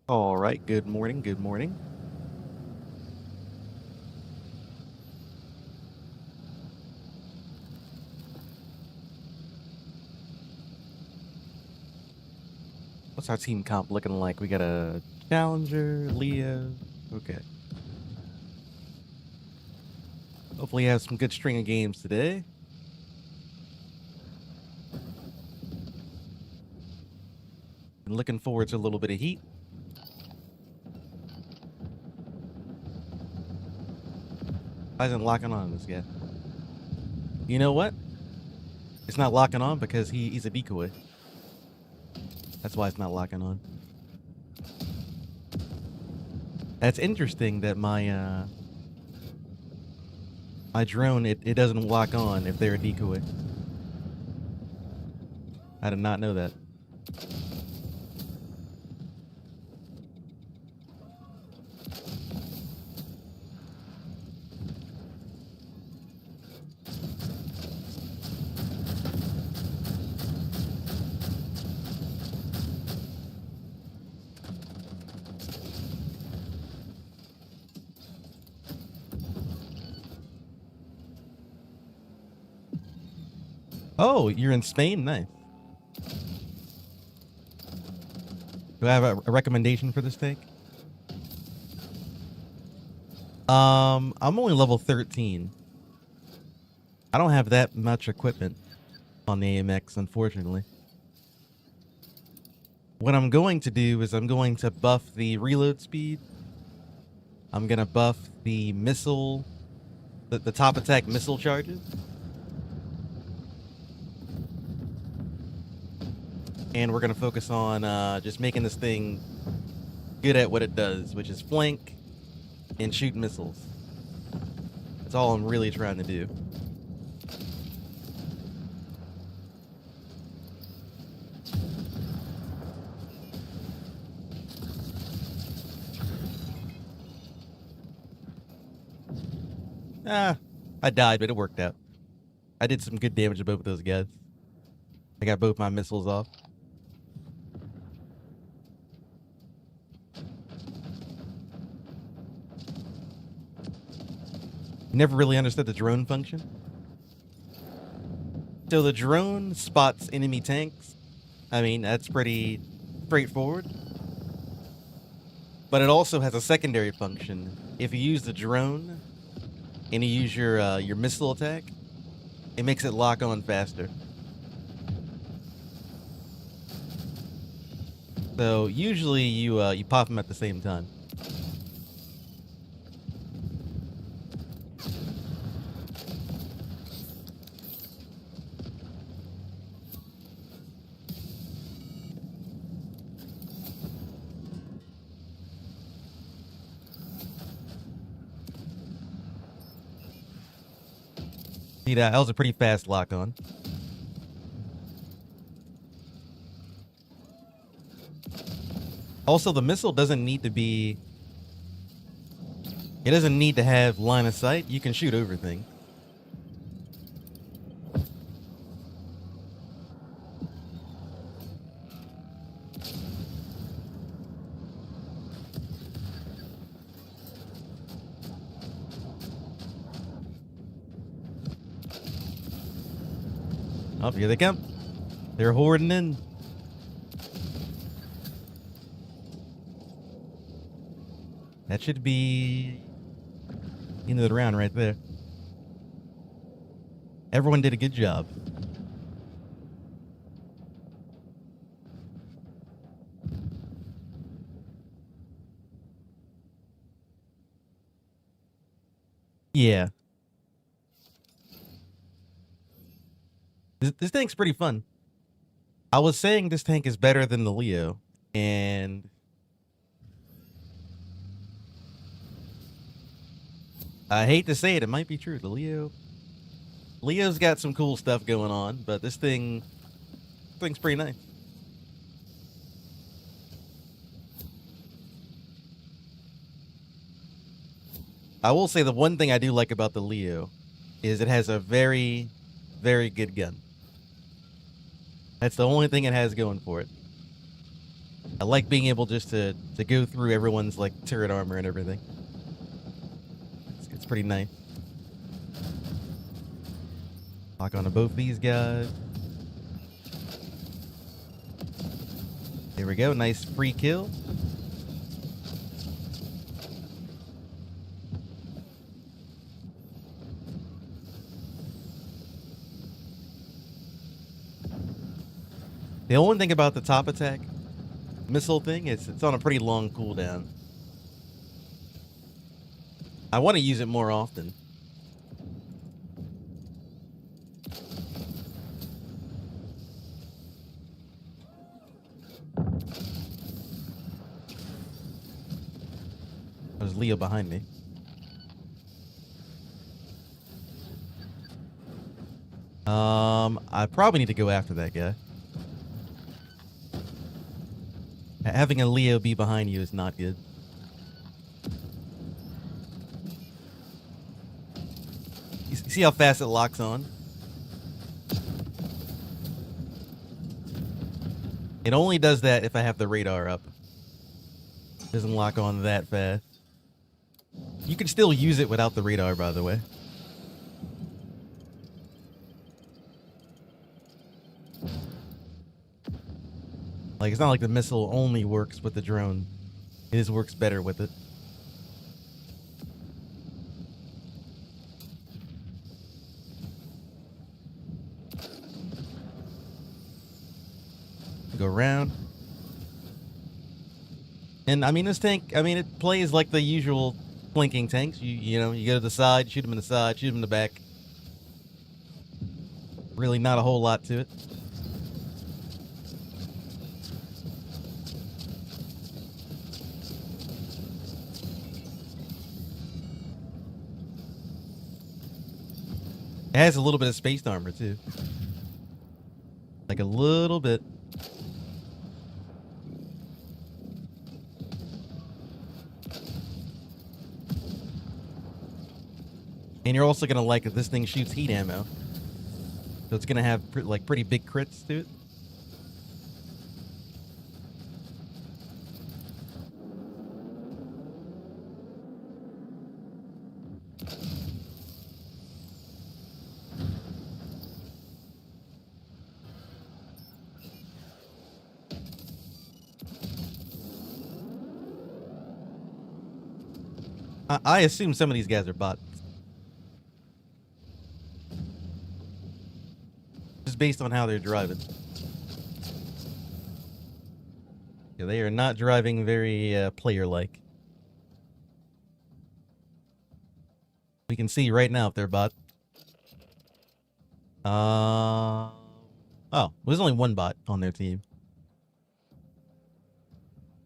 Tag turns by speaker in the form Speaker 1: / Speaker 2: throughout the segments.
Speaker 1: All right, good morning, good morning. What's our team comp looking like? We got a Challenger, Leo. Okay. Hopefully, you have some good string of games today. And looking forward to a little bit of heat. Why isn't locking on this guy? You know what? It's not locking on because he's a decoy. That's why it's not locking on. That's interesting that my drone it doesn't lock on if they're a decoy. I did not know that. Oh, you're in Spain? Nice. Do I have a recommendation for this tank? I'm only level 13. I don't have that much equipment on the AMX, unfortunately. What I'm going to do is I'm going to buff the reload speed. I'm going to buff the missile, the top attack missile charges. And we're going to focus on just making this thing good at what it does, which is flank and shoot missiles. That's all I'm really trying to do. I died, but it worked out. I did some good damage to both of those guys. I got both my missiles off. Never really understood the drone function. So the drone spots enemy tanks. I mean, that's pretty straightforward. But it also has a secondary function. If you use the drone and you use your missile attack, it makes it lock on faster. So usually you pop them at the same time. See that was a pretty fast lock on. Also, the missile doesn't need to be. It doesn't need to have line of sight. You can shoot over things. Oh, here they come. They're hoarding in. That should be end of the round right there. Everyone did a good job. Yeah. This tank's pretty fun. I was saying this tank is better than the Leo, and I hate to say it, it might be true. The Leo's got some cool stuff going on, but this thing's pretty nice. I will say the one thing I do like about the Leo is it has a very, very good gun. That's the only thing it has going for it. I like being able just to go through everyone's like turret armor and everything. It's pretty nice. Lock onto both these guys. There we go. Nice free kill. The only thing about the top attack missile thing is it's on a pretty long cooldown. I want to use it more often. There's Leo behind me. I probably need to go after that guy. Having a Leo be behind you is not good. You see how fast it locks on? It only does that if I have the radar up. It doesn't lock on that fast. You can still use it without the radar, by the way. Like, it's not like the missile only works with the drone. It just works better with it. Go around. And, I mean, this tank, I mean, it plays like the usual flanking tanks. You know, you go to the side, shoot them in the side, shoot them in the back. Really not a whole lot to it. It has a little bit of space armor, too. Like a little bit. And you're also going to like that this thing shoots heat ammo. So it's going to have like pretty big crits to it. I assume some of these guys are bots. Just based on how they're driving. Yeah, they are not driving very player-like. We can see right now if they're bots. Oh, there's only one bot on their team.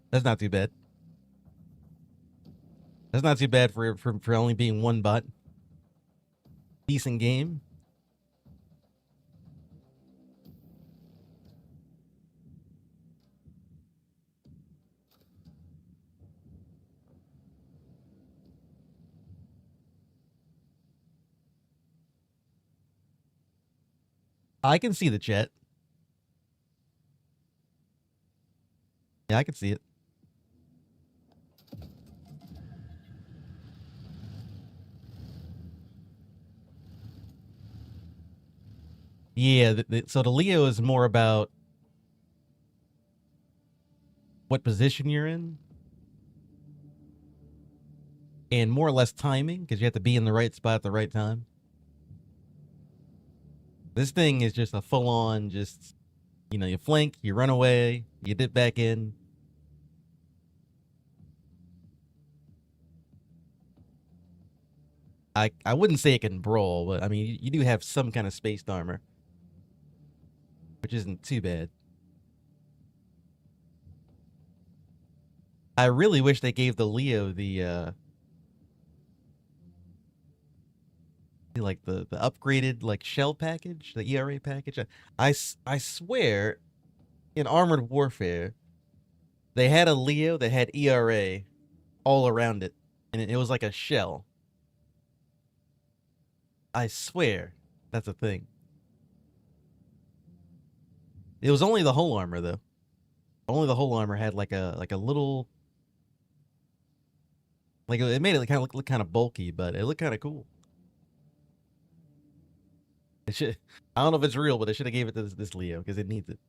Speaker 1: That's not too bad. That's not too bad for only being one bot. Decent game. I can see the chat. Yeah, I can see it. Yeah, so the Leo is more about what position you're in. And more or less timing, because you have to be in the right spot at the right time. This thing is just a full-on, just, you know, you flank, you run away, you dip back in. I wouldn't say it can brawl, but I mean, you do have some kind of spaced armor, which isn't too bad. I really wish they gave the Leo the like the upgraded like shell package, the ERA package. I swear, in Armored Warfare, they had a Leo that had ERA all around it, and it was like a shell. I swear, that's a thing. It was only the whole armor though. Only the whole armor had like a little, like it made it kind of look kind of bulky, but it looked kind of cool. It should. I don't know if it's real, but I should have gave it to this Leo because it needs it.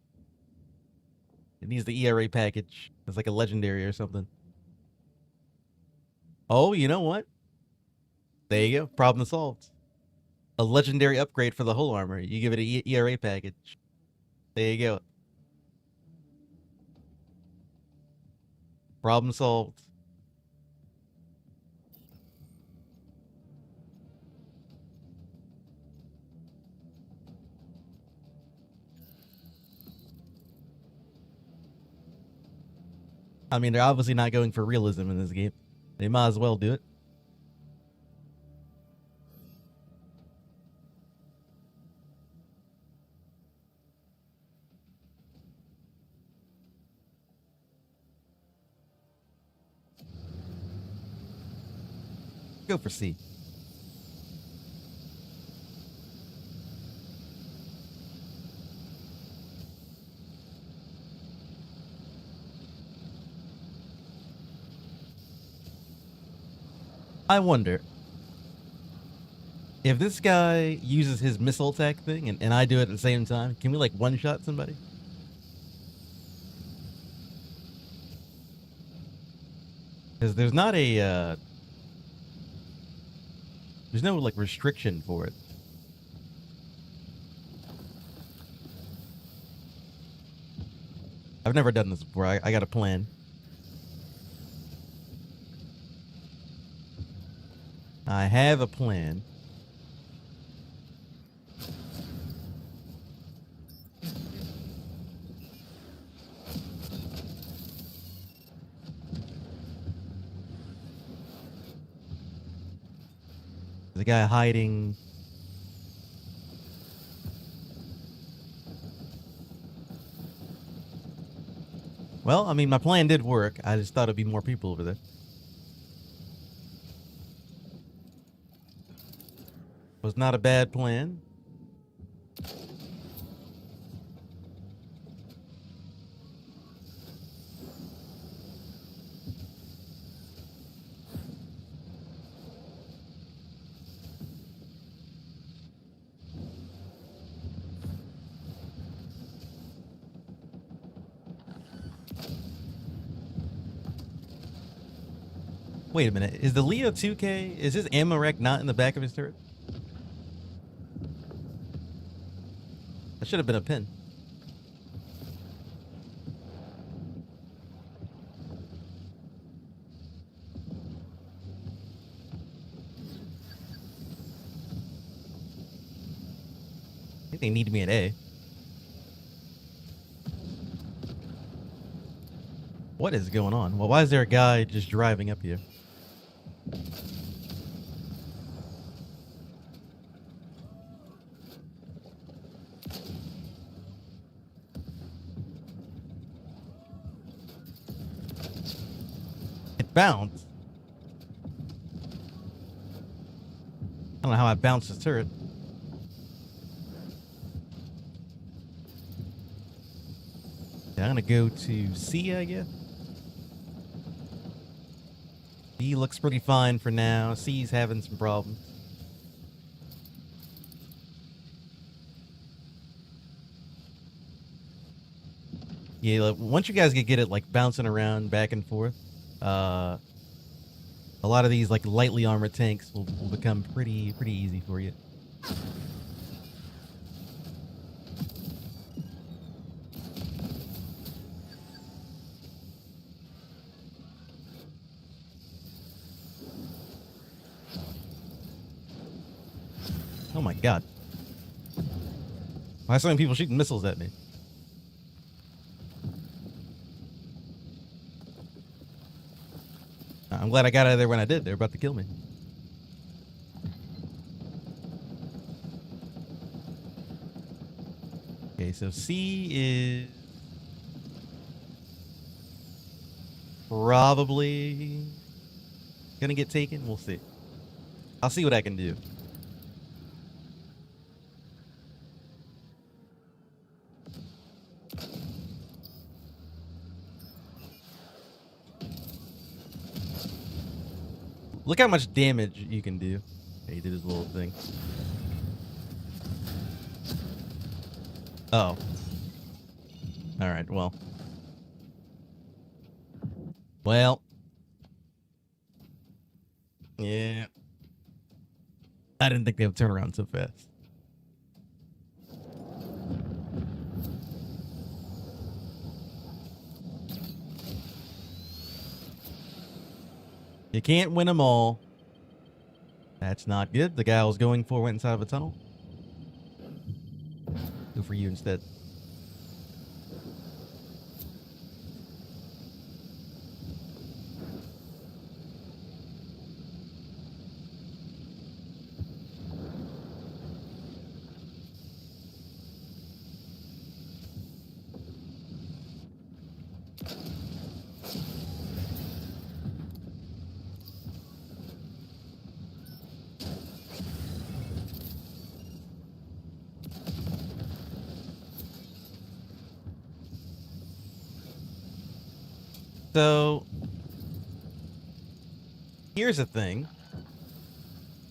Speaker 1: It needs the ERA package. It's like a legendary or something. Oh, you know what? There you go. Problem solved. A legendary upgrade for the whole armor. You give it an ERA package. There you go. Problem solved. I mean, they're obviously not going for realism in this game. They might as well do it. Go for C. I wonder if this guy uses his missile attack thing and I do it at the same time, can we like one-shot somebody? Because there's not a, there's no like restriction for it. I've never done this before. I got a plan. I have a plan. There's a guy hiding. Well, I mean, my plan did work. I just thought it'd be more people over there. Was not a bad plan. Wait a minute. Is the Leo 2K, is his ammo rack not in the back of his turret? That should have been a pin. I think they need me at A. What is going on? Well, why is there a guy just driving up here? It bounced. I don't know how I bounced this turret. Yeah, I'm gonna go to C, I guess. B looks pretty fine for now. C's having some problems. Yeah, like, once you guys get good at like bouncing around back and forth, a lot of these like lightly armored tanks will become pretty easy for you. Oh my god. Why are so many people shooting missiles at me? I'm glad I got out of there when I did. They're about to kill me. Okay, so C is probably gonna get taken. We'll see. I'll see what I can do. Look how much damage you can do. Yeah, he did his little thing. Oh. Alright, well. Well. Yeah. I didn't think they would turn around so fast. You can't win them all. That's not good. The guy I was going for went inside of a tunnel. Go for you instead. So, here's the thing.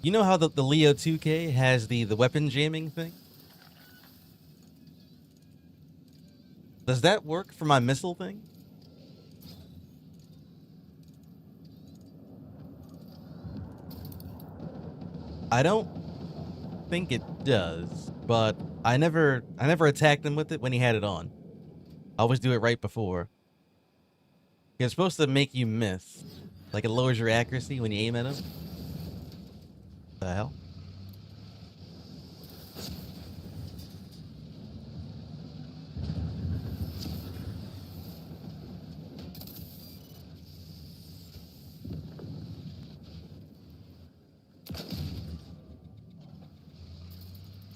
Speaker 1: You know how the Leo 2K has the weapon jamming thing? Does that work for my missile thing? I don't think it does, but I never attacked him with it when he had it on. I always do it right before. It's supposed to make you miss. Like it lowers your accuracy when you aim at him. The hell?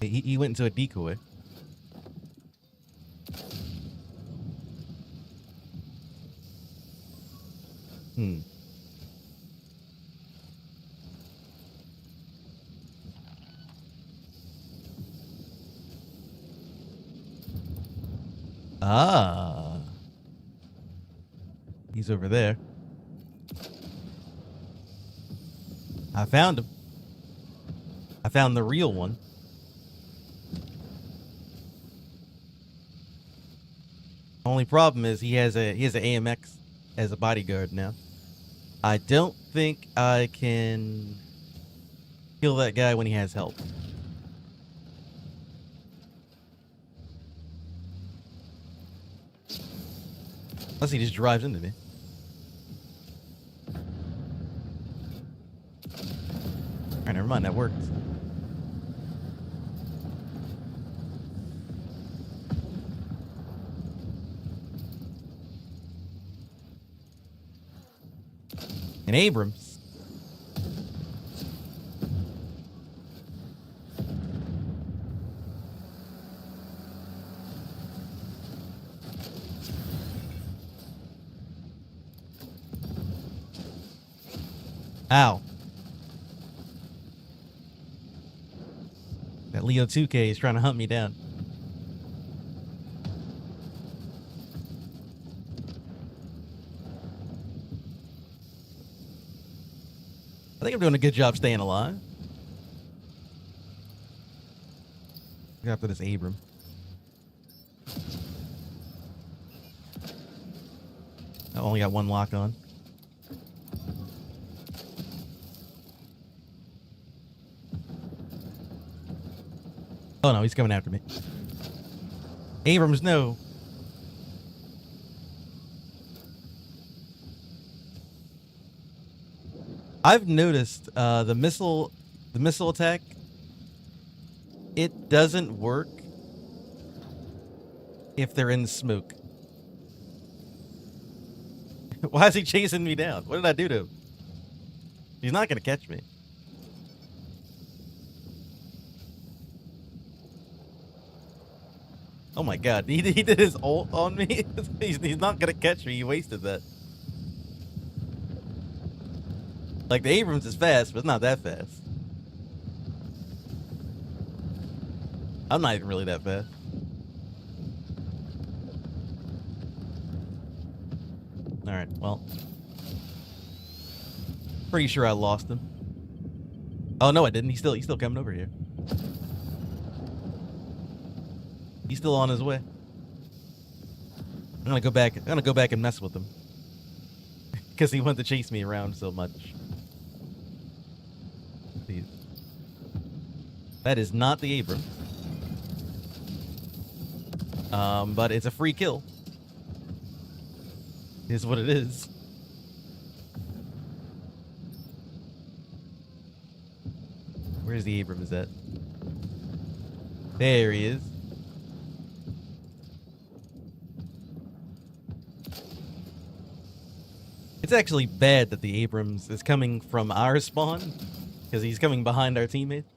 Speaker 1: He went into a decoy. Ah. He's over there. I found him. I found the real one. Only problem is he has an AMX as a bodyguard now. I don't think I can kill that guy when he has help. Unless he just drives into me. Alright, never mind, that worked. And Abrams. Ow. That Leo 2K is trying to hunt me down. I think I'm doing a good job staying alive. Go after this Abram. I only got one lock on. Oh no, he's coming after me. Abrams, no. I've noticed the missile attack, it doesn't work if they're in smoke. Why is he chasing me down? What did I do to him? He's not gonna catch me. Oh my god, he did his ult on me. he's not gonna catch me. He wasted that. Like, the Abrams is fast, but it's not that fast. I'm not even really that fast. Alright, well. Pretty sure I lost him. Oh no, I didn't. He's still coming over here. He's still on his way. I'm gonna go back and mess with him. Because he wanted to chase me around so much. Please. That is not the Abrams. But it's a free kill. Is what it is. Where's the Abrams at? There he is. It's actually bad that the Abrams is coming from our spawn, because he's coming behind our teammates.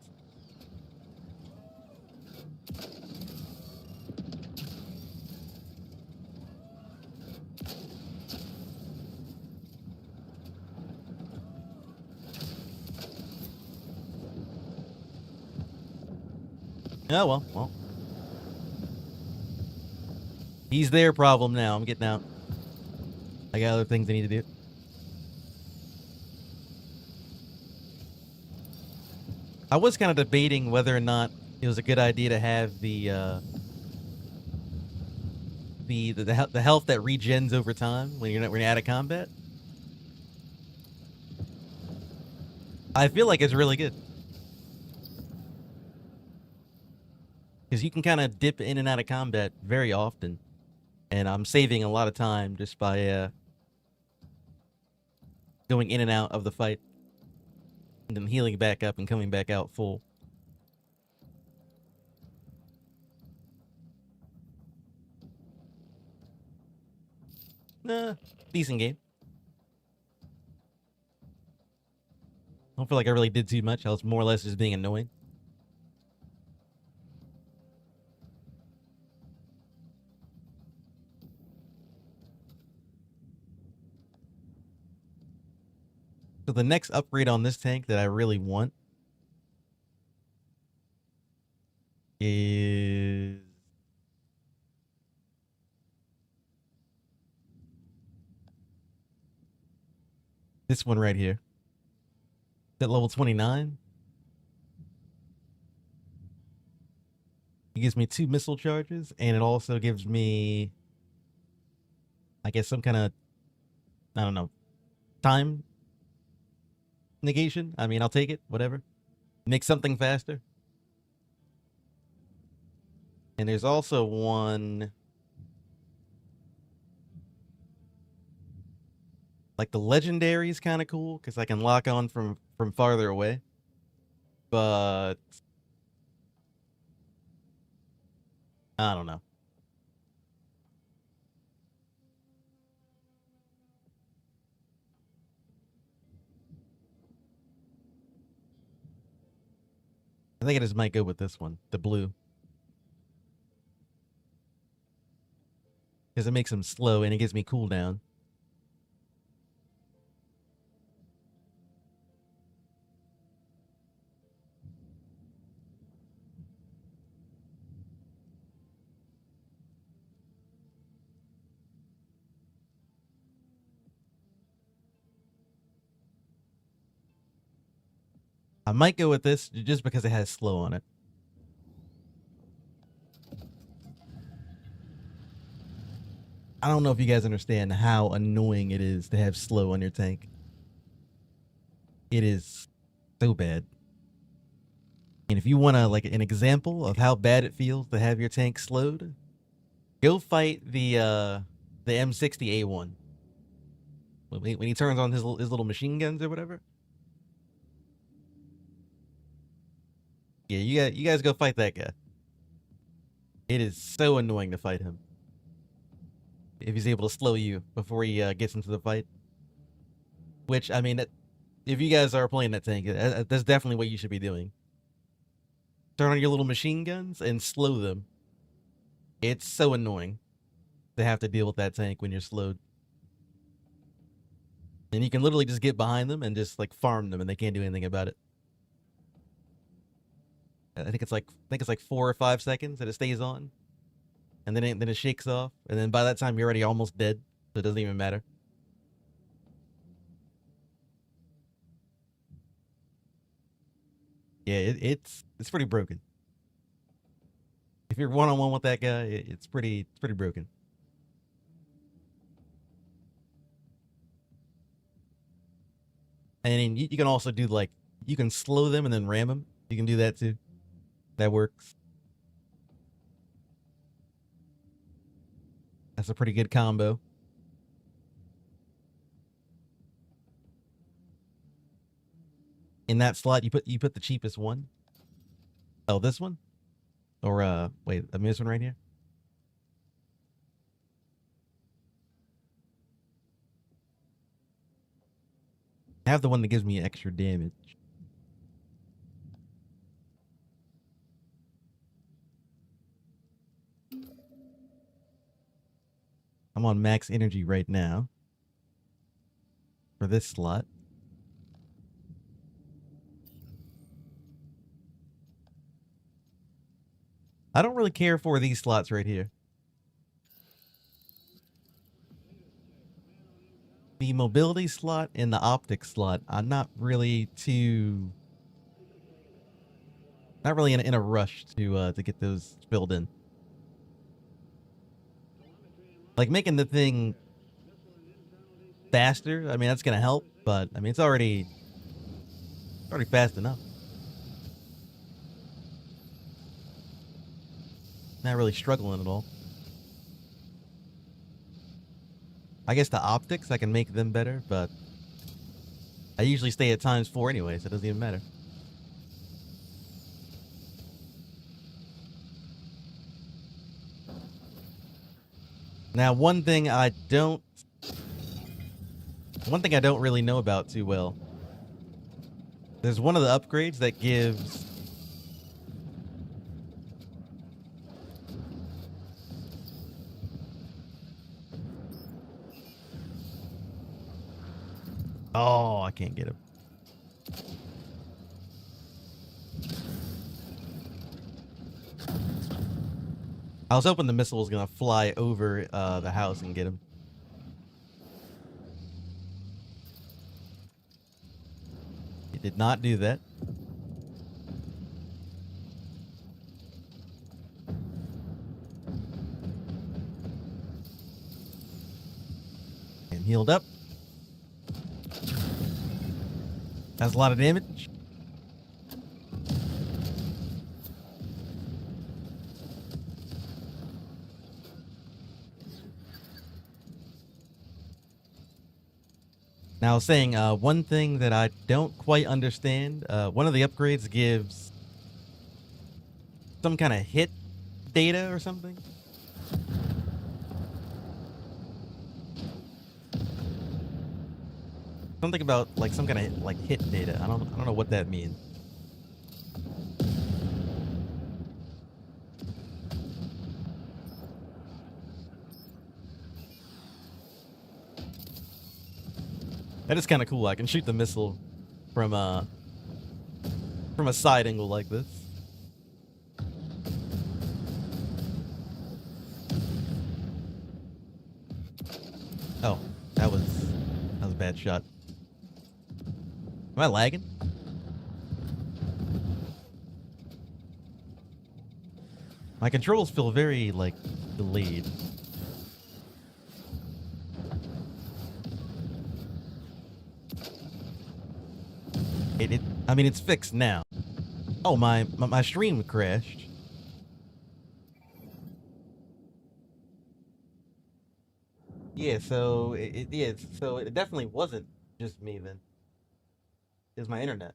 Speaker 1: Oh, well. He's their problem now. I'm getting out. I got other things I need to do. I was kind of debating whether or not it was a good idea to have the health that regens over time when you're out of combat. I feel like it's really good. Because you can kind of dip in and out of combat very often. And I'm saving a lot of time just by going in and out of the fight. And then healing back up and coming back out full. Decent game. I don't feel like I really did too much. I was more or less just being annoying. So the next upgrade on this tank that I really want is this one right here. At level 29. It gives me 2 missile charges, and it also gives me, I guess, some kind of, I don't know, time negation. I mean, I'll take it, whatever. Make something faster. And there's also one, like the legendary is kind of cool because I can lock on from farther away. But I don't know. I think I just might go with this one, the blue. Because it makes him slow and it gives me cooldown. I might go with this just because it has slow on it. I don't know if you guys understand how annoying it is to have slow on your tank. It is so bad. And if you want to, like, an example of how bad it feels to have your tank slowed, go fight the M60A1. When he turns on his little machine guns or whatever. Yeah, you guys go fight that guy. It is so annoying to fight him. If he's able to slow you before he gets into the fight. Which, I mean, if you guys are playing that tank, that's definitely what you should be doing. Turn on your little machine guns and slow them. It's so annoying to have to deal with that tank when you're slowed. And you can literally just get behind them and just, like, farm them and they can't do anything about it. I think it's like 4 or 5 seconds that it stays on. And then it shakes off. And then by that time, you're already almost dead. So it doesn't even matter. Yeah, it's pretty broken. If you're one on one with that guy, it's pretty broken. And then you can also do like you can slow them and then ram them. You can do that too. That works. That's a pretty good combo. In that slot, you put the cheapest one. Oh, this one? Or wait, this one right here. I have the one that gives me extra damage. I'm on max energy right now for this slot. I don't really care for these slots right here. The mobility slot and the optic slot, I'm not really in a rush to get those filled in. Like making the thing faster, I mean that's gonna help, but I mean it's already fast enough. Not really struggling at all. I guess the optics I can make them better, but I usually stay at ×4 anyway, so it doesn't even matter. Now, one thing I don't really know about too well. There's one of the upgrades that gives Oh, I can't get him. I was hoping the missile was gonna fly over the house and get him. It did not do that. And healed up. Has a lot of damage. Now, I was saying one thing that I don't quite understand. One of the upgrades gives some kind of hit data or something. Something about like some kind of like hit data. I don't know what that means. That is kind of cool. I can shoot the missile from a side angle like this. Oh, that was a bad shot. Am I lagging? My controls feel very like delayed. I mean, it's fixed now. Oh, my stream crashed. Yeah, so it definitely wasn't just me then. It was my internet.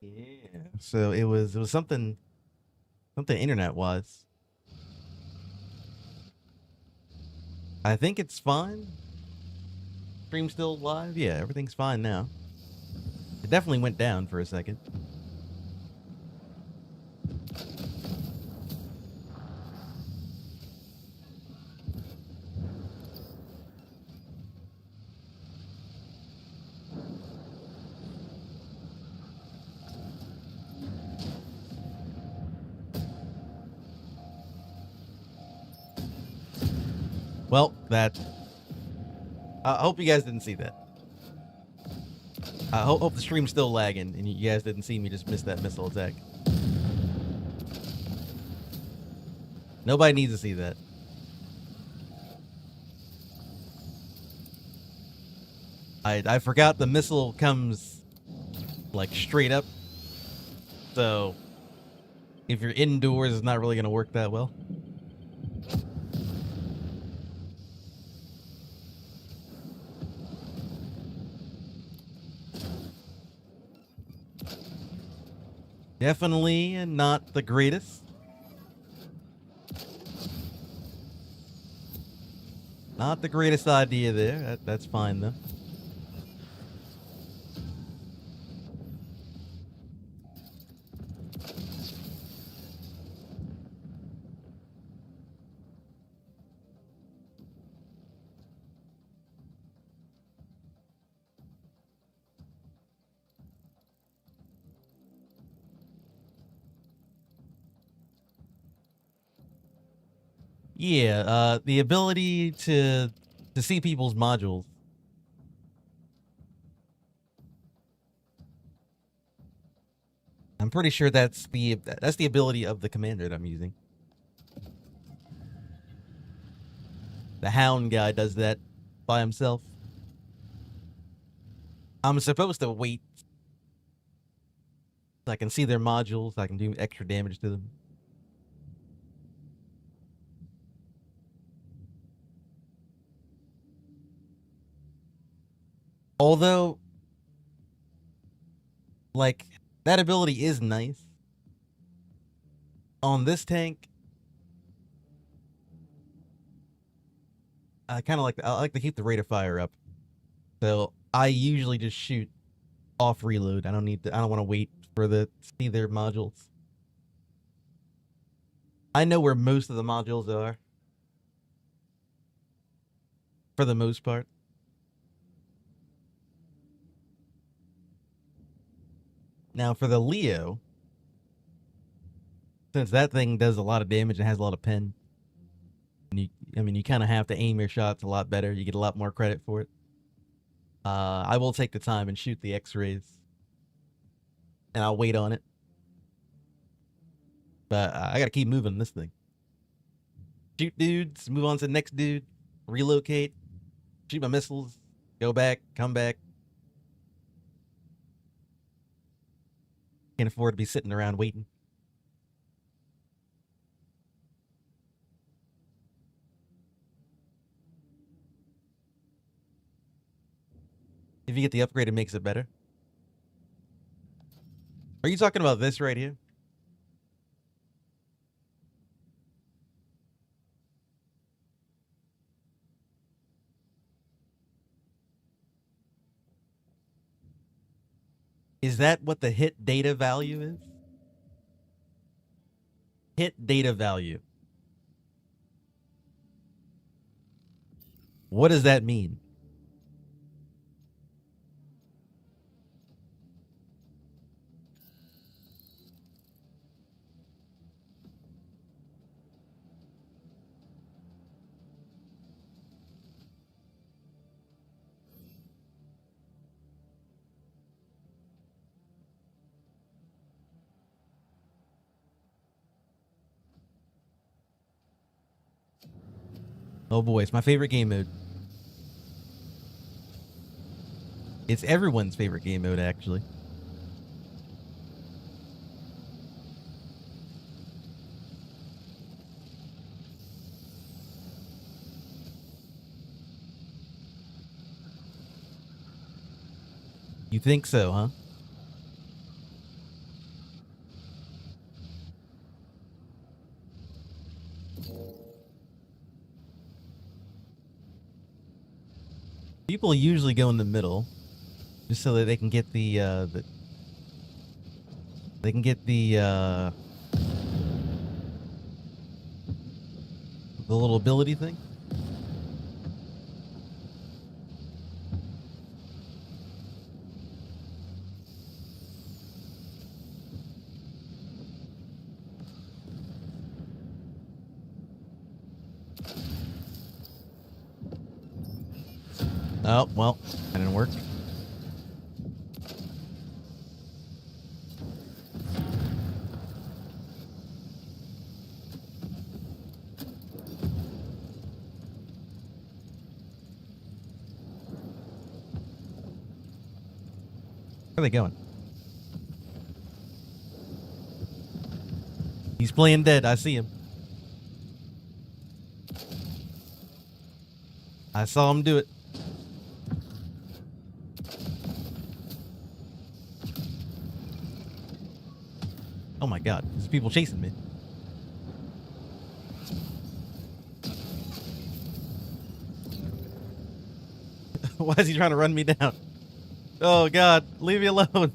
Speaker 1: Yeah. So it was something internet wise. I think it's fine. Stream's still live. Yeah, everything's fine now. It definitely went down for a second. Well, that. I hope you guys didn't see that. I hope the stream's still lagging and you guys didn't see me just miss that missile attack. Nobody needs to see that. I forgot the missile comes like straight up. So if you're indoors, it's not really going to work that well. Definitely not the greatest. Not the greatest idea there. That's fine though. Yeah, the ability to see people's modules. I'm pretty sure that's the ability of the commander that I'm using. The Hound guy does that by himself. I'm supposed to wait so I can see their modules, so I can do extra damage to them. Although, like, that ability is nice. On this tank, I like to keep the rate of fire up. So I usually just shoot off reload. I don't want to wait for see their modules. I know where most of the modules are. For the most part. Now for the Leo, since that thing does a lot of damage and has a lot of pen, you kind of have to aim your shots a lot better. You get a lot more credit for it. I will take the time and shoot the X-rays, and I'll wait on it. But I gotta keep moving this thing. Shoot dudes, move on to the next dude, relocate, shoot my missiles, go back, come back. Can't afford to be sitting around waiting. If you get the upgrade, it makes it better. Are you talking about this right here? Is that what the hit data value is? Hit data value. What does that mean? Oh boy, it's my favorite game mode. It's everyone's favorite game mode, actually. You think so, huh? People usually go in the middle, just so that they can get the little ability thing. Oh, well, that didn't work. Where are they going? He's playing dead. I see him. I saw him do it. Oh my god, there's people chasing me. Why is he trying to run me down? Oh god, leave me alone.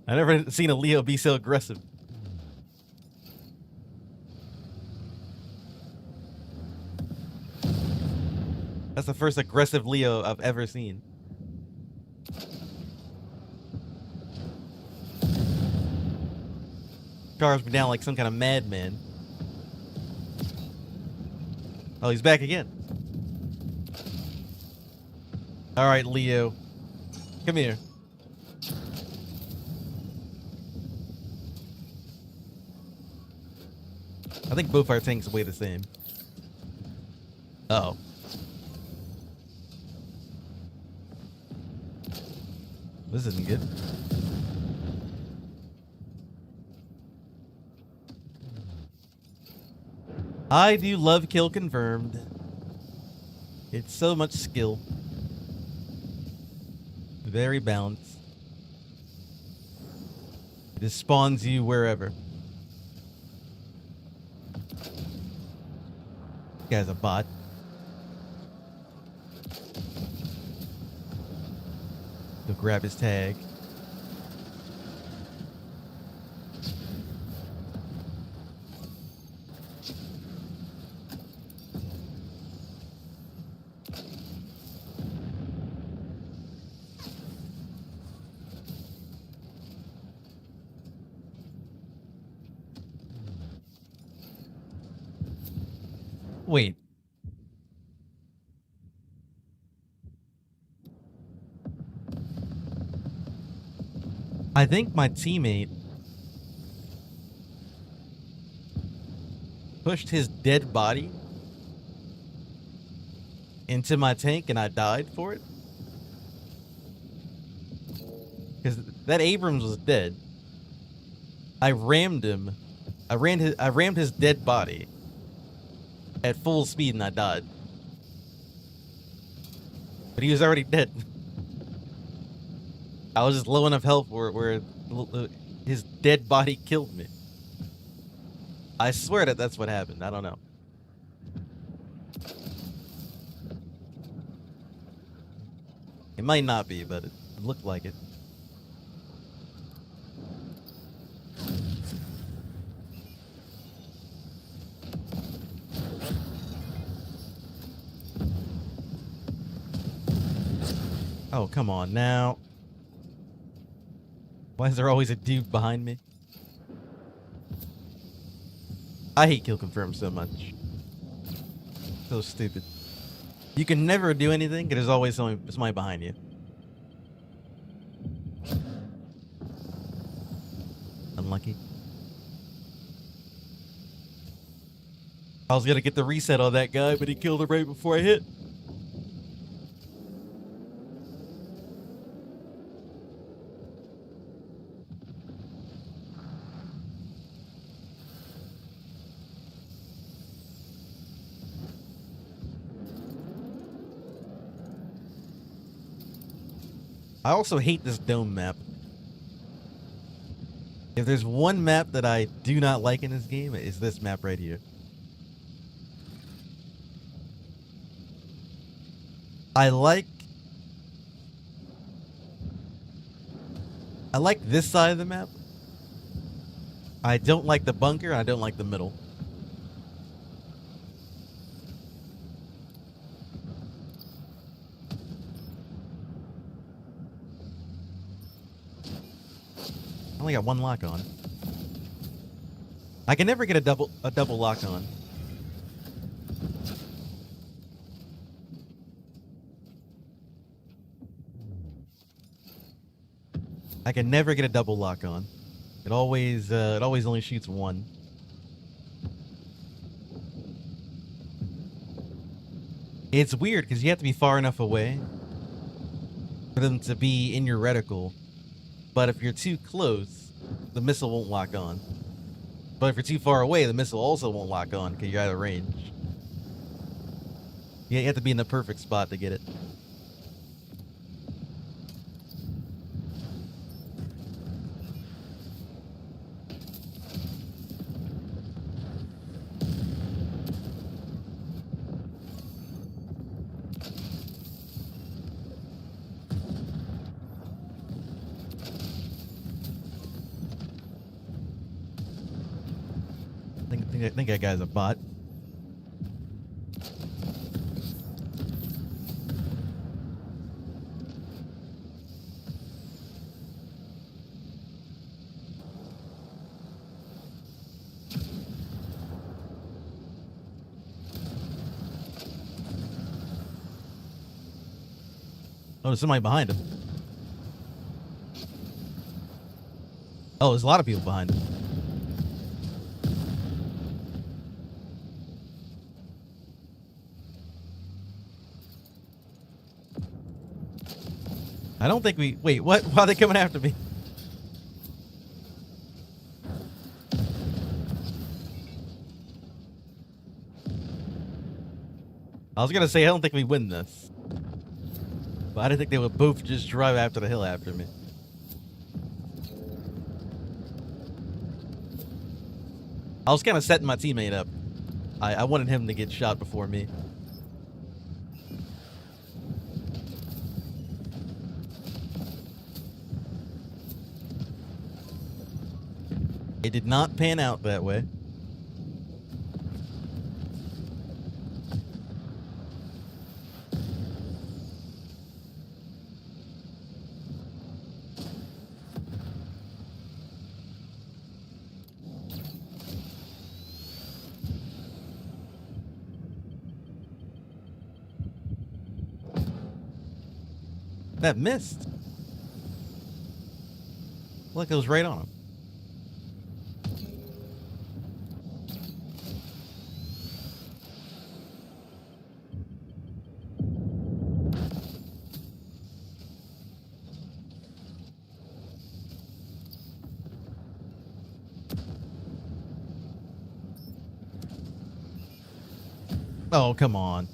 Speaker 1: I never seen a Leo be so aggressive. That's the first aggressive Leo I've ever seen. Charged me down like some kind of madman. Oh, he's back again. Alright, Leo. Come here. I think both our tanks weigh the same. Uh-oh. This isn't good. I do love kill confirmed. It's so much skill. Very balanced. It just spawns you wherever. This guy's a bot. Go grab his tag. Wait. I think my teammate pushed his dead body into my tank and I died for it. Because that Abrams was dead. I rammed him. I rammed his dead body at full speed and I died. But he was already dead. I was just low enough health where his dead body killed me. I swear that's what happened. I don't know. It might not be, but it looked like it. Oh, come on now. Why is there always a dude behind me? I hate kill confirm so much. So stupid. You can never do anything because there's always somebody behind you. Unlucky. I was gonna get the reset on that guy, but he killed him right before I hit. I also hate this dome map. If there's one map that I do not like in this game, it's this map right here. I like this side of the map. I don't like the bunker, I don't like the middle. I only got one lock on. I can never get a double lock on. I can never get a double lock on. It always only shoots one. It's weird because you have to be far enough away for them to be in your reticle. But if you're too close, the missile won't lock on. But if you're too far away, the missile also won't lock on because you're out of range. Yeah, you have to be in the perfect spot to get it. I think that guy's a bot. Oh, there's somebody behind him. Oh, there's a lot of people behind him. I don't think we... Wait, what? Why are they coming after me? I was gonna say, I don't think we win this. But I didn't think they would both just drive after the hill after me. I was kind of setting my teammate up. I wanted him to get shot before me. It did not pan out that way. That missed. Look, it was right on him. Oh, come on.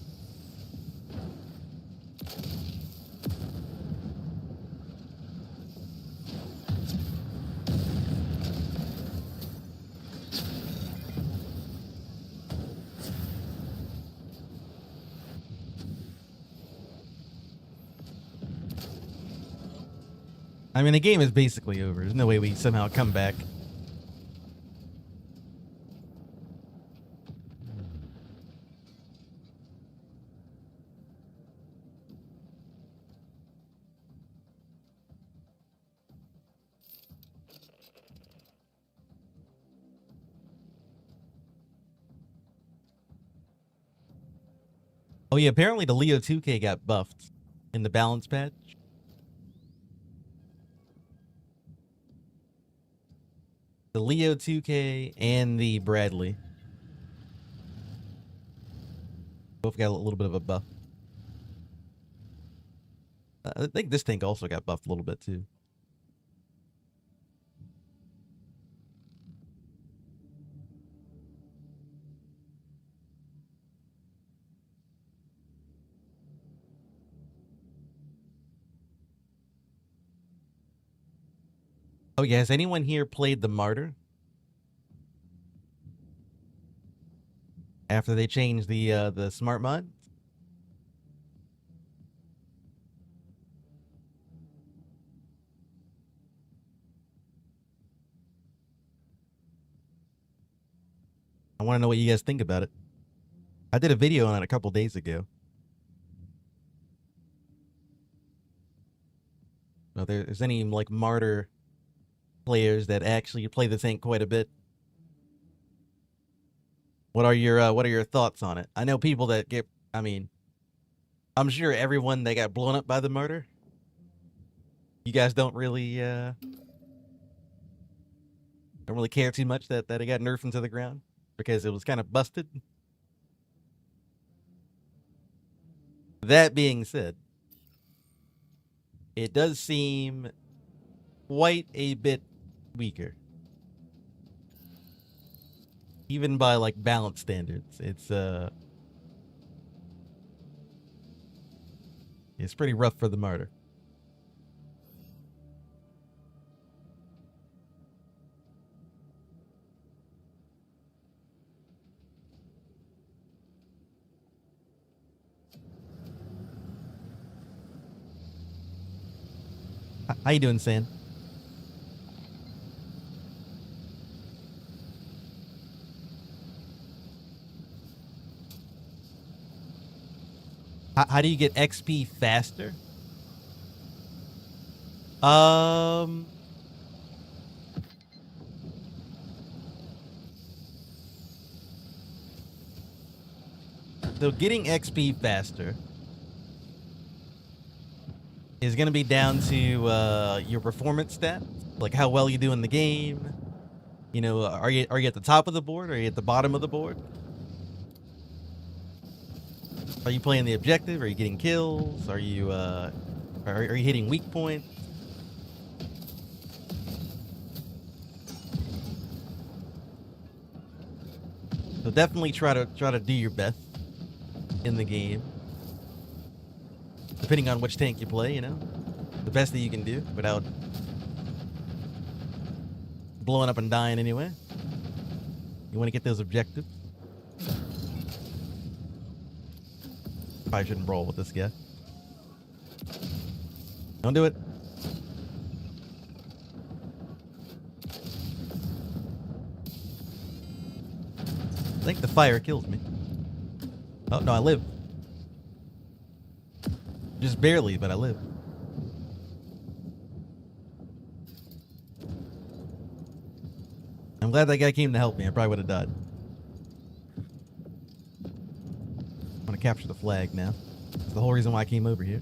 Speaker 1: I mean, the game is basically over. There's no way we somehow come back. Oh yeah, apparently the Leo 2K got buffed in the balance patch. The Leo 2K and the Bradley both got a little bit of a buff. I think this tank also got buffed a little bit too. Oh yeah, has anyone here played the Martyr? After they changed the smart mod? I want to know what you guys think about it. I did a video on it a couple days ago. If there's any like Martyr players that actually play the tank quite a bit. What are your thoughts on it? I know people that get, I mean, I'm sure everyone that got blown up by the Martyr You guys don't really care too much that it got nerfed into the ground because it was kind of busted. That being said, it does seem quite a bit weaker. Even by like balance standards. It's pretty rough for the martyr. How you doing, San? How do you get XP faster? So getting XP faster is going to be down to your performance stats, like how well you do in the game. You know, are you at the top of the board or are you at the bottom of the board? Are you playing the objective? Are you getting kills? Are you hitting weak points? So definitely try to do your best in the game. Depending on which tank you play, you know, the best that you can do without blowing up and dying anyway. You want to get those objectives. Probably shouldn't roll with this guy. Don't do it. I think the fire kills me. Oh, no, I live. Just barely, but I live. I'm glad that guy came to help me. I probably would have died. I want to capture the flag now. That's the whole reason why I came over here.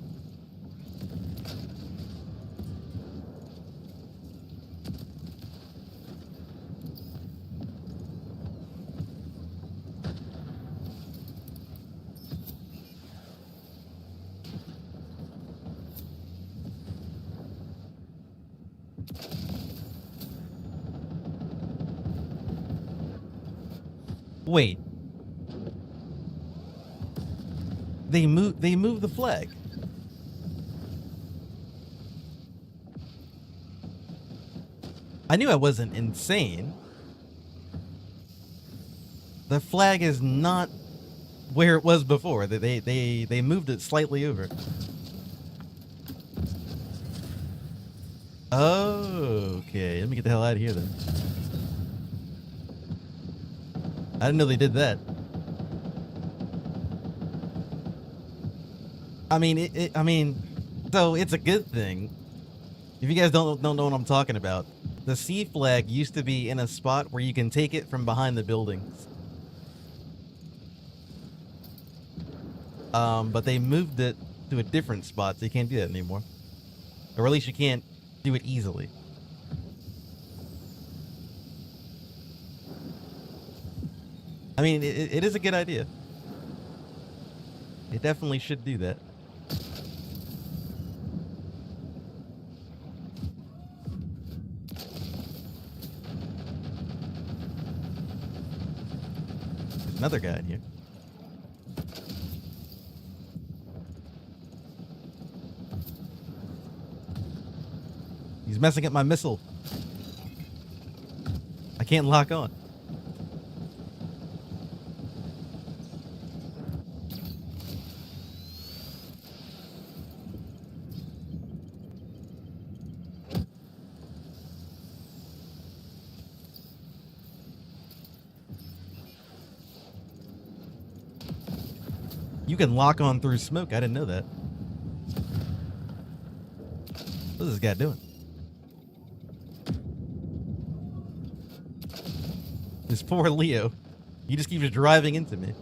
Speaker 1: Wait. They moved the flag. I knew I wasn't insane. The flag is not where it was before. They moved it slightly over. Okay, let me get the hell out of here then. I didn't know they did that. I mean, so it's a good thing. If you guys don't know what I'm talking about, the C flag used to be in a spot where you can take it from behind the buildings. But they moved it to a different spot, so you can't do that anymore. Or at least you can't do it easily. I mean, it is a good idea. It definitely should do that. There's another guy in here. He's messing up my missile. I can't lock on. You can lock on through smoke. I didn't know that. What is this guy doing? This poor Leo. He just keeps driving into me.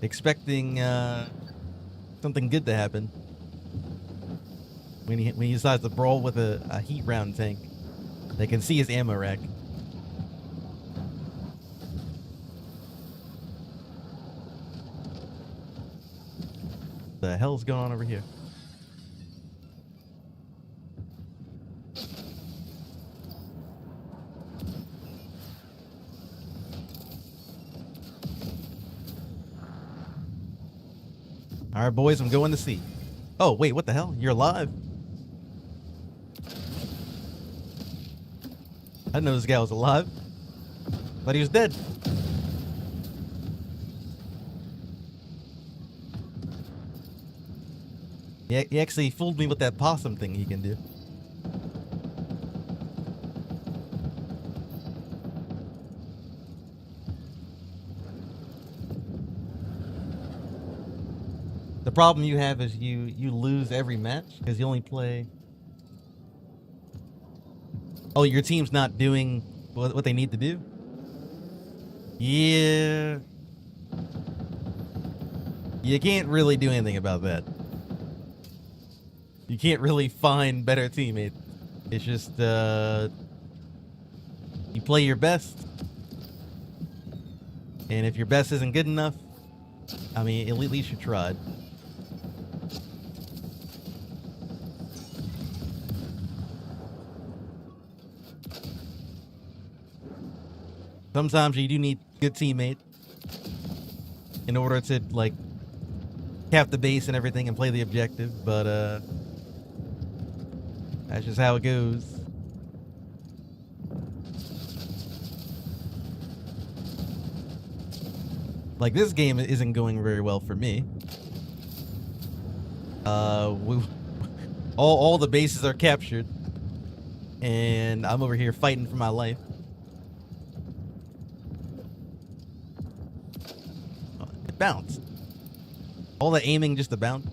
Speaker 1: Expecting something good to happen. when he decides to brawl with a heat round tank. They can see his ammo rack. The hell's going on over here? All right, boys, I'm going to see. Oh, wait, what the hell? You're alive? I didn't know this guy was alive. Thought he was dead. He actually fooled me with that possum thing he can do. The problem you have is you lose every match because you only play. Oh, your team's not doing what they need to do? Yeah. You can't really do anything about that. You can't really find better teammates. It's just, you play your best. And if your best isn't good enough, I mean, at least you tried. Sometimes you do need good teammates in order to, like, cap the base and everything and play the objective, but, that's just how it goes. Like, this game isn't going very well for me. All the bases are captured, and I'm over here fighting for my life. It bounced. All the aiming just to bounce.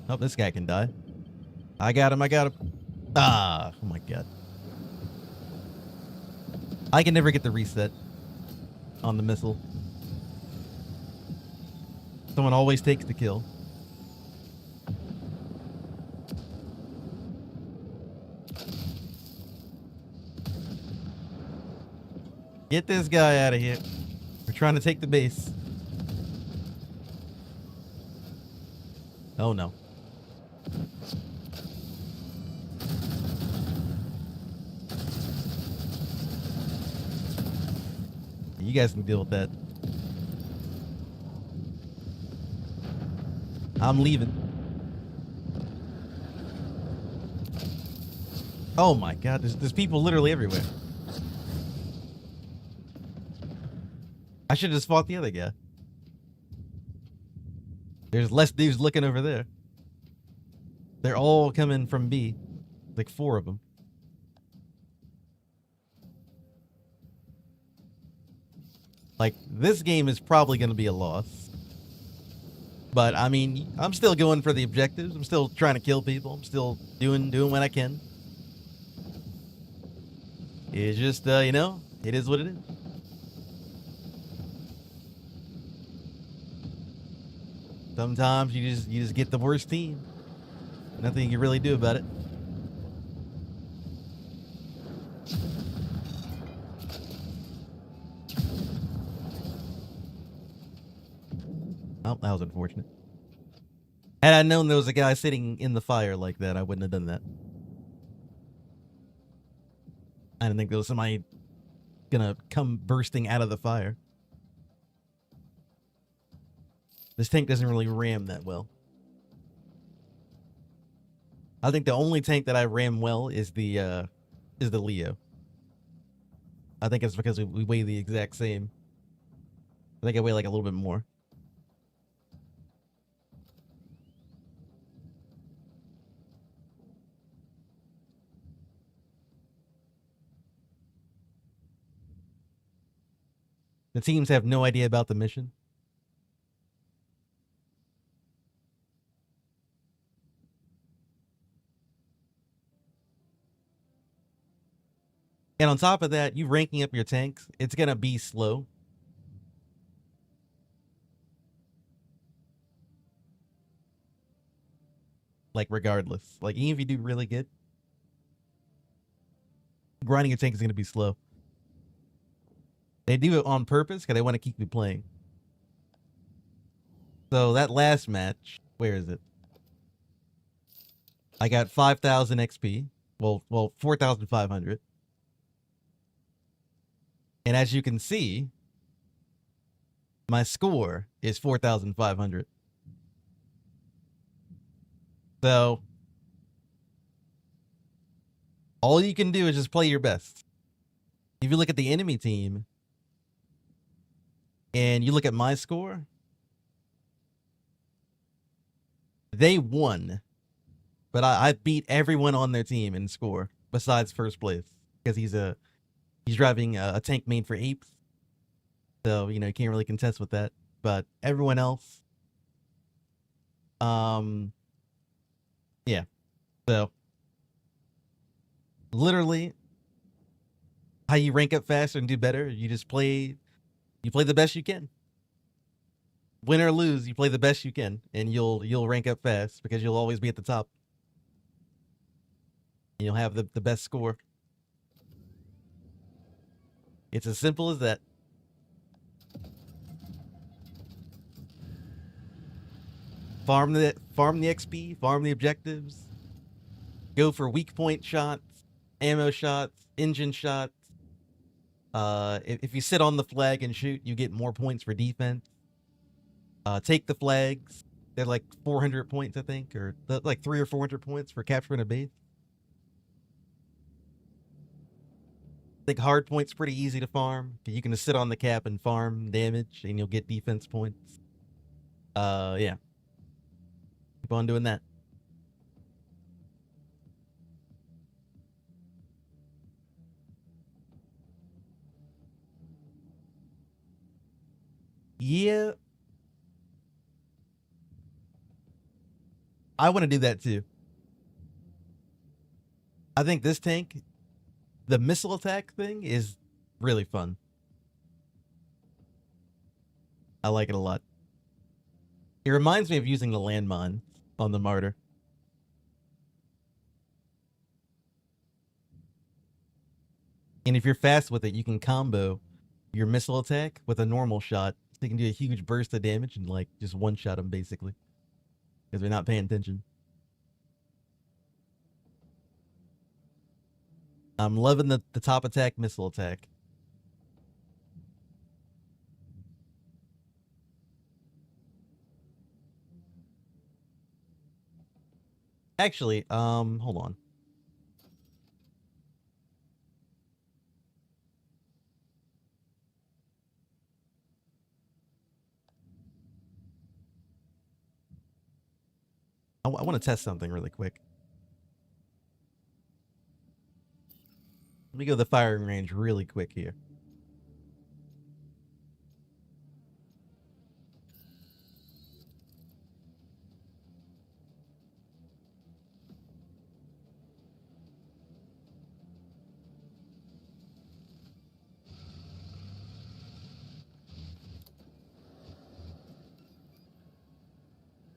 Speaker 1: Oh, this guy can die. I got him. Ah, oh my god. I can never get the reset on the missile. Someone always takes the kill. Get this guy out of here. We're trying to take the base. Oh no. You guys can deal with that. I'm leaving. Oh my god, there's people literally everywhere. I should have just fought the other guy. There's less dudes looking over there. They're all coming from B. Like 4 of them. Like, this game is probably going to be a loss. But, I mean, I'm still going for the objectives. I'm still trying to kill people. I'm still doing what I can. It's just, you know, it is what it is. Sometimes you just get the worst team. Nothing you can really do about it. Oh, that was unfortunate. Had I known there was a guy sitting in the fire like that, I wouldn't have done that. I didn't think there was somebody gonna come bursting out of the fire. This tank doesn't really ram that well. I think the only tank that I ram well is the Leo. I think it's because we weigh the exact same. I think I weigh like a little bit more. The teams have no idea about the mission. And on top of that, you ranking up your tanks, it's gonna be slow. Like regardless. Like even if you do really good, grinding your tank is gonna be slow. They do it on purpose because they want to keep you playing. So that last match, where is it? I got 5,000 XP. Well, 4,500. And as you can see, my score is 4,500. So all you can do is just play your best. If you look at the enemy team and you look at my score, they won. But I beat everyone on their team in score besides first place because he's driving a tank main for apes. So, you can't really contest with that. But everyone else, yeah. So, literally, how you rank up faster and do better, you play the best you can. Win or lose, you play the best you can, and you'll rank up fast because you'll always be at the top. And you'll have the best score. It's as simple as that. Farm the XP, farm the objectives. Go for weak point shots, ammo shots, engine shots. If you sit on the flag and shoot, you get more points for defense. Take the flags. They're like 400 points, I think, or like 300 or 400 points for capturing a base. I think hard point's pretty easy to farm. You can just sit on the cap and farm damage, and you'll get defense points. Yeah. Keep on doing that. Yeah. I want to do that too. I think this tank, the missile attack thing, is really fun. I like it a lot. It reminds me of using the landmine on the Martyr. And if you're fast with it, you can combo your missile attack with a normal shot. So you can do a huge burst of damage and like just one shot them basically. Because they're not paying attention. I'm loving the top attack missile attack. Actually, hold on. I want to test something really quick. Let me go to the firing range really quick here.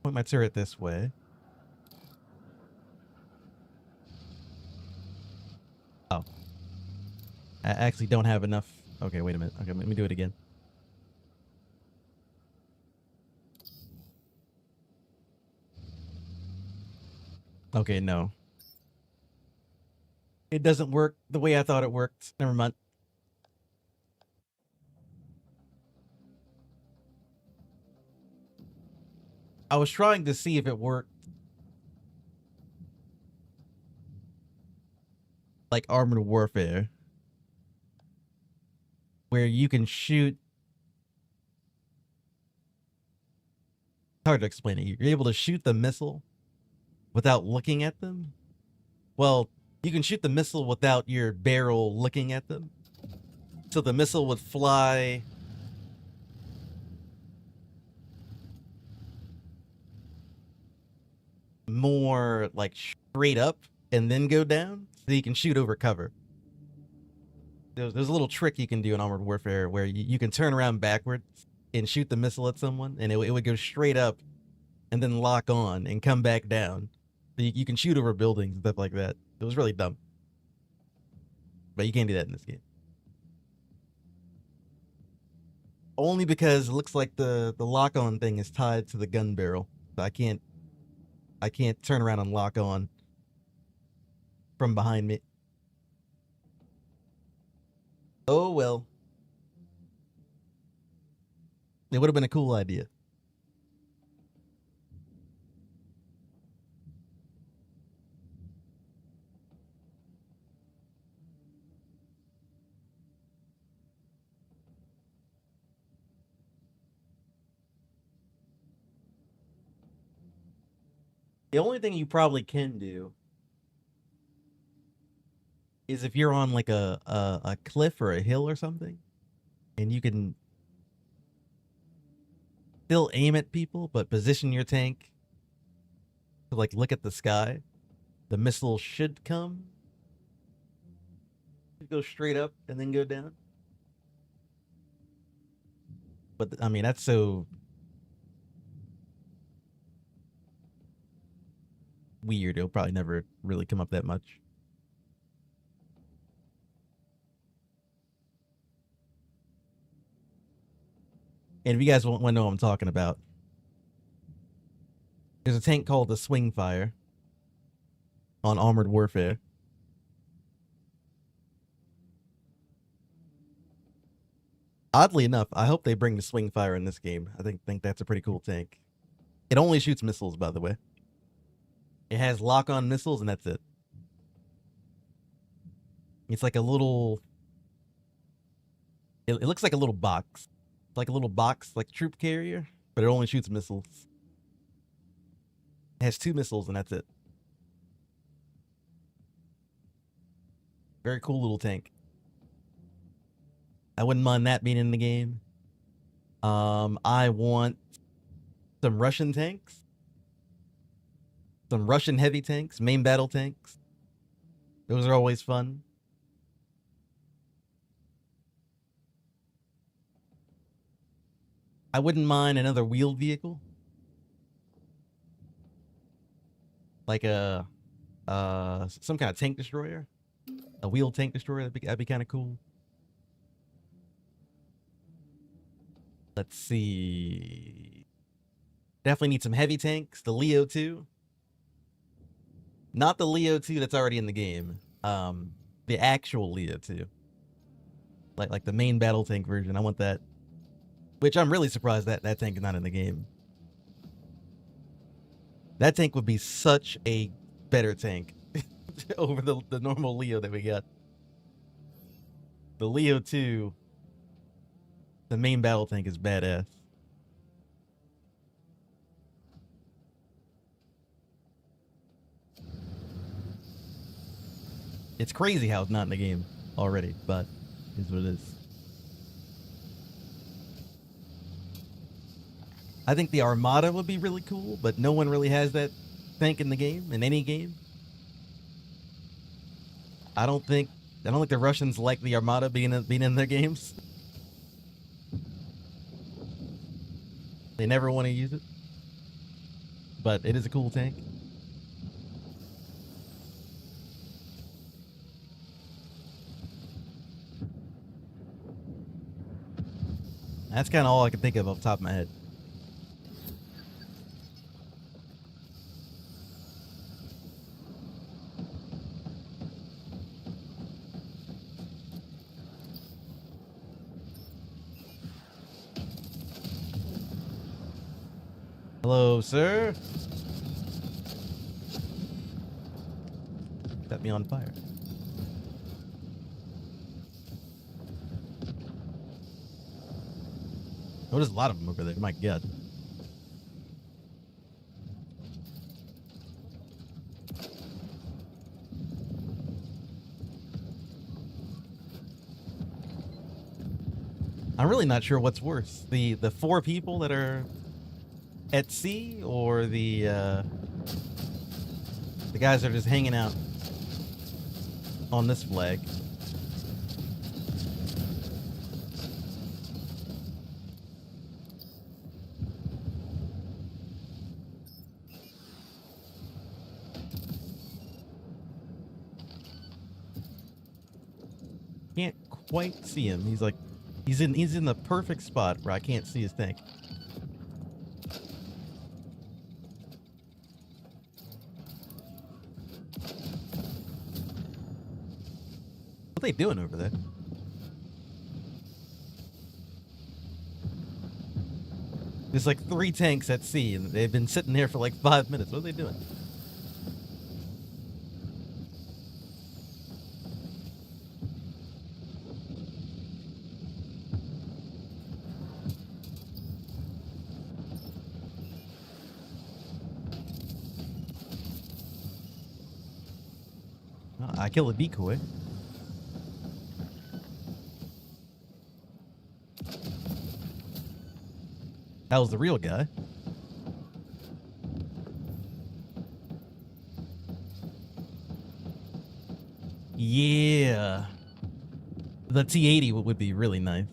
Speaker 1: Point my turret this way. Oh. I actually don't have enough. Okay, wait a minute. Okay, let me do it again. Okay, no. It doesn't work the way I thought it worked. Never mind. I was trying to see if it worked like Armored Warfare, where you can shoot. Hard to explain it. You're able to shoot the missile without looking at them. Well, you can shoot the missile without your barrel looking at them. So the missile would fly more like straight up and then go down, so you can shoot over cover. there's a little trick you can do in Armored Warfare where you can turn around backwards and shoot the missile at someone, and it would go straight up and then lock on and come back down. So you can shoot over buildings and stuff like that. It was really dumb. But you can't do that in this game. Only because it looks like the lock-on thing is tied to the gun barrel. So I can't turn around and lock on from behind me. Oh well. It would have been a cool idea. The only thing you probably can do is if you're on like a cliff or a hill or something, and you can still aim at people, but position your tank to like look at the sky. The missile should come, go straight up and then go down. But I mean, that's so weird. It'll probably never really come up that much. And if you guys want to know what I'm talking about, there's a tank called the Swing Fire on Armored Warfare. Oddly enough, I hope they bring the Swing Fire in this game. I think that's a pretty cool tank. It only shoots missiles, by the way. It has lock-on missiles, and that's it. It's like a little... It looks like a little box. It's like a little box, like troop carrier, but it only shoots missiles. It has 2 missiles, and that's it. Very cool little tank. I wouldn't mind that being in the game. I want some Russian tanks. Some Russian heavy tanks, main battle tanks. Those are always fun. I wouldn't mind another wheeled vehicle. Like a some kind of tank destroyer. A wheeled tank destroyer, that'd be kind of cool. Let's see. Definitely need some heavy tanks. The Leo 2. Not the Leo 2 that's already in the game. The actual Leo 2. Like the main battle tank version. I want that. Which I'm really surprised that tank is not in the game. That tank would be such a better tank over the normal Leo that we got. The Leo 2, the main battle tank, is badass. It's crazy how it's not in the game already, but it is what it is. I think the Armada would be really cool, but no one really has that tank in the game, in any game. I don't think the Russians like the Armada being in their games. They never want to use it. But it is a cool tank. That's kind of all I can think of off the top of my head. Hello, sir. Set me on fire. Oh, there's a lot of them over there. My God. I'm really not sure what's worse. The 4 people that are at sea, or the guys that are just hanging out on this flag. quite see him. He's in the perfect spot where I can't see his tank. What are they doing over there? There's like 3 tanks at sea, and they've been sitting there for like 5 minutes. What are they doing? Oh, I killed a decoy. That was the real guy. Yeah. The T-80 would be really nice.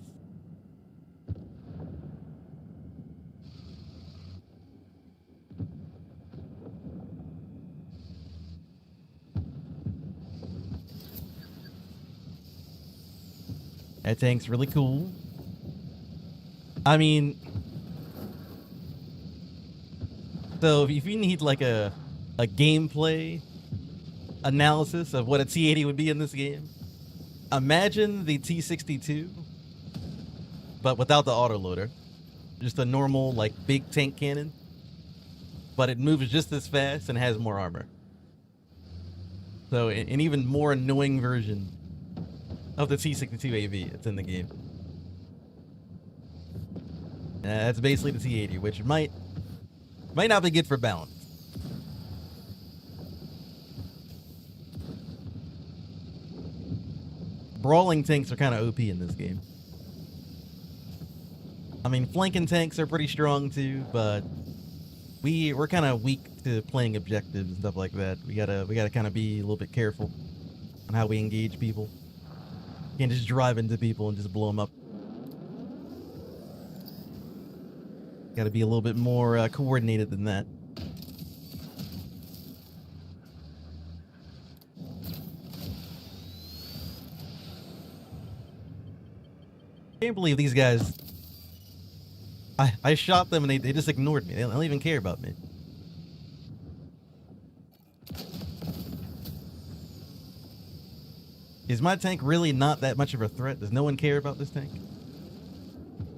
Speaker 1: That tank's really cool. I mean, so if you need like a gameplay analysis of what a T-80 would be in this game, imagine the T-62, but without the autoloader. Just a normal, like, big tank cannon, but it moves just as fast and has more armor. So an even more annoying version of the T-62AV that's in the game. That's basically the T-80, which might not be good for balance. Brawling tanks are kind of OP in this game. I mean, flanking tanks are pretty strong too, but we're kind of weak to playing objectives and stuff like that. We gotta kind of be a little bit careful on how we engage people. You can't just drive into people and just blow them up. Gotta be a little bit more coordinated than that. Can't believe these guys. I shot them and they just ignored me. They don't even care about me. Is my tank really not that much of a threat? Does no one care about this tank?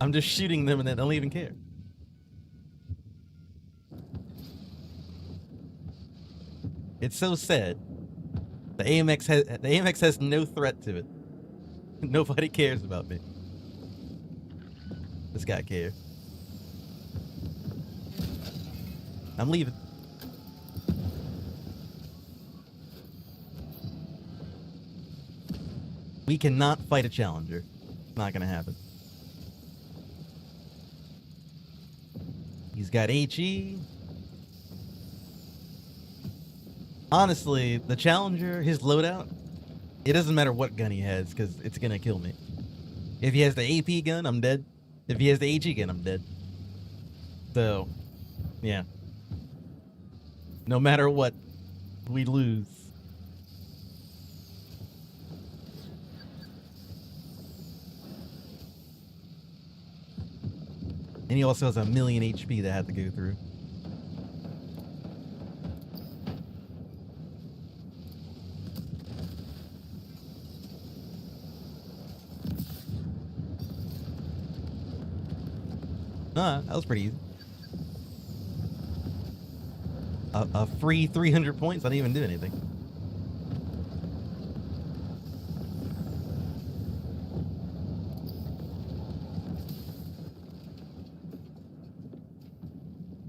Speaker 1: I'm just shooting them and they don't even care. It's so sad. The AMX has no threat to it. Nobody cares about me. This guy cares. I'm leaving. We cannot fight a challenger. It's not gonna happen. He's got HE. Honestly, the challenger, his loadout, it doesn't matter what gun he has, because it's gonna kill me. If he has the AP gun, I'm dead. If he has the HE gun, I'm dead. So, yeah. No matter what, we lose. And he also has a million HP that I had to go through. That was pretty easy. A free 300 points? I didn't even do anything.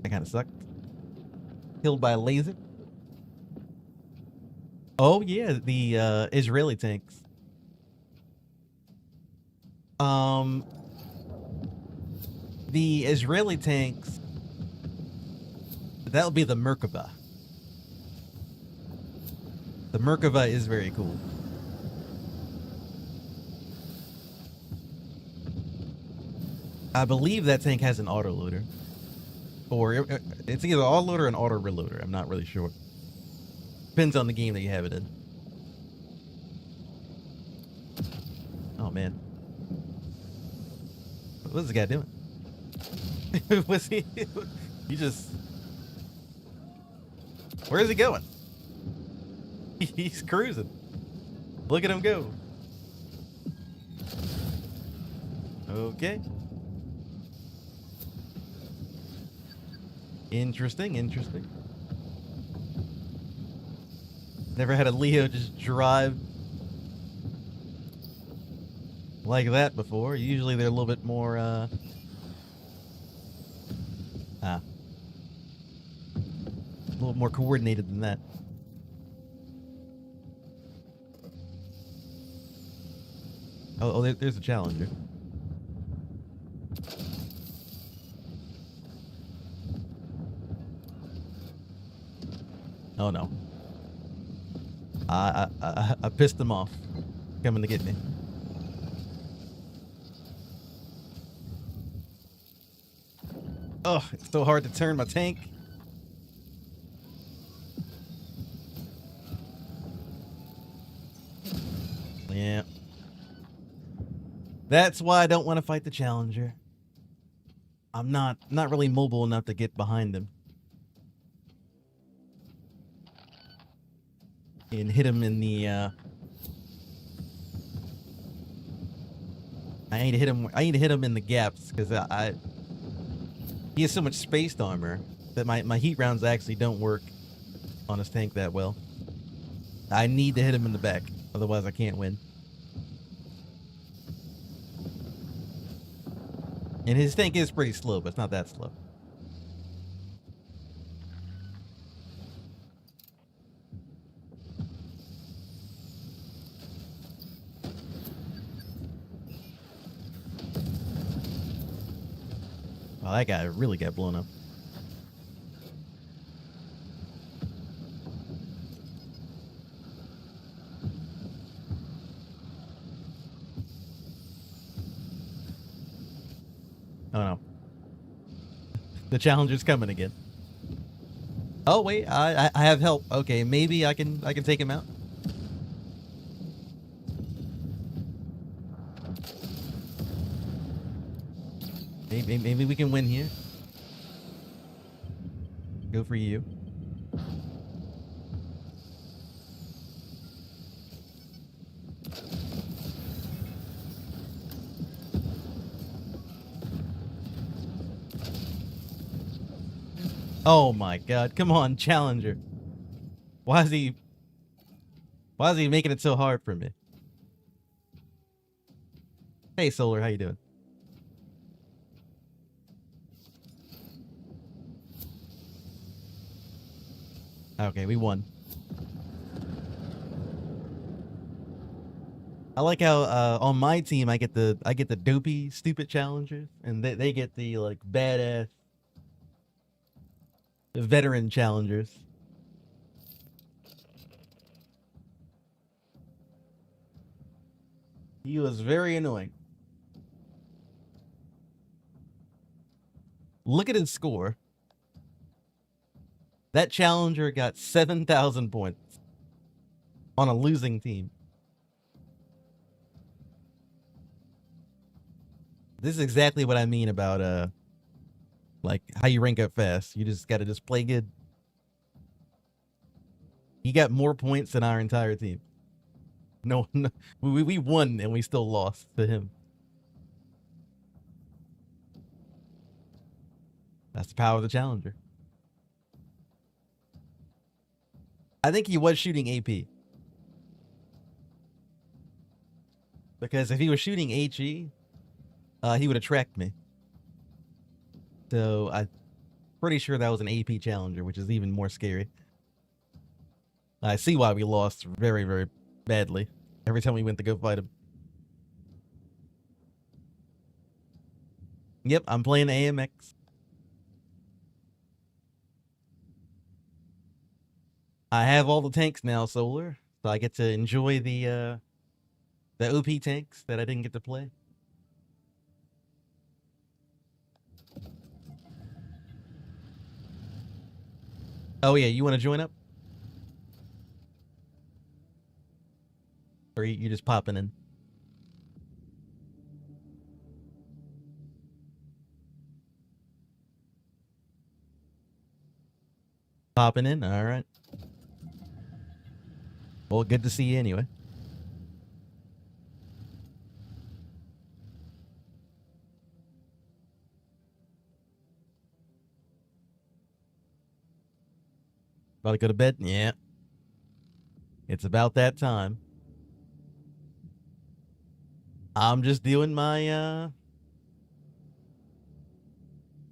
Speaker 1: That kind of sucked. Killed by a laser. Oh yeah, the Israeli tanks. The Israeli tanks, that would be the Merkava. The Merkava is very cool. I believe that tank has an autoloader. Or it's either autoloader or an auto reloader. I'm not really sure. Depends on the game that you have it in. Oh Oh man, what's this guy doing? Was he? He just. Where's he going? He's cruising. Look at him go. Okay. Interesting, interesting. Never had a Leo just drive like that before. Usually they're a little bit more, a little more coordinated than that. Oh, there's a Challenger. Oh no. I pissed them off. Coming to get me. Oh, it's so hard to turn my tank. Yeah. That's why I don't want to fight the Challenger. I'm not really mobile enough to get behind him. And hit him in the I need to hit him in the gaps because he has so much spaced armor that my heat rounds actually don't work on his tank that well. I need to hit him in the back, otherwise I can't win. And his tank is pretty slow, but it's not that slow. Oh, that guy really got blown up. Oh no. The Challenger's coming again. Oh wait, I have help. Okay, maybe I can take him out. Maybe we can win here. Go for you. Oh my god, come on, Challenger. Why is he making it so hard for me? Hey Solar, how you doing? Okay, we won. I like how on my team I get the dopey stupid challengers, and they get the like badass veteran challengers. He was very annoying. Look at his score. That challenger got 7,000 points on a losing team. This is exactly what I mean about like how you rank up fast. You just gotta just play good. He got more points than our entire team. No, we won and we still lost to him. That's the power of the challenger. I think he was shooting AP. Because if he was shooting HE, he would have tracked me. So I'm pretty sure that was an AP challenger, which is even more scary. I see why we lost very, very badly every time we went to go fight him. Yep, I'm playing AMX. I have all the tanks now, Solar, so I get to enjoy the OP tanks that I didn't get to play. Oh yeah, you want to join up? Or you just popping in? Popping in? Alright. Well, good to see you anyway. About to go to bed? Yeah. It's about that time. I'm just doing my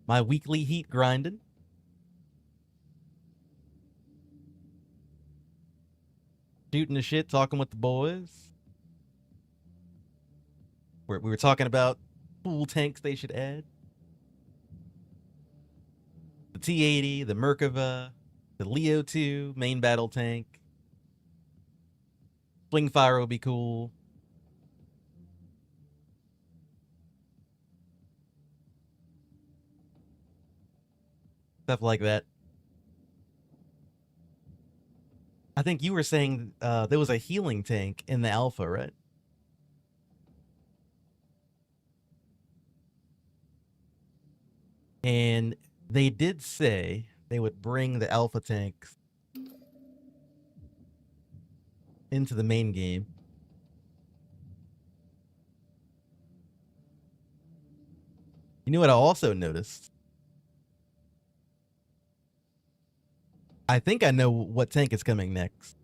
Speaker 1: my weekly heat grinding. Shooting the shit, talking with the boys. We were talking about pool tanks they should add. The T-80, the Merkava, the Leo 2 main battle tank. Fire would be cool. Stuff like that. I think you were saying there was a healing tank in the alpha, right? And they did say they would bring the alpha tanks into the main game. You know what I also noticed? I think I know what tank is coming next.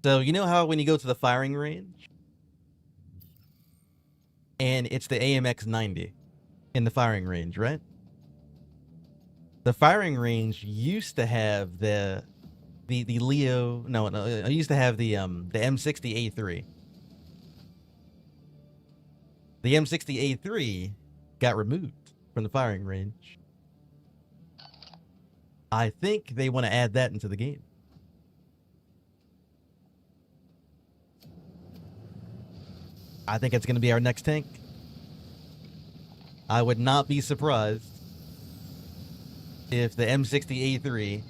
Speaker 1: So, you know how when you go to the firing range, and it's the AMX 90 in the firing range, right? The firing range used to have the Leo. No, I used to have the M60A3. The M60A3 got removed from the firing range. I think they want to add that into the game. I think it's going to be our next tank. I would not be surprised if the M60A3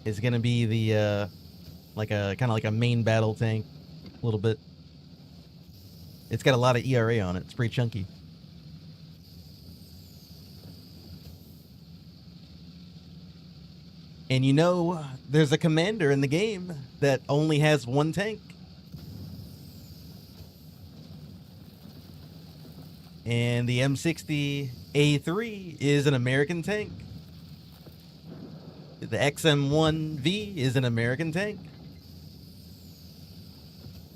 Speaker 1: is going to be the like a kind of like a main battle tank a little bit. It's got a lot of ERA on it. It's pretty chunky. And you know, there's a commander in the game that only has one tank. And the M60A3 is an American tank. The XM1V is an American tank.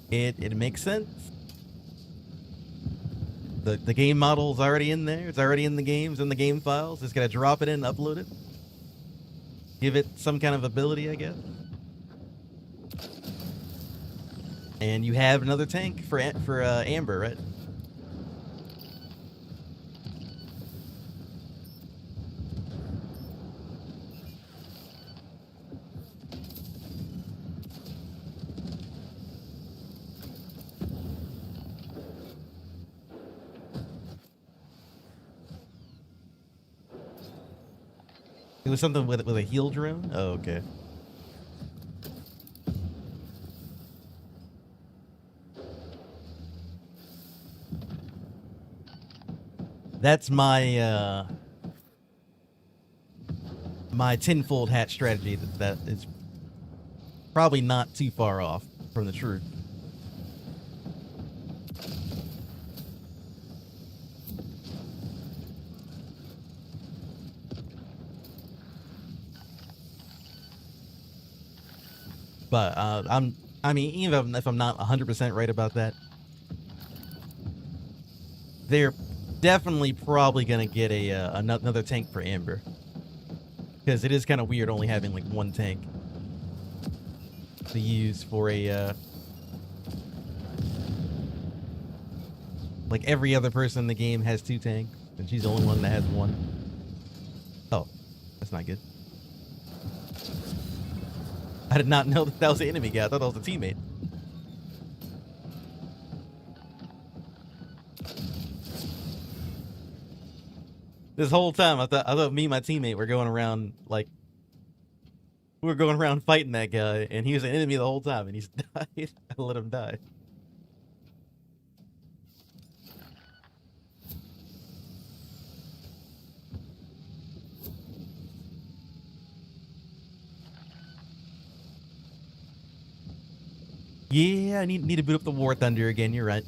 Speaker 1: It makes sense. The game model is already in there. It's already in the games, in the game files. Just gotta drop it in, upload it. Give it some kind of ability, I guess. And you have another tank for Amber, right? It was something with a heal drone? Oh, okay. That's my my tenfold hat strategy that is probably not too far off from the truth. But I mean, even if I'm not 100% right about that, they're definitely probably gonna get a another tank for Amber, because it is kind of weird only having like one tank to use for a like every other person in the game has two tanks, and she's the only one that has one. Oh, that's not good. I did not know that was the enemy guy. I thought that was a teammate. This whole time, I thought me and my teammate were going around like we were going around fighting that guy, and he was an enemy the whole time, and he's died. I let him die. Yeah, I need to boot up the War Thunder again. You're right.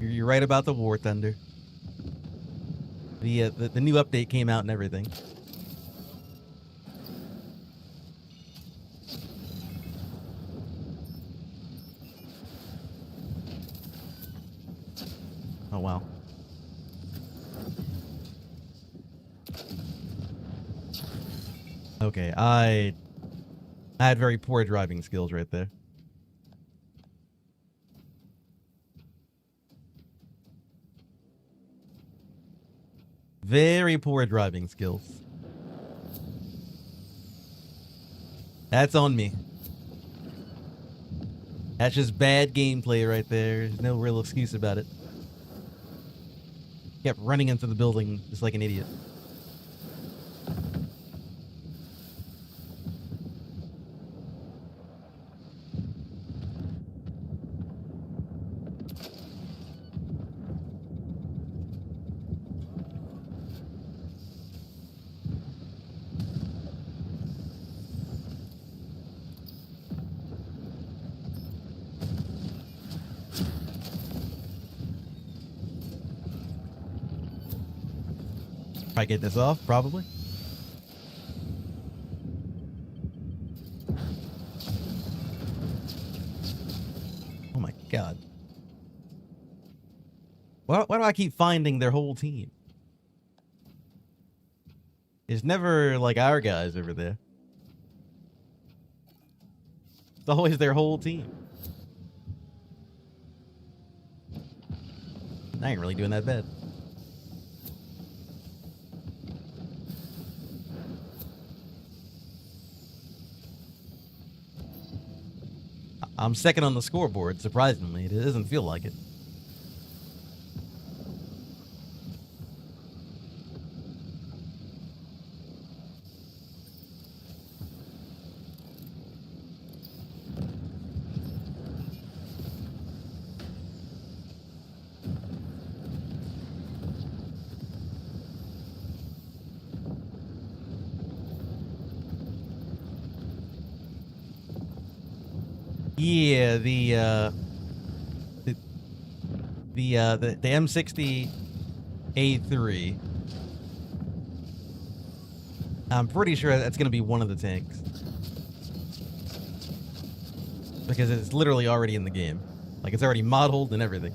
Speaker 1: You're right about the War Thunder. The new update came out and everything. Oh wow. Okay, I had very poor driving skills right there. Very poor driving skills. That's on me. That's just bad gameplay right there. There's no real excuse about it. Kept running into the building just like an idiot. If I get this off, probably. Oh my god. Why do I keep finding their whole team? It's never like our guys over there. It's always their whole team. I ain't really doing that bad. I'm second on the scoreboard, surprisingly. It doesn't feel like it. Yeah, the M60 A3. I'm pretty sure that's gonna be one of the tanks. Because it's literally already in the game. Like, it's already modeled and everything.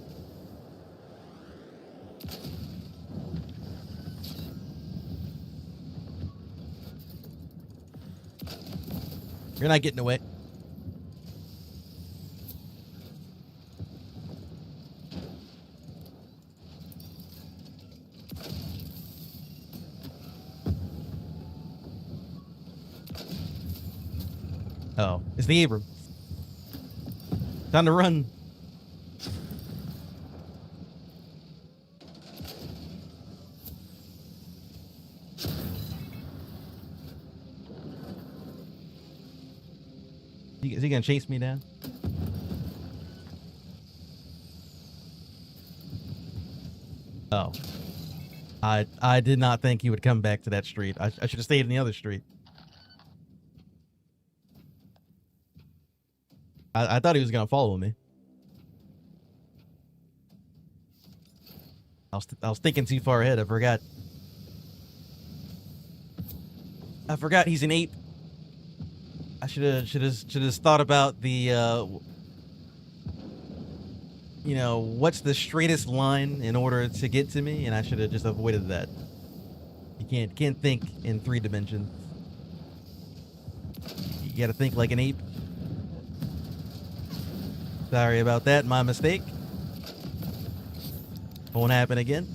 Speaker 1: You're not getting away. Oh, it's the Abram. Time to run. Is he gonna chase me down? Oh. I did not think he would come back to that street. I should have stayed in the other street. I thought he was gonna follow me. I was thinking too far ahead. I forgot he's an ape. I should have thought about the you know, what's the straightest line in order to get to me, and I should have just avoided that. You can't think in 3 dimensions. You gotta think like an ape. Sorry about that, my mistake. Won't happen again.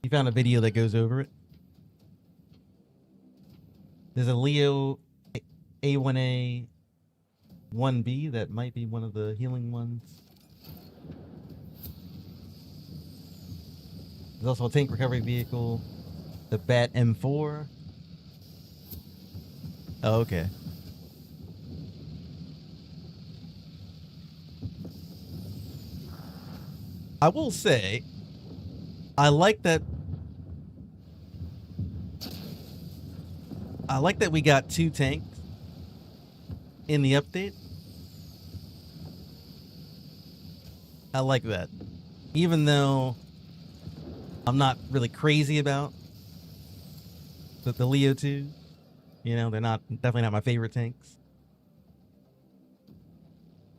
Speaker 1: You found a video that goes over it. There's a Leo A1A 1B that might be one of the healing ones. There's also a tank recovery vehicle, the Bat M4. Oh, okay. I will say, I like that. I like that we got 2 tanks in the update. I like that. Even though I'm not really crazy about the Leo 2. You know, they're not definitely not my favorite tanks.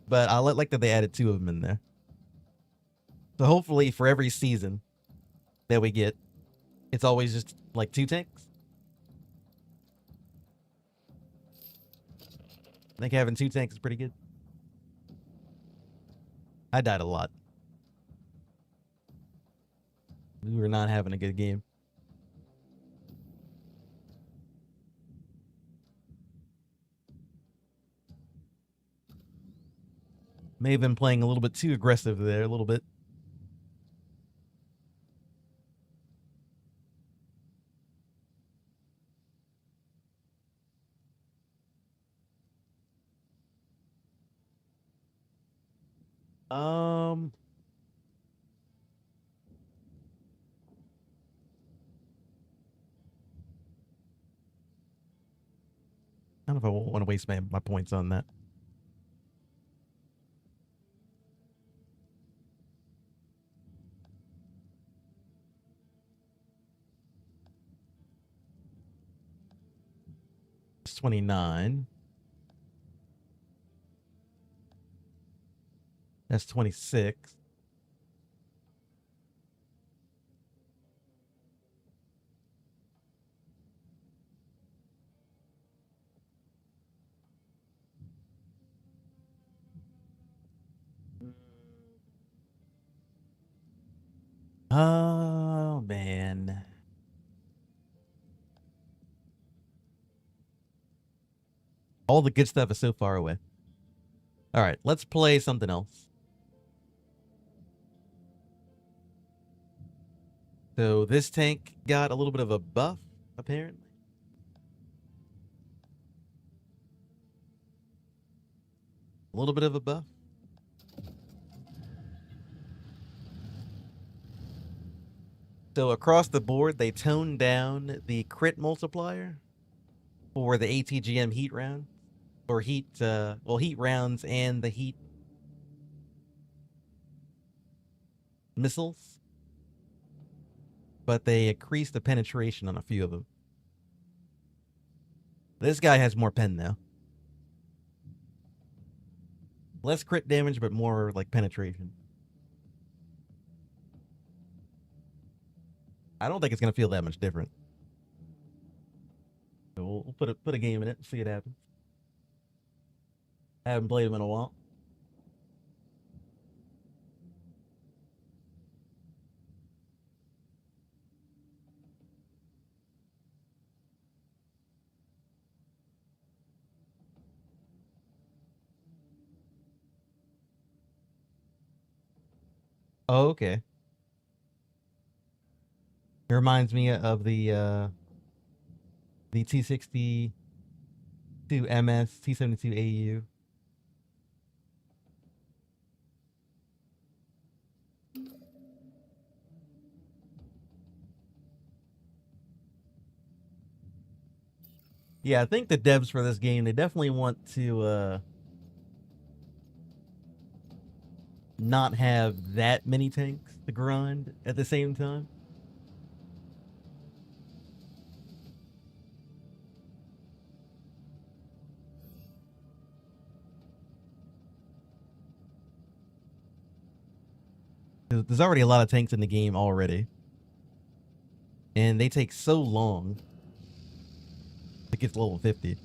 Speaker 1: But I like that they added 2 of them in there. So hopefully for every season that we get, it's always just like 2 tanks. I think having 2 tanks is pretty good. I died a lot. We were not having a good game. May have been playing a little bit too aggressive there, a little bit. Um, I don't know if I want to waste my points on that. It's 29. That's 26. Oh, man. All the good stuff is so far away. All right, let's play something else. So this tank got a little bit of a buff, apparently. A little bit of a buff. So across the board, they toned down the crit multiplier for the ATGM heat round, or heat, heat rounds and the heat missiles. But they increased the penetration on a few of them. This guy has more pen now. Less crit damage, but more like penetration. I don't think it's gonna feel that much different. So we'll put a game in it, see what happens. I haven't played him in a while. Oh, okay. It reminds me of the T62 MS, T72 AU. Yeah, I think the devs for this game, they definitely want to not have that many tanks to grind at the same time. There's already a lot of tanks in the game already. And they take so long to get to level 50.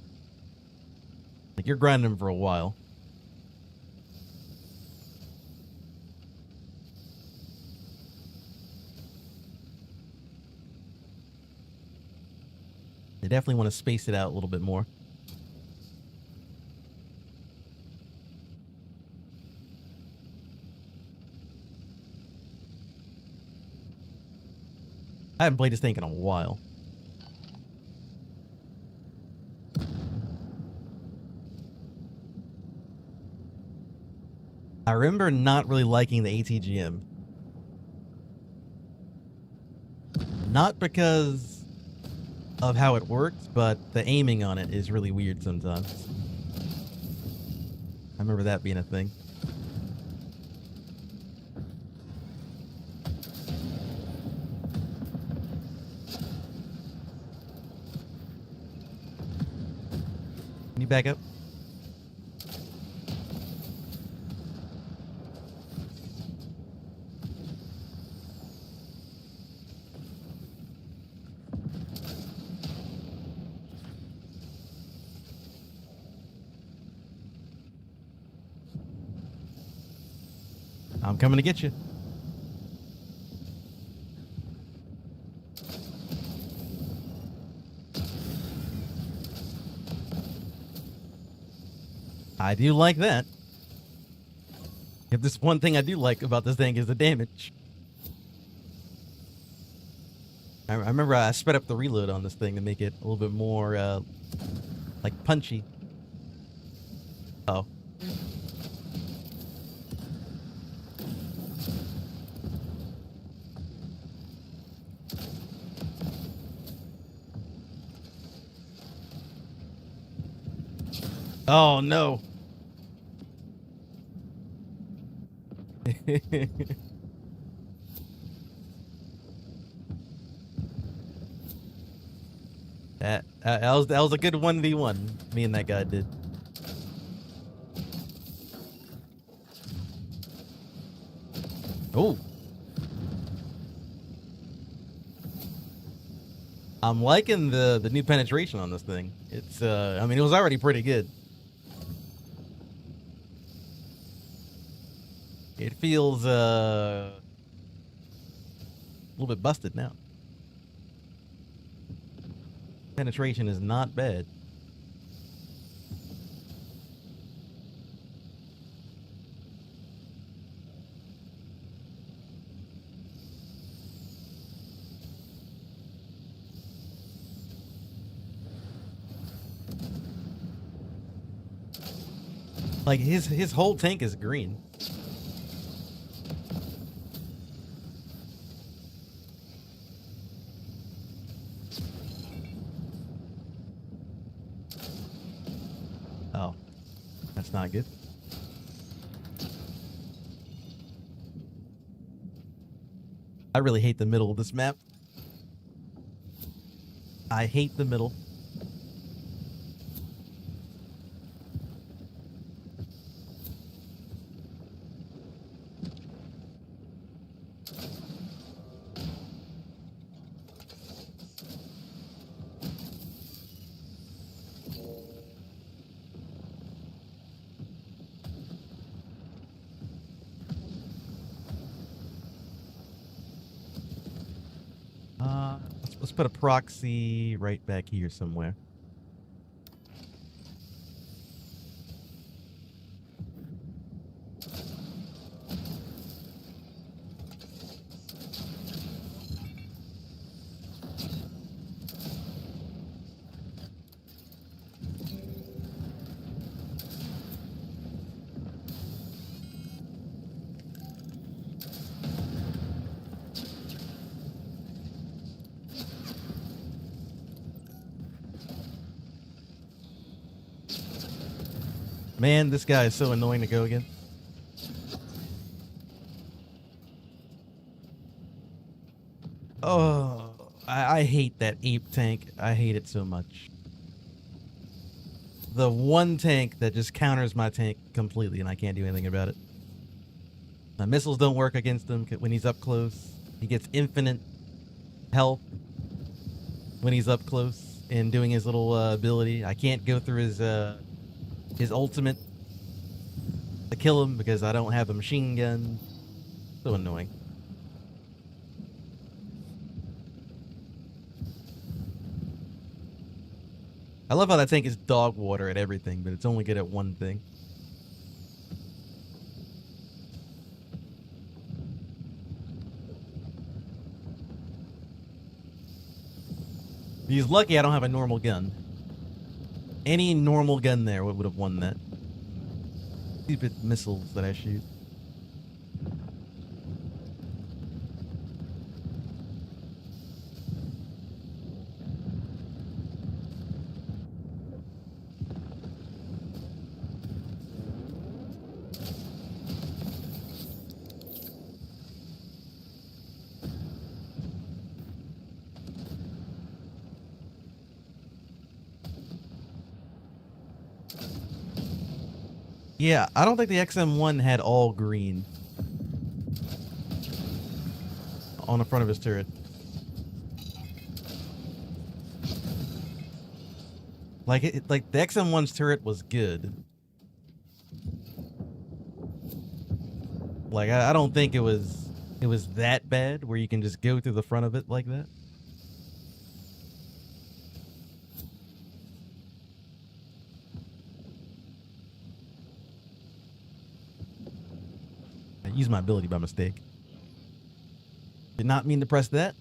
Speaker 1: Like, you're grinding them for a while. They definitely want to space it out a little bit more. I haven't played this tank in a while. I remember not really liking the ATGM. Not because of how it works, but the aiming on it is really weird sometimes. I remember that being a thing. Can you back up? I'm coming to get you. I do like that. If there's one thing I do like about this thing is the damage. I remember I sped up the reload on this thing to make it a little bit more, like, punchy. Oh. Oh, no. That was a good 1v1 me and that guy did. Oh. I'm liking the new penetration on this thing. It's I mean, it was already pretty good. It feels a little bit busted now. Penetration is not bad. Like his whole tank is green. Oh, that's not good. I really hate the middle of this map. I hate the middle. Let's put a proxy right back here somewhere. Man, this guy is so annoying to go against. Oh, I hate that ape tank. I hate it so much. The one tank that just counters my tank completely, and I can't do anything about it. My missiles don't work against him when he's up close. He gets infinite health when he's up close and doing his little ability. I can't go through his ultimate to kill him because I don't have a machine gun. So annoying. I love how that tank is dog water at everything, but it's only good at one thing. He's lucky I don't have a normal gun. Any normal gun there would have won that. Stupid missiles that I shoot. Yeah, I don't think the XM1 had all green on the front of his turret. Like like the XM1's turret was good. Like I don't think it was that bad where you can just go through the front of it like that. I used my ability by mistake. Did not mean to press that.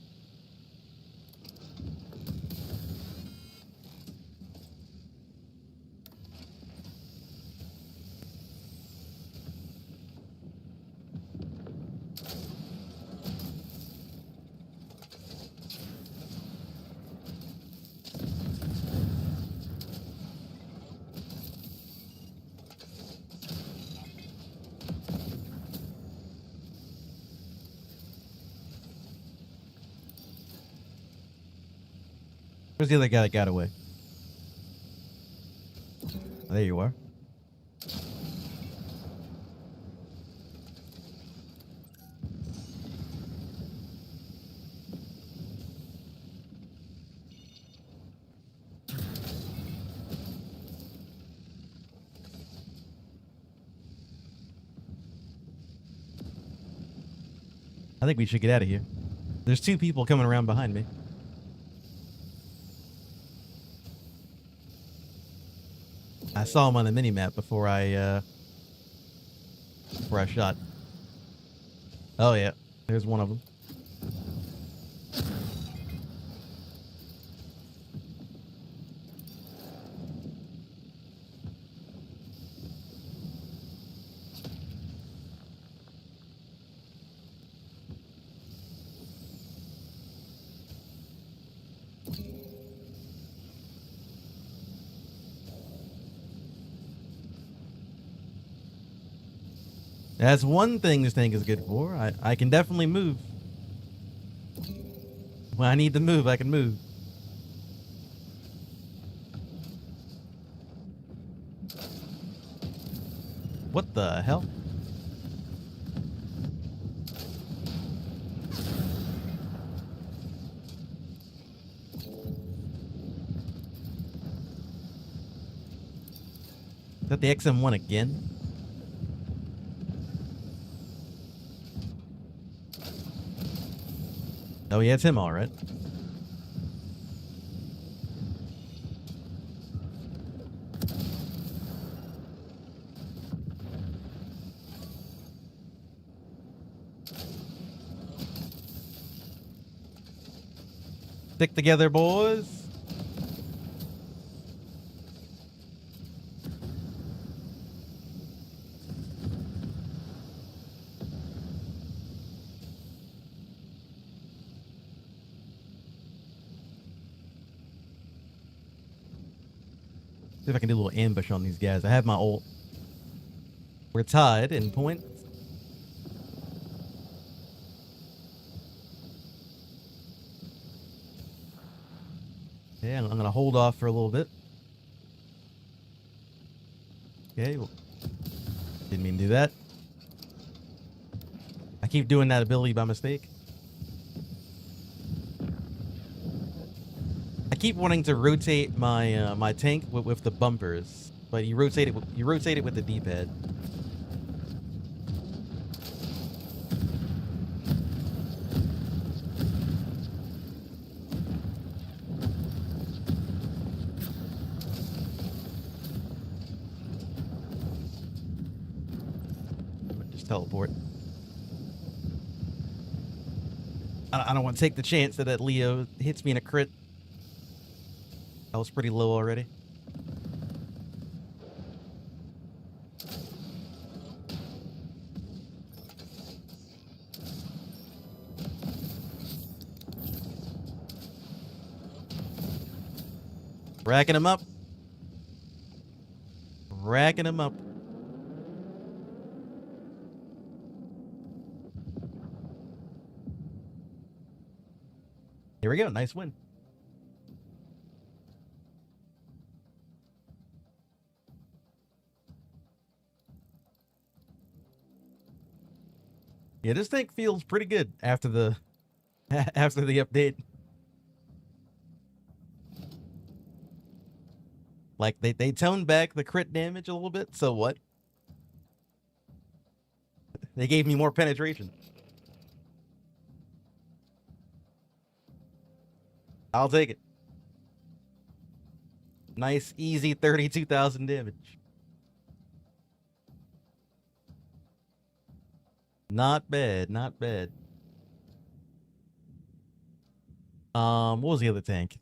Speaker 1: Where's the other guy that got away? Oh, there you are. I think we should get out of here. There's two people coming around behind me. I saw him on the minimap before I shot. Oh yeah, there's one of them. That's one thing this tank is good for. I can definitely move. When I need to move, I can move. What the hell? Is that the XM1 again? Oh yeah, it's him all right. Stick together, boys. See if I can do a little ambush on these guys. I have my ult. We're tied in points. Yeah, I'm gonna hold off for a little bit. Okay, well, didn't mean to do that. I keep doing that ability by mistake. I keep wanting to rotate my my tank with the bumpers, but you rotate it with the D-pad. Just teleport. I don't want to take the chance that Leo hits me in a crit. I was pretty low already. Racking him up. Racking him up. Here we go. Nice win. Yeah, this tank feels pretty good after the after the update. Like they toned back the crit damage a little bit, so what? They gave me more penetration. I'll take it. Nice, easy 32,000 damage. Not bad, not bad. What was the other tank?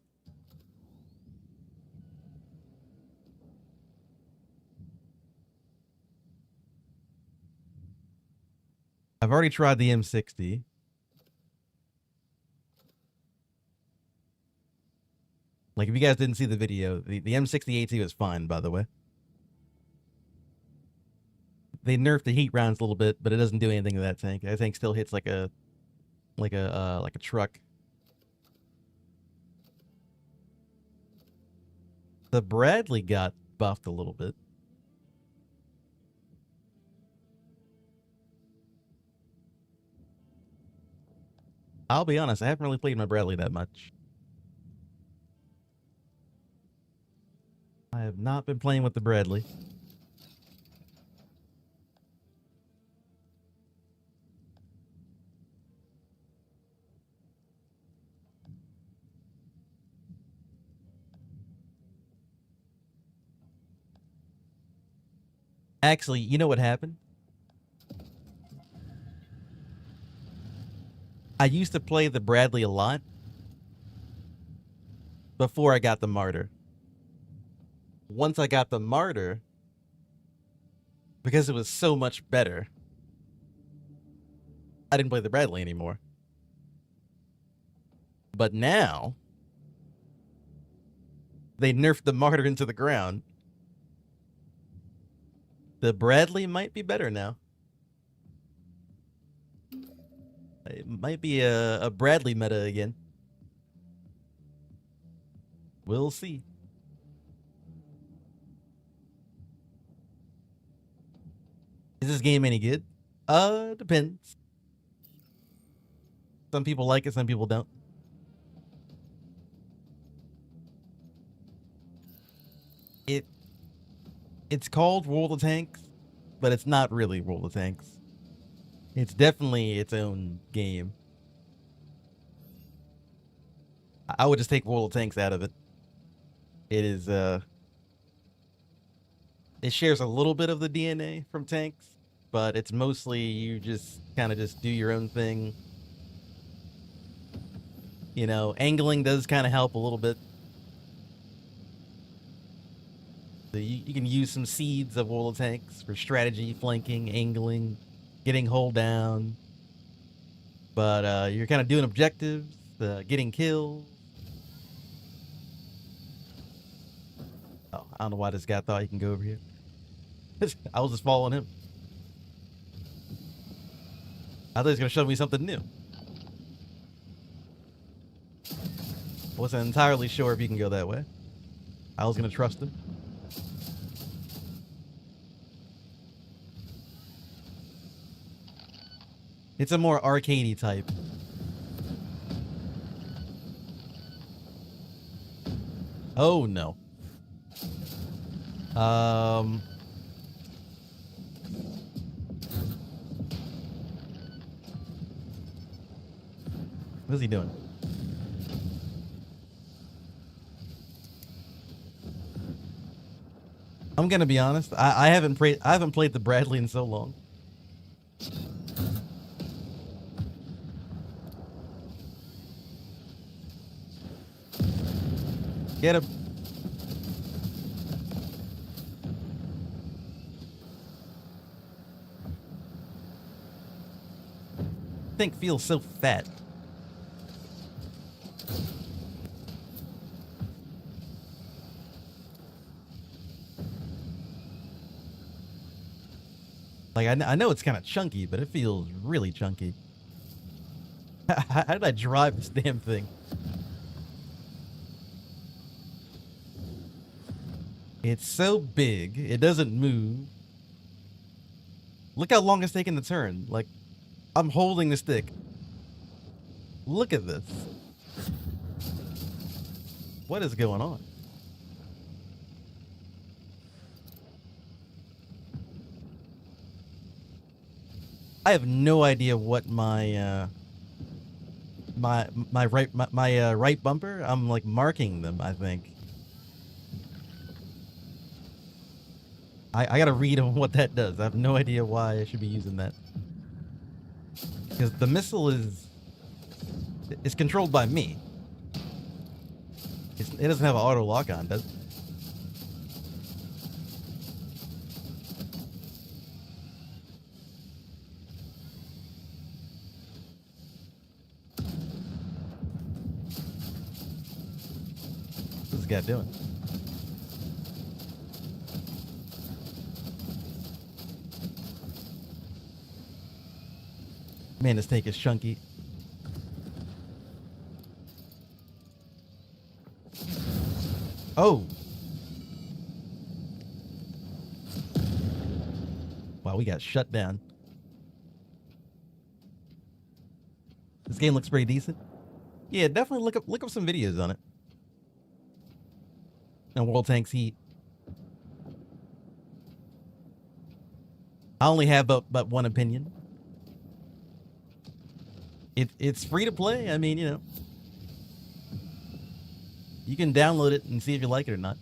Speaker 1: I've already tried the M60. Like, if you guys didn't see the video, the M60 AT was fine, by the way. They nerfed the heat rounds a little bit, but it doesn't do anything to that tank. That tank still hits like a truck. The Bradley got buffed a little bit. I'll be honest, I haven't really played my Bradley that much. I have not been playing with the Bradley. Actually, you know what happened? I used to play the Bradley a lot before I got the Martyr. Once I got the Martyr, because it was so much better, I didn't play the Bradley anymore. But now, they nerfed the Martyr into the ground. The Bradley might be better now. It might be a Bradley meta again. We'll see. Is this game any good? Depends. Some people like it, some people don't. It's called World of Tanks, but it's not really World of Tanks. It's definitely its own game. I would just take World of Tanks out of it. It is, it shares a little bit of the DNA from Tanks, but it's mostly you just kind of just do your own thing. You know, angling does kind of help a little bit. So you can use some seeds of World of Tanks for strategy, flanking, angling, getting hull down. But you're kind of doing objectives, getting kills. Oh, I don't know why this guy thought he can go over here. I was just following him. I thought he was going to show me something new. Wasn't entirely sure if he can go that way. I was going to trust him. It's a more arcadey type. Oh no. What's he doing? I'm gonna be honest. I haven't played the Bradley in so long. Get him. Tank feels so fat. Like, I know it's kind of chunky, but it feels really chunky. How did I drive this damn thing? It's so big, it doesn't move. Look how long it's taking to turn. Like, I'm holding the stick. Look at this. What is going on? I have no idea what my right bumper. I'm like marking them, I think. I gotta read on what that does. I have no idea why I should be using that. Because the missile is controlled by me. It doesn't have an auto lock on, does it? What's this guy doing? Man, this tank is chunky. Oh! Wow, we got shut down. This game looks pretty decent. Yeah, definitely look up some videos on it. And World Tanks Heat. I only have but one opinion. It's free to play. I mean, you know, you can download it and see if you like it or not.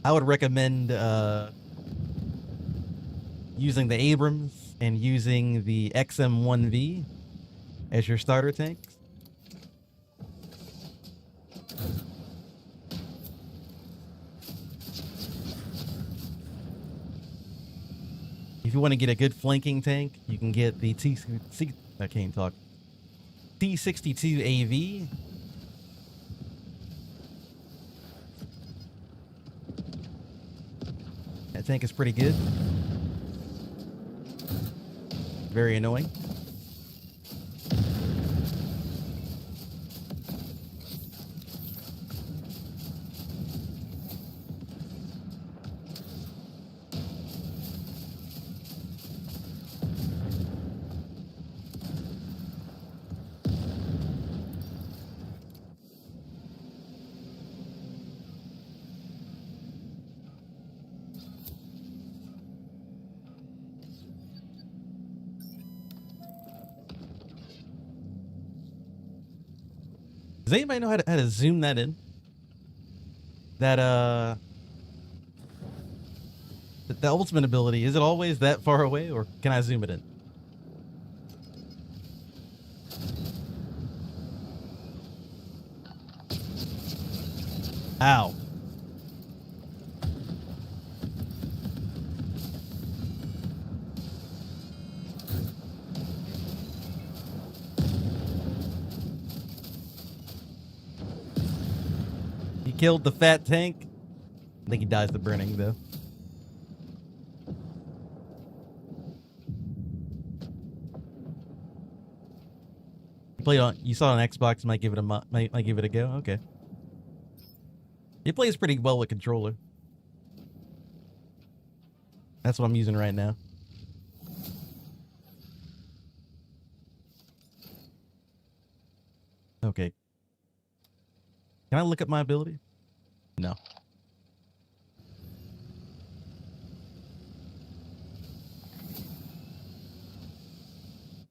Speaker 1: I would recommend using the Abrams and using the XM1V as your starter tanks. If you want to get a good flanking tank, you can get the I can't talk. T62 AV. That tank is pretty good. Very annoying. Does anybody know how to zoom that in? That the ultimate ability, is it always that far away, or can I zoom it in? Ow. He killed the fat tank. I think he dies to burning, though. You saw it on Xbox, might give it a go. Okay. He plays pretty well with controller. That's what I'm using right now. Okay. Can I look up my ability? No. Am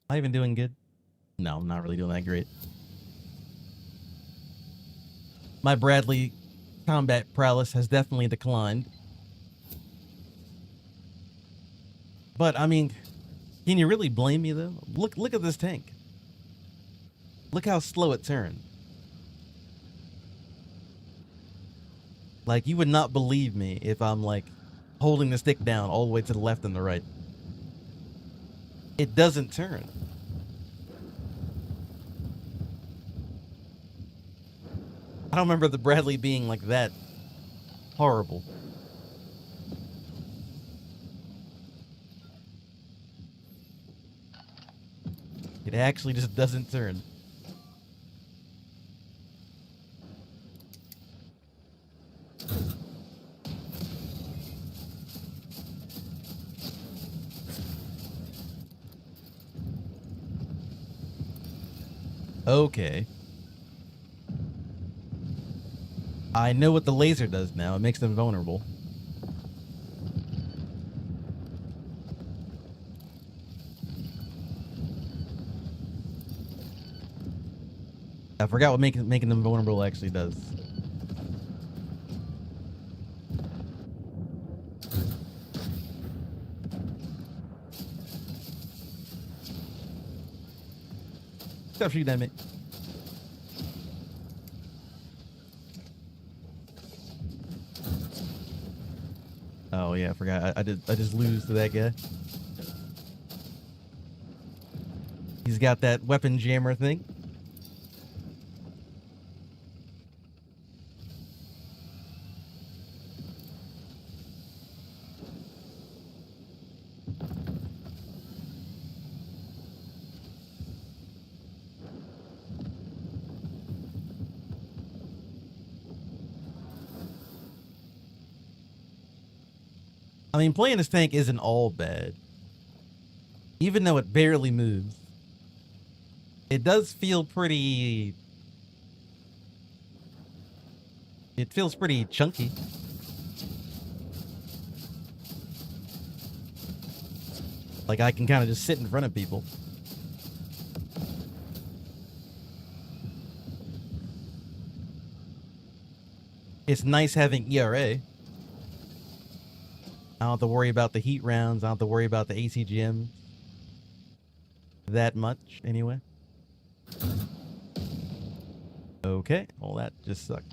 Speaker 1: I even doing good? No, I'm not really doing that great. My Bradley combat prowess has definitely declined. But, I mean, can you really blame me, though? Look at this tank. Look how slow it turned. Like, you would not believe me if I'm, like, holding the stick down all the way to the left and the right. It doesn't turn. I don't remember the Bradley being like that horrible. It actually just doesn't turn. Okay. I know what the laser does now. It makes them vulnerable. I forgot what making them vulnerable actually does. Stop shooting at me. Oh yeah, I forgot. I just lose to that guy. He's got that weapon jammer thing. I mean, playing this tank isn't all bad. Even though it barely moves. It does feel pretty... It feels pretty chunky. Like I can kind of just sit in front of people. It's nice having ERA. I don't have to worry about the heat rounds. I don't have to worry about the ACGM that much, anyway. Okay, well that just sucks.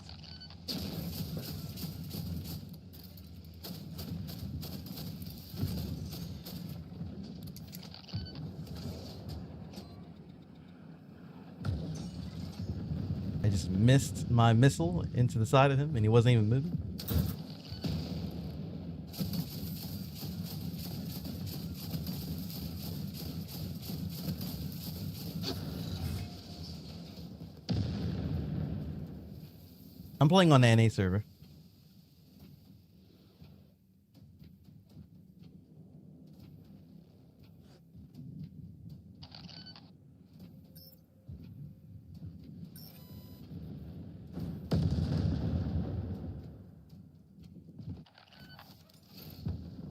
Speaker 1: I just missed my missile into the side of him, and he wasn't even moving. I'm playing on the NA server.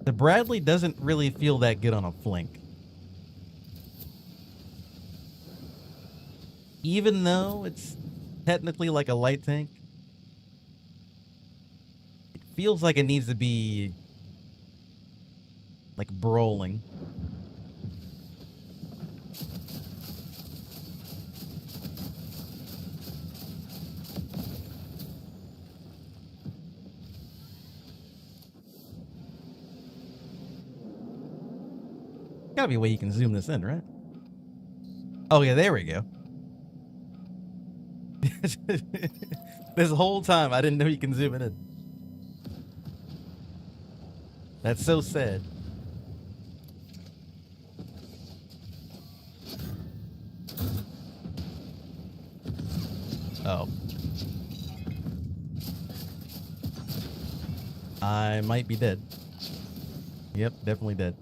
Speaker 1: The Bradley doesn't really feel that good on a flank. Even though it's technically like a light tank, it feels like it needs to be like brawling. Gotta be a way you can zoom this in, right? Oh yeah, there we go. This whole time I didn't know you can zoom it in. That's so sad. Oh. I might be dead. Yep, definitely dead.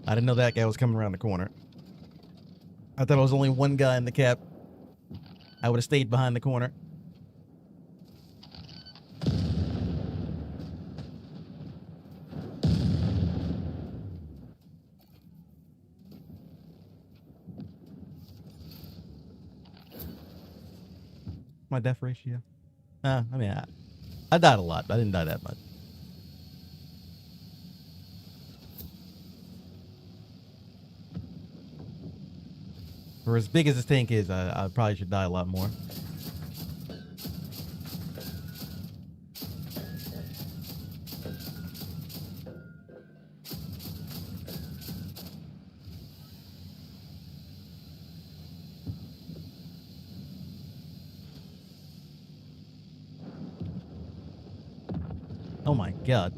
Speaker 1: I didn't know that guy was coming around the corner. I thought it was only one guy in the cap. I would have stayed behind the corner. My death ratio. I mean, I died a lot, but I didn't die that much. For as big as this tank is, I probably should die a lot more. Oh my god.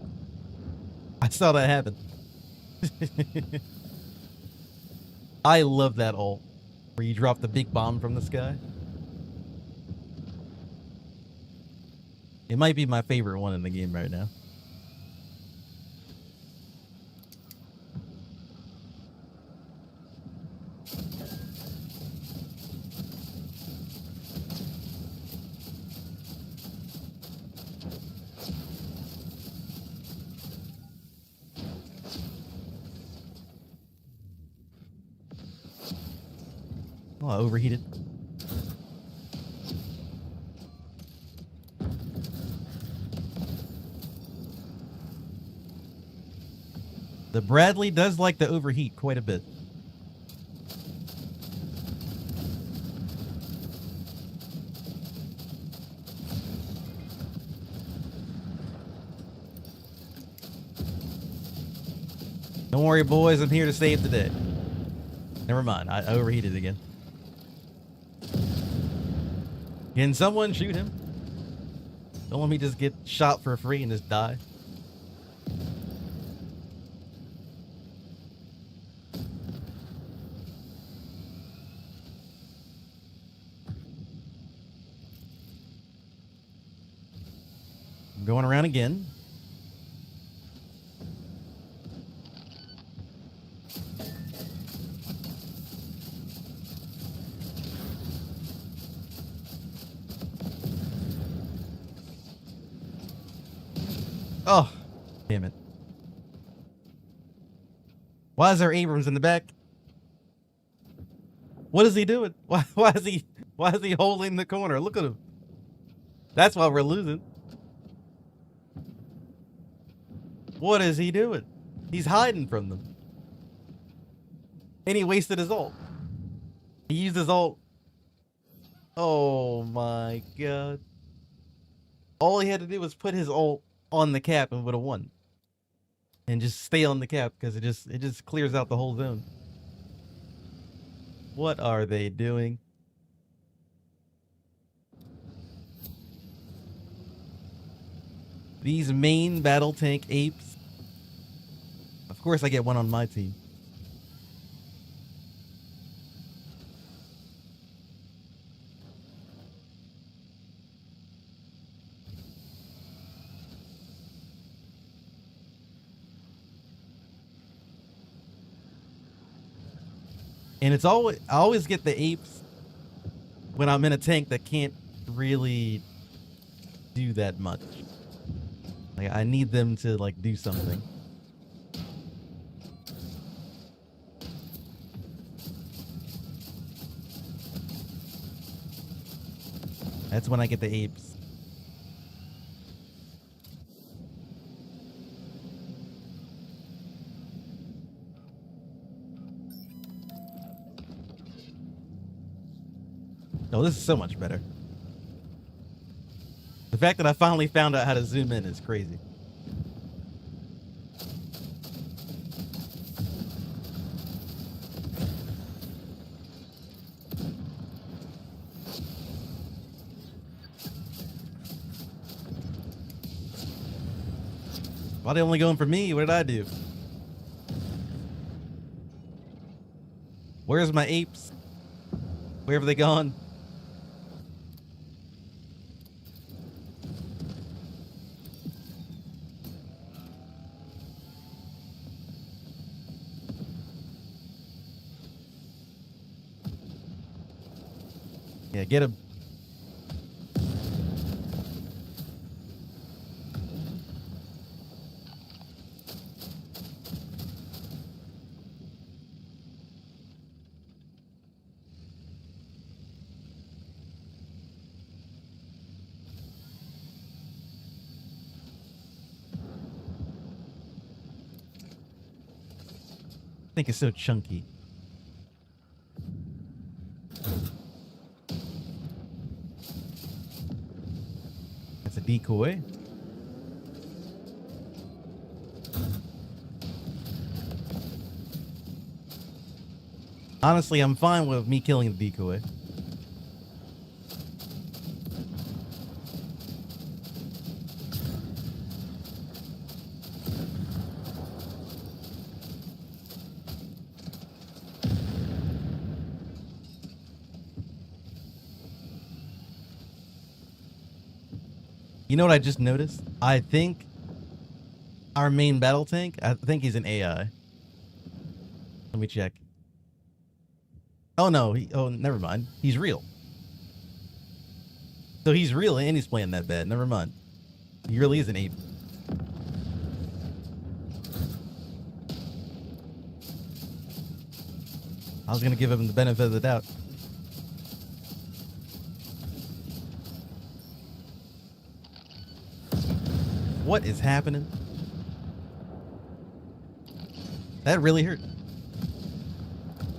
Speaker 1: I saw that happen. I love that ult where you drop the big bomb from the sky. It might be my favorite one in the game right now. Oh, I overheated. The Bradley does like to overheat quite a bit. Don't worry, boys. I'm here to save the day. Never mind. I overheated again. Can someone shoot him? Don't let me just get shot for free and just die. I'm going around again. Oh, damn it. Why is there Abrams in the back? What is he doing? Why is he holding the corner? Look at him. That's why we're losing. What is he doing? He's hiding from them. And he wasted his ult. He used his ult. Oh my god. All he had to do was put his ult on the cap and would have won. And just stay on the cap because it just clears out the whole zone. What are they doing? These main battle tank apes. Of course I get one on my team. And it's always, I always get the apes when I'm in a tank that can't really do that much. Like, I need them to, like, do something. That's when I get the apes. Oh, this is so much better. The fact that I finally found out how to zoom in is crazy. Why are they only going for me? What did I do? Where's my apes? Where have they gone? Yeah, get him. I think it's so chunky. That's a decoy. Honestly, I'm fine with me killing the decoy. You know what I just noticed? I think our main battle tank, I think he's an AI. Let me check. Oh no, oh never mind. He's real. So he's real and he's playing that bad. Never mind. He really is an ape. I was gonna give him the benefit of the doubt. What is happening? That really hurt.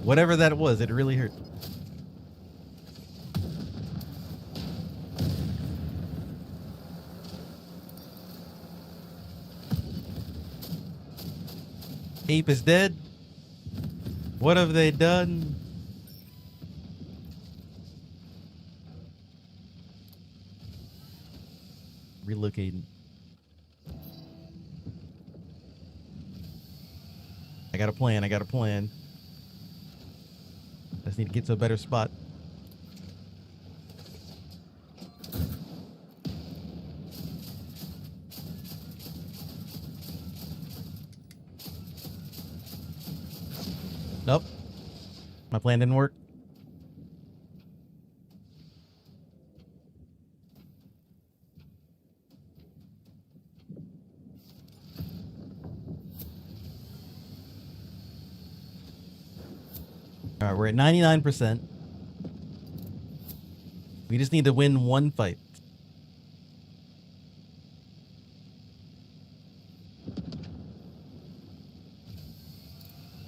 Speaker 1: Whatever that was, it really hurt. Ape is dead. What have they done? Relocating. I got a plan. I got a plan. I just need to get to a better spot. Nope. My plan didn't work. All right, we're at 99%. We just need to win one fight.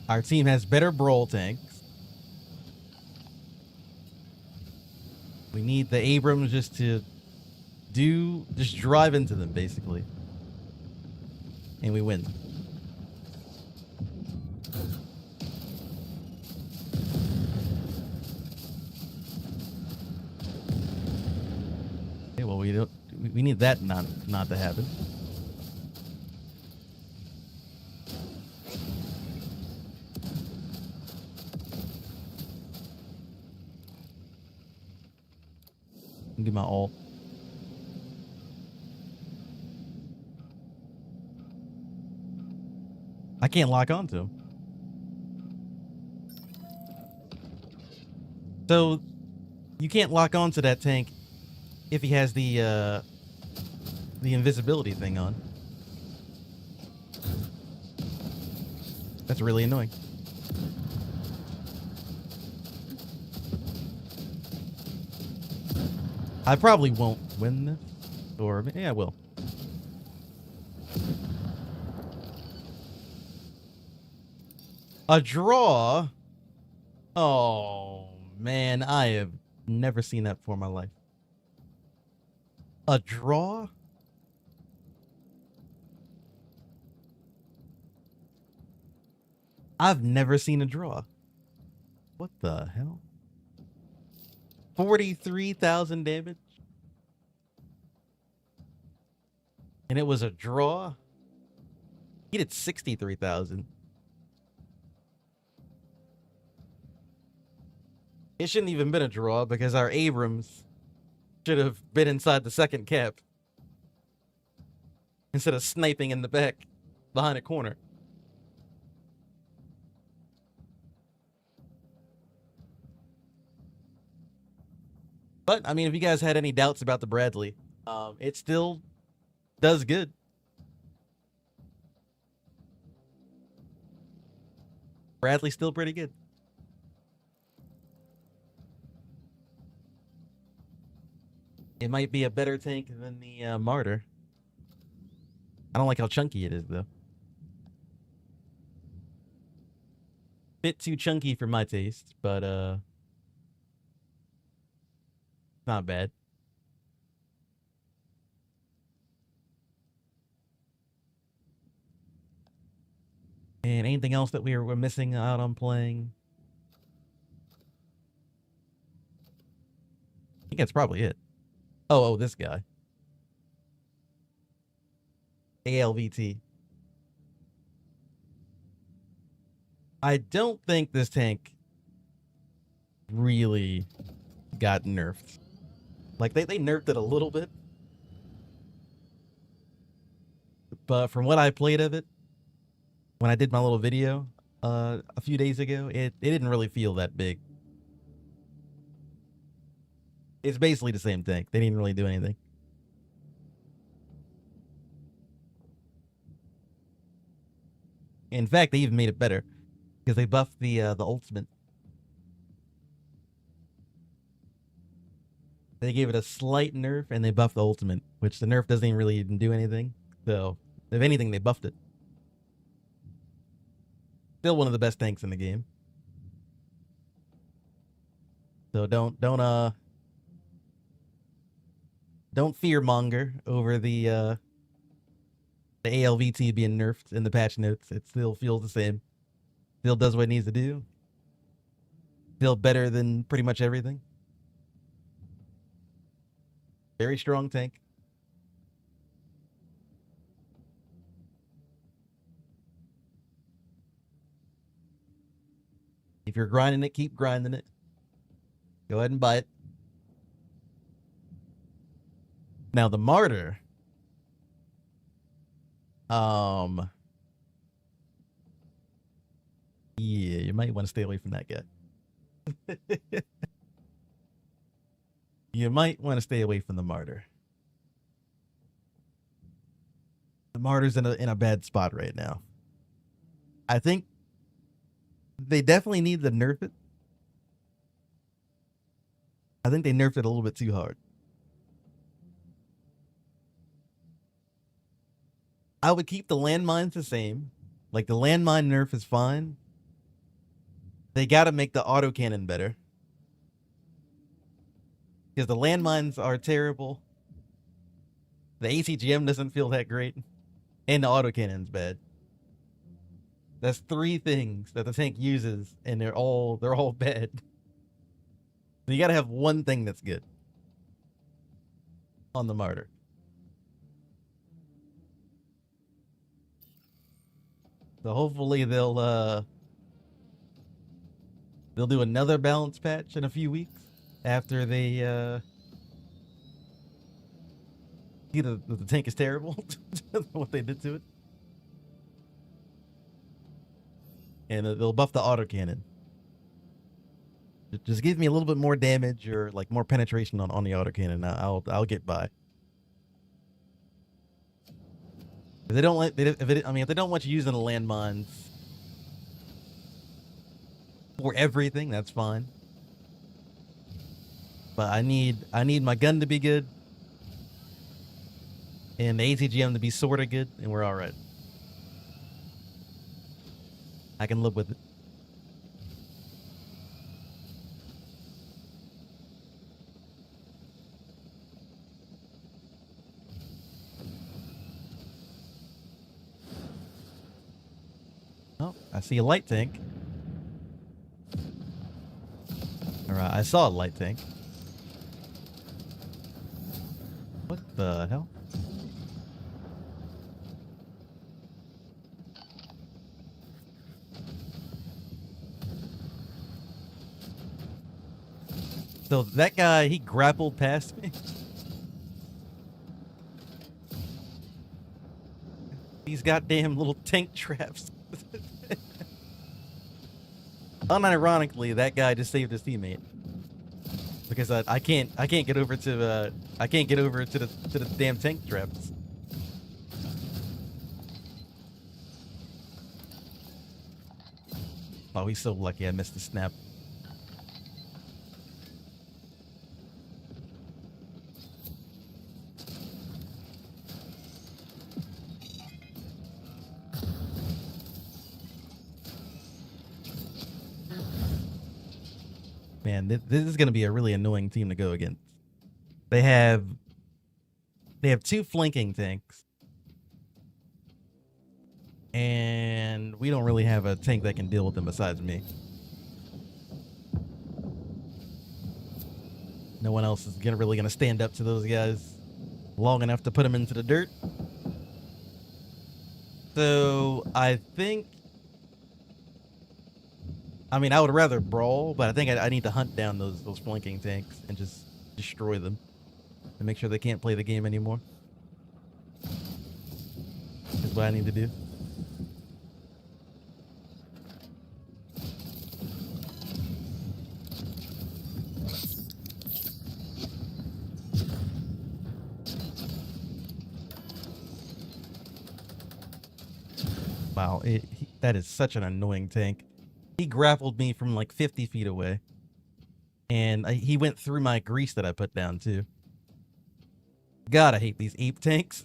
Speaker 1: Our team has better brawl tanks. We need the Abrams just to just drive into them, basically. And we win. Okay, well, we need that not to happen. Do my ult. I can't lock onto him. So you can't lock onto that tank if he has the invisibility thing on. That's really annoying. I probably won't win this. Or, yeah, I will. A draw? Oh, man. I have never seen that before in my life. A draw? I've never seen a draw. What the hell? 43,000 damage? And it was a draw? He did 63,000. It shouldn't even been a draw because our Abrams should have been inside the second cap instead of sniping in the back behind a corner. But, I mean, if you guys had any doubts about the Bradley, it still does good. Bradley's still pretty good. It might be a better tank than the Martyr. I don't like how chunky it is, though. Bit too chunky for my taste, but not bad. And anything else that we're missing out on playing? I think that's probably it. Oh, this guy. ALVT. I don't think this tank really got nerfed. Like, they nerfed it a little bit. But from what I played of it, when I did my little video a few days ago, it didn't really feel that big. It's basically the same tank. They didn't really do anything. In fact, they even made it better because they buffed the ultimate. They gave it a slight nerf and they buffed the ultimate, which the nerf doesn't even really even do anything. So, if anything, they buffed it. Still one of the best tanks in the game. So don't fear monger over the ALVT being nerfed in the patch notes. It still feels the same. Still does what it needs to do. Still better than pretty much everything. Very strong tank. If you're grinding it, keep grinding it. Go ahead and buy it. Now the Martyr. Yeah, you might want to stay away from that guy. You might want to stay away from the Martyr. The Martyr's in a bad spot right now. I think they definitely need to nerf it. I think they nerfed it a little bit too hard. I would keep the landmines the same. Like, the landmine nerf is fine. They gotta make the autocannon better. Because the landmines are terrible. The ACGM doesn't feel that great. And the autocannon's bad. That's 3 things that the tank uses, and they're all bad. So you gotta have one thing that's good on the Martyr. So hopefully they'll do another balance patch in a few weeks after they see that the tank is terrible, what they did to it. And they'll buff the autocannon. Just give me a little bit more damage or like more penetration on the autocannon. I'll get by. If they don't like, if they don't want you using the landmines for everything, that's fine. But I need my gun to be good, and the ATGM to be sort of good, and we're all right. I can live with it. Oh, I see a light tank. Alright, I saw a light tank. What the hell? So that guy, he grappled past me. These goddamn little tank traps. Unironically, that guy just saved his teammate because I can't get over to the damn tank traps. Oh, he's so lucky I missed the snap. Man, this is going to be a really annoying team to go against. They have 2 flanking tanks. And we don't really have a tank that can deal with them besides me. No one else is really going to stand up to those guys long enough to put them into the dirt. So, I think... I mean, I would rather brawl, but I think I need to hunt down those flanking tanks and just destroy them and make sure they can't play the game anymore. what I need to do. Wow, that is such an annoying tank. He grappled me from like 50 feet away. And he went through my grease that I put down, too. God, I hate these ape tanks.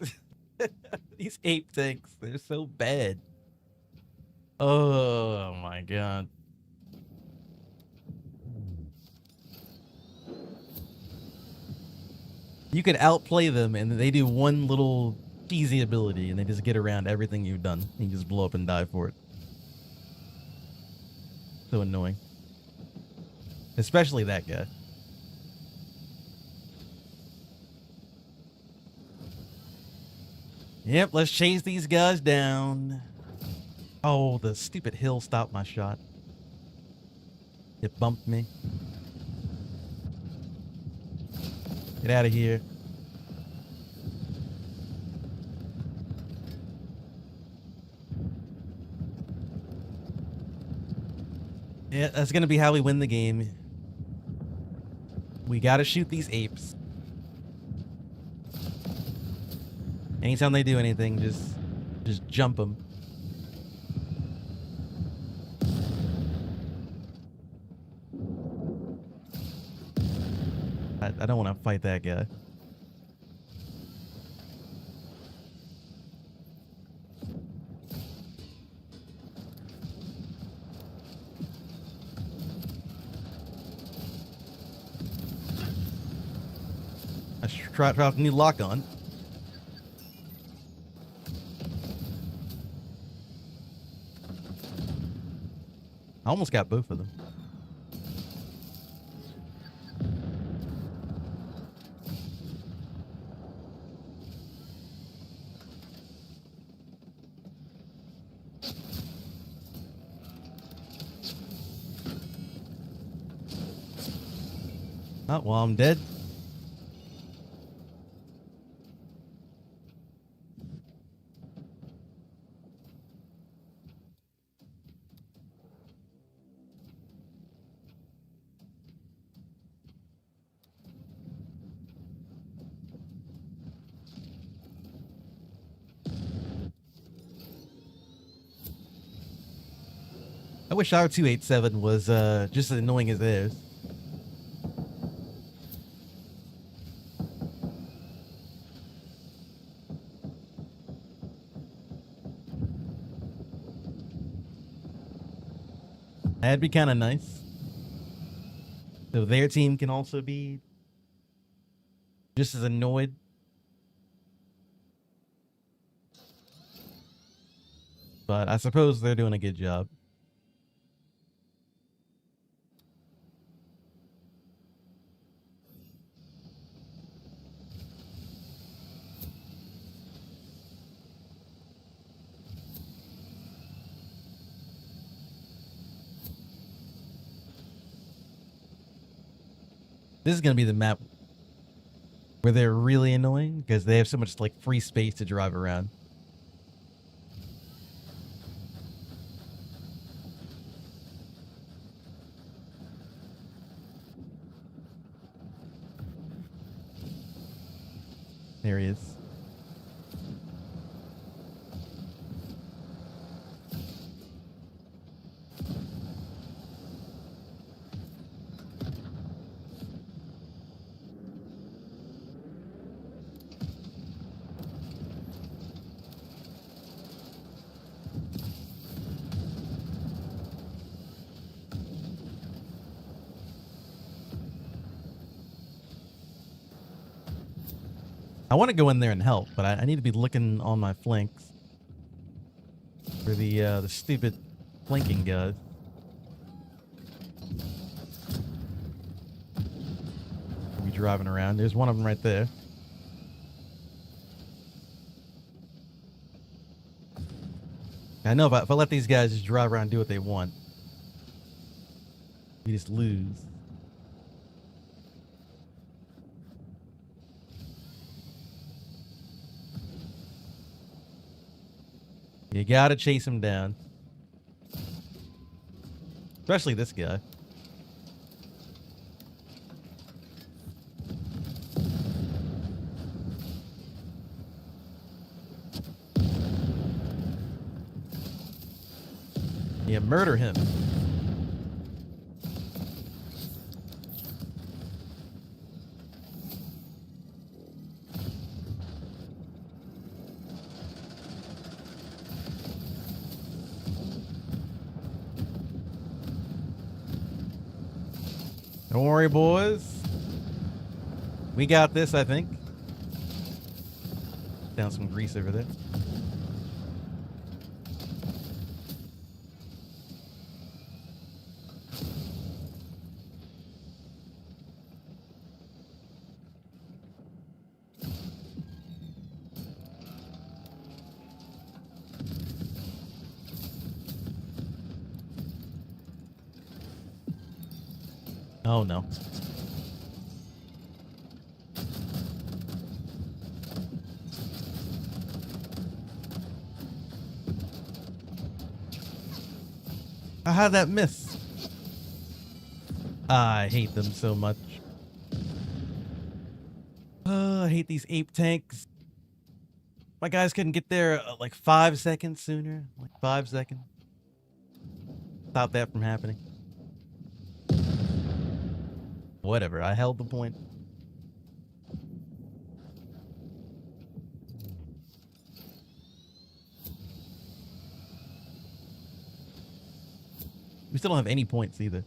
Speaker 1: These ape tanks, they're so bad. Oh, my God. You can outplay them, and they do one little cheesy ability, and they just get around everything you've done. You just blow up and die for it. So annoying. Especially that guy. Yep, let's chase these guys down. Oh, the stupid hill stopped my shot. It bumped me. Get out of here. Yeah, that's gonna be how we win the game. We gotta shoot these apes. Anytime they do anything, just jump them. I don't want to fight that guy. I should try out the new lock on. I almost got both of them. Oh, well, I'm dead. I wish our 287 was just as annoying as theirs. That'd be kind of nice. So their team can also be just as annoyed. But I suppose they're doing a good job. This is going to be the map where they're really annoying because they have so much like free space to drive around. There he is. I want to go in there and help, but I need to be looking on my flanks for the stupid flanking guys. Be driving around. There's one of them right there. I know if I let these guys just drive around and do what they want, we just lose. You gotta chase him down. Especially this guy. Yeah, murder him. Don't worry, boys. We got this, I think. Down some grease over there. Oh no. How'd that miss? I hate them so much. I hate these ape tanks. My guys couldn't get there like 5 seconds sooner. Like 5 seconds. Stop that from happening. Whatever, I held the point. We still don't have any points either.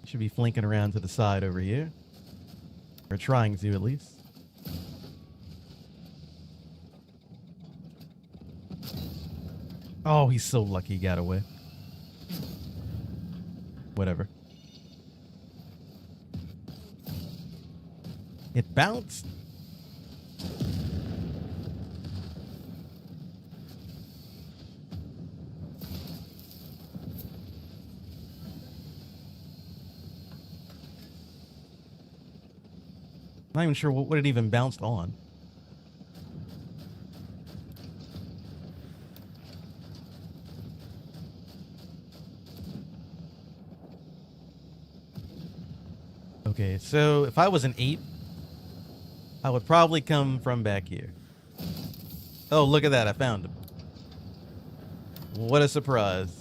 Speaker 1: Should be flanking around to the side over here. Or trying to, at least. Oh, he's so lucky he got away. Whatever. It bounced. Not even sure what it even bounced on. Okay, so if I was an ape, I would probably come from back here. Oh, look at that. I found him. What a surprise.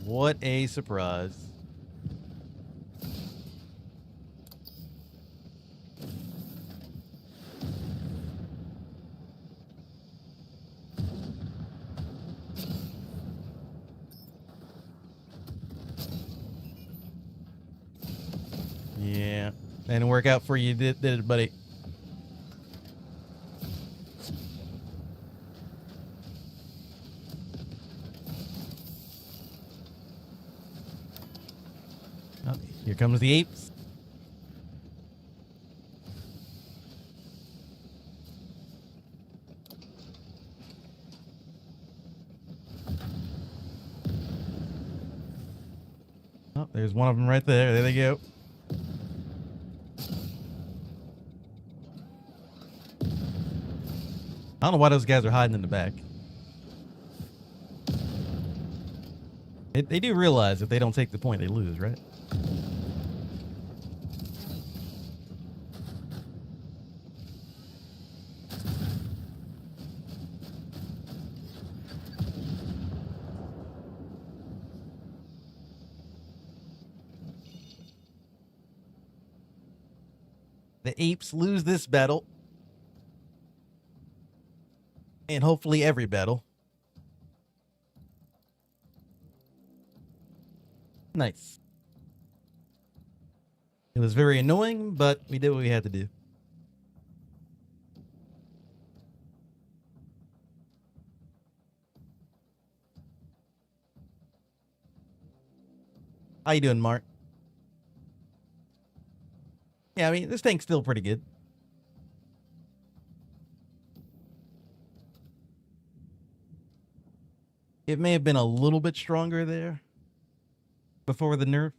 Speaker 1: What a surprise. Yeah. Didn't work out for you, did it, buddy? Oh, here comes the apes. Oh, there's one of them right there. There they go. I don't know why those guys are hiding in the back. They do realize if they don't take the point, they lose, right? The apes lose this battle. And hopefully every battle. Nice. It was very annoying, but we did what we had to do. How you doing, Mark? Yeah, I mean, this tank's still pretty good. It may have been a little bit stronger there before the nerf,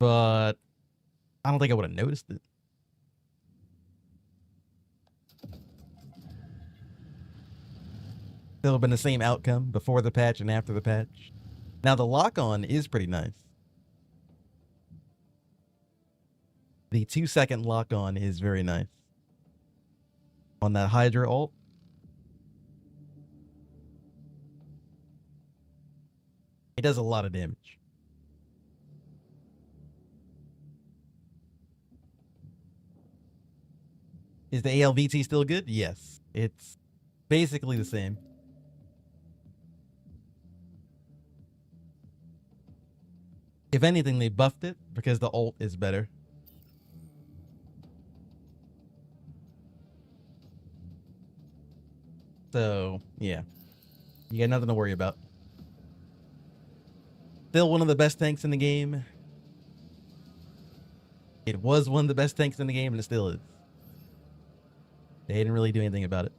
Speaker 1: but I don't think I would have noticed it. Still have been the same outcome before the patch and after the patch. Now the lock-on is pretty nice. The 2-second lock-on is very nice. On that Hydra ult. It does a lot of damage. Is the ALVT still good? Yes. It's basically the same. If anything, they buffed it because the ult is better. So, yeah. You got nothing to worry about. Still one of the best tanks in the game. It was one of the best tanks in the game, and it still is. They didn't really do anything about it.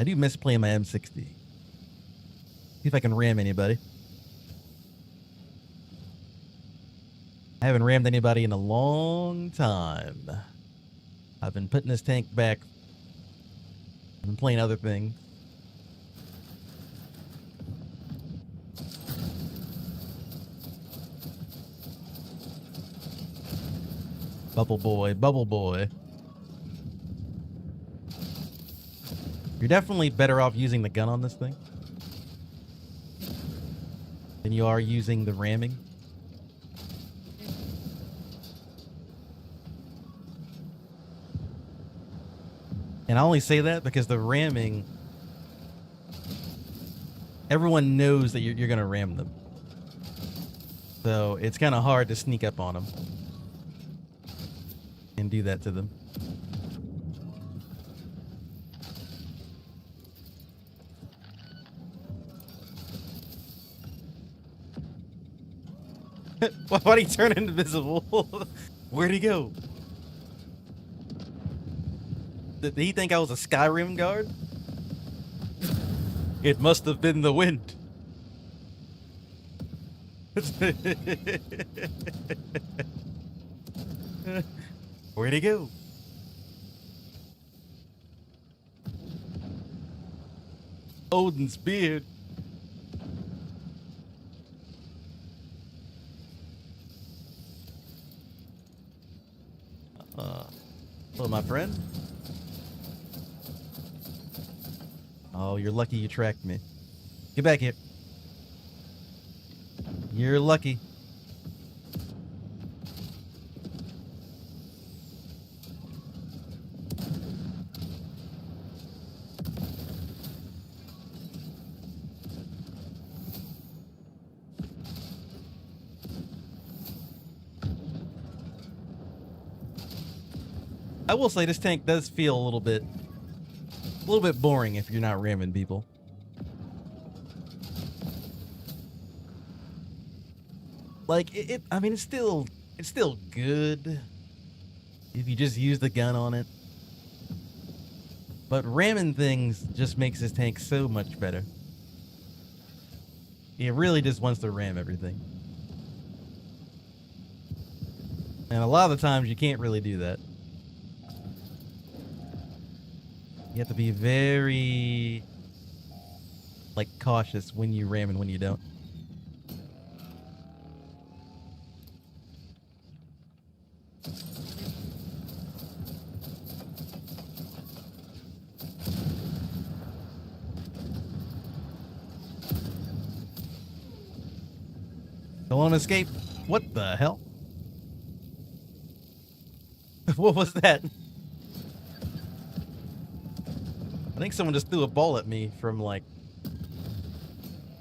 Speaker 1: I do miss playing my M60. See if I can ram anybody. I haven't rammed anybody in a long time. I've been putting this tank back. I've been playing other things. Bubble boy, bubble boy. You're definitely better off using the gun on this thing than you are using the ramming. And I only say that because the ramming, everyone knows that you're going to ram them. So it's kind of hard to sneak up on them and do that to them. Why'd he turn invisible? Where'd he go? Did he think I was a Skyrim guard? It must have been the wind. Where'd he go? Odin's beard. Hello, my friend. Oh, you're lucky you tracked me. Get back here. You're lucky. I will say this tank does feel a little bit boring if you're not ramming people. Like I mean, it's still good if you just use the gun on it. But ramming things just makes this tank so much better. It really just wants to ram everything. And a lot of the times you can't really do that. You have to be very, like, cautious when you ram and when you don't. Don't want to escape. What the hell? What was that? I think someone just threw a ball at me from, like,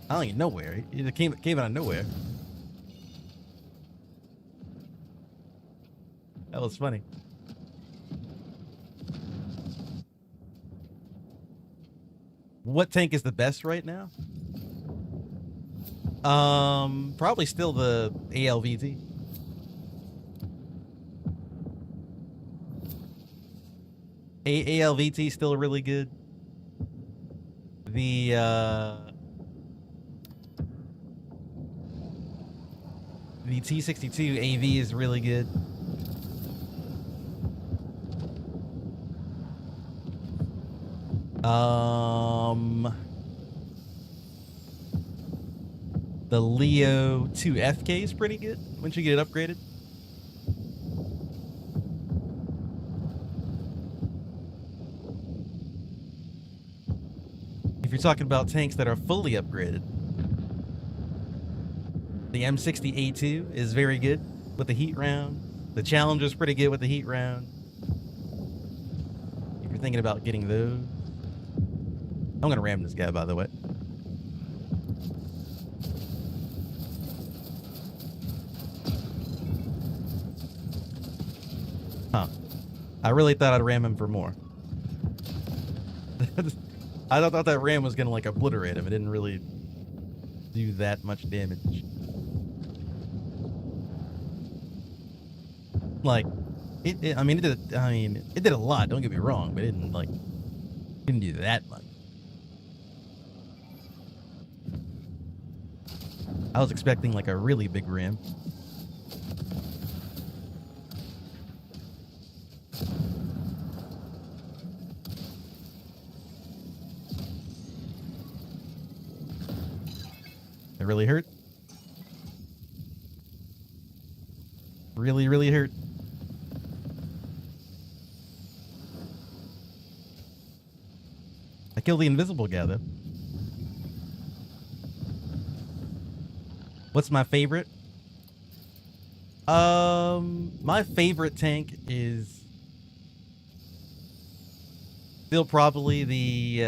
Speaker 1: I don't even know where. It came out of nowhere. That was funny. What tank is the best right now? Probably still the ALVT. ALVT still really good. The T62 AV is really good. The Leo 2 FK is pretty good once you get it upgraded. If you're talking about tanks that are fully upgraded, the M60A2 is very good with the heat round. The Challenger's pretty good with the heat round. If you're thinking about getting those. I'm gonna ram this guy, by the way. Huh. I really thought I'd ram him for more. I thought that ram was gonna like obliterate him. It didn't really do that much damage. Like, it did a lot. Don't get me wrong, but it didn't do that much. I was expecting like a really big ram. It really hurt. Really, really hurt. I killed the invisible guy though. What's my favorite? My favorite tank is still probably the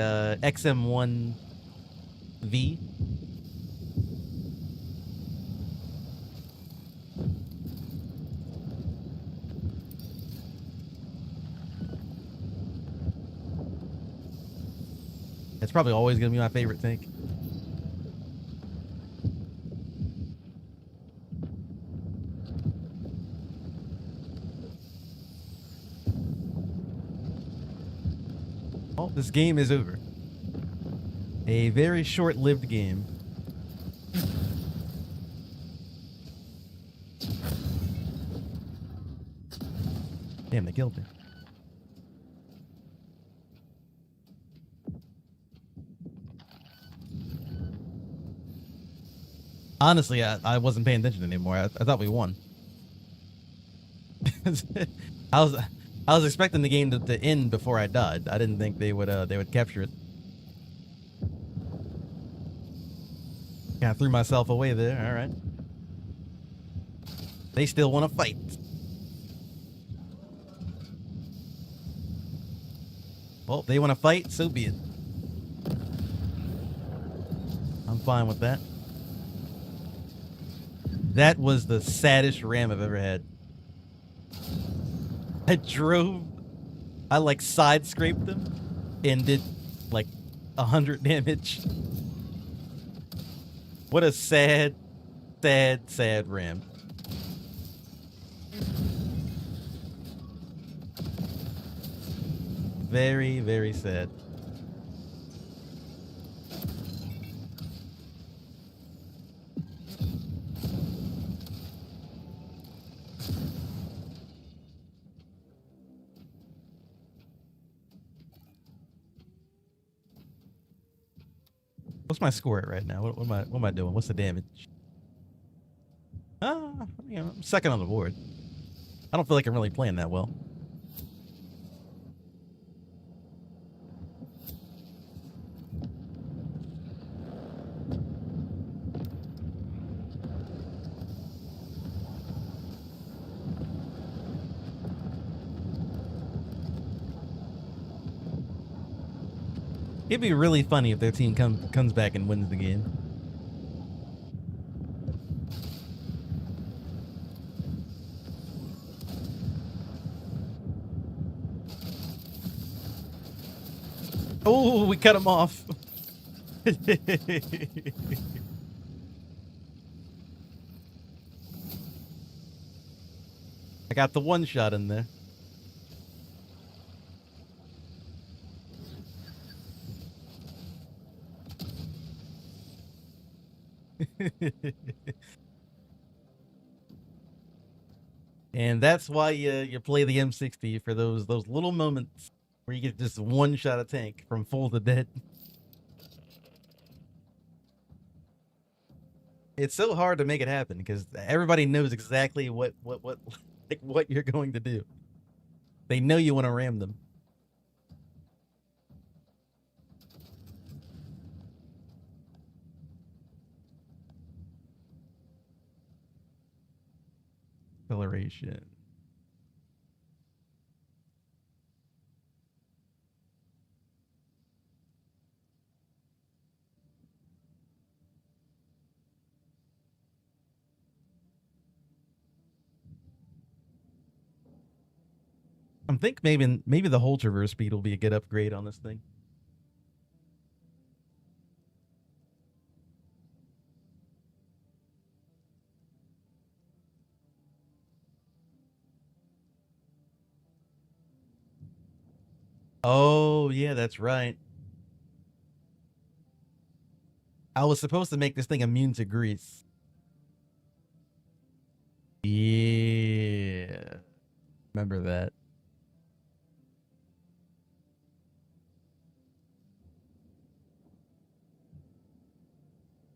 Speaker 1: XM1V. It's probably always gonna be my favorite tank. Well, this game is over. A very short-lived game. Damn, they killed me. Honestly, I wasn't paying attention anymore. I thought we won. I was expecting the game to end before I died. I didn't think they would capture it. Kind of threw myself away there. All right. They still want to fight. Well, they want to fight, so be it. I'm fine with that. That was the saddest ram I've ever had. I like side scraped them and did like 100 damage. What a sad, sad, sad ram. Very, very sad. What's my score at right now? What am I doing? What's the damage? I'm second on the board. I don't feel like I'm really playing that well. It'd be really funny if their team comes back and wins the game. Oh, we cut him off. I got the one shot in there. And that's why you play the M60 for those little moments where you get just one shot of tank from full to dead. It's so hard to make it happen because everybody knows exactly what like what you're going to do. They know you want to ram them. Acceleration. I think maybe the whole traverse speed will be a good upgrade on this thing. Oh, yeah, that's right. I was supposed to make this thing immune to grease. Yeah. Remember that.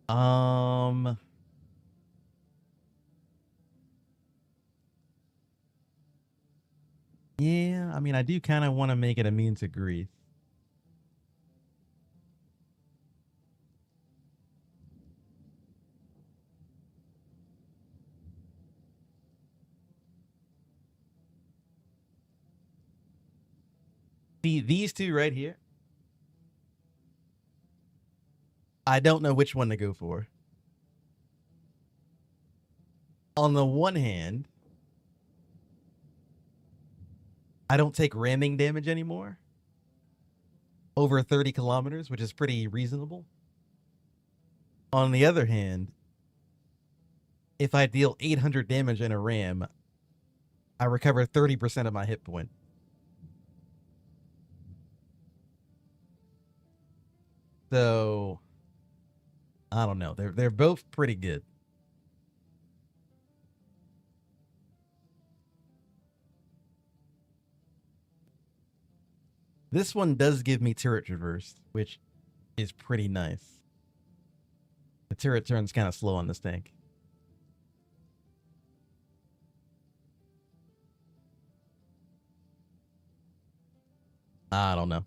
Speaker 1: Um, yeah, I mean, I do kind of want to make it immune to grease. See, these two right here, I don't know which one to go for. On the one hand, I don't take ramming damage anymore. Over 30 kilometers, which is pretty reasonable. On the other hand, if I deal 800 damage in a ram, I recover 30% of my hit point. So, I don't know. They're both pretty good. This one does give me turret traverse, which is pretty nice. The turret turns kind of slow on this tank. I don't know.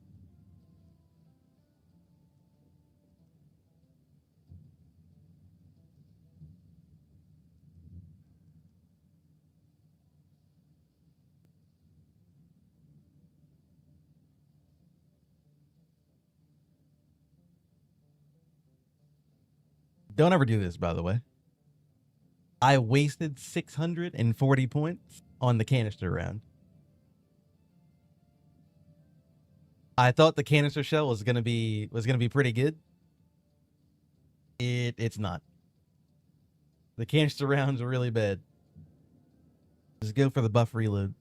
Speaker 1: Don't ever do this, by the way. I wasted 640 points on the canister round. I thought the canister shell was gonna be pretty good. It's not. The canister rounds are really bad. Just go for the buff reload.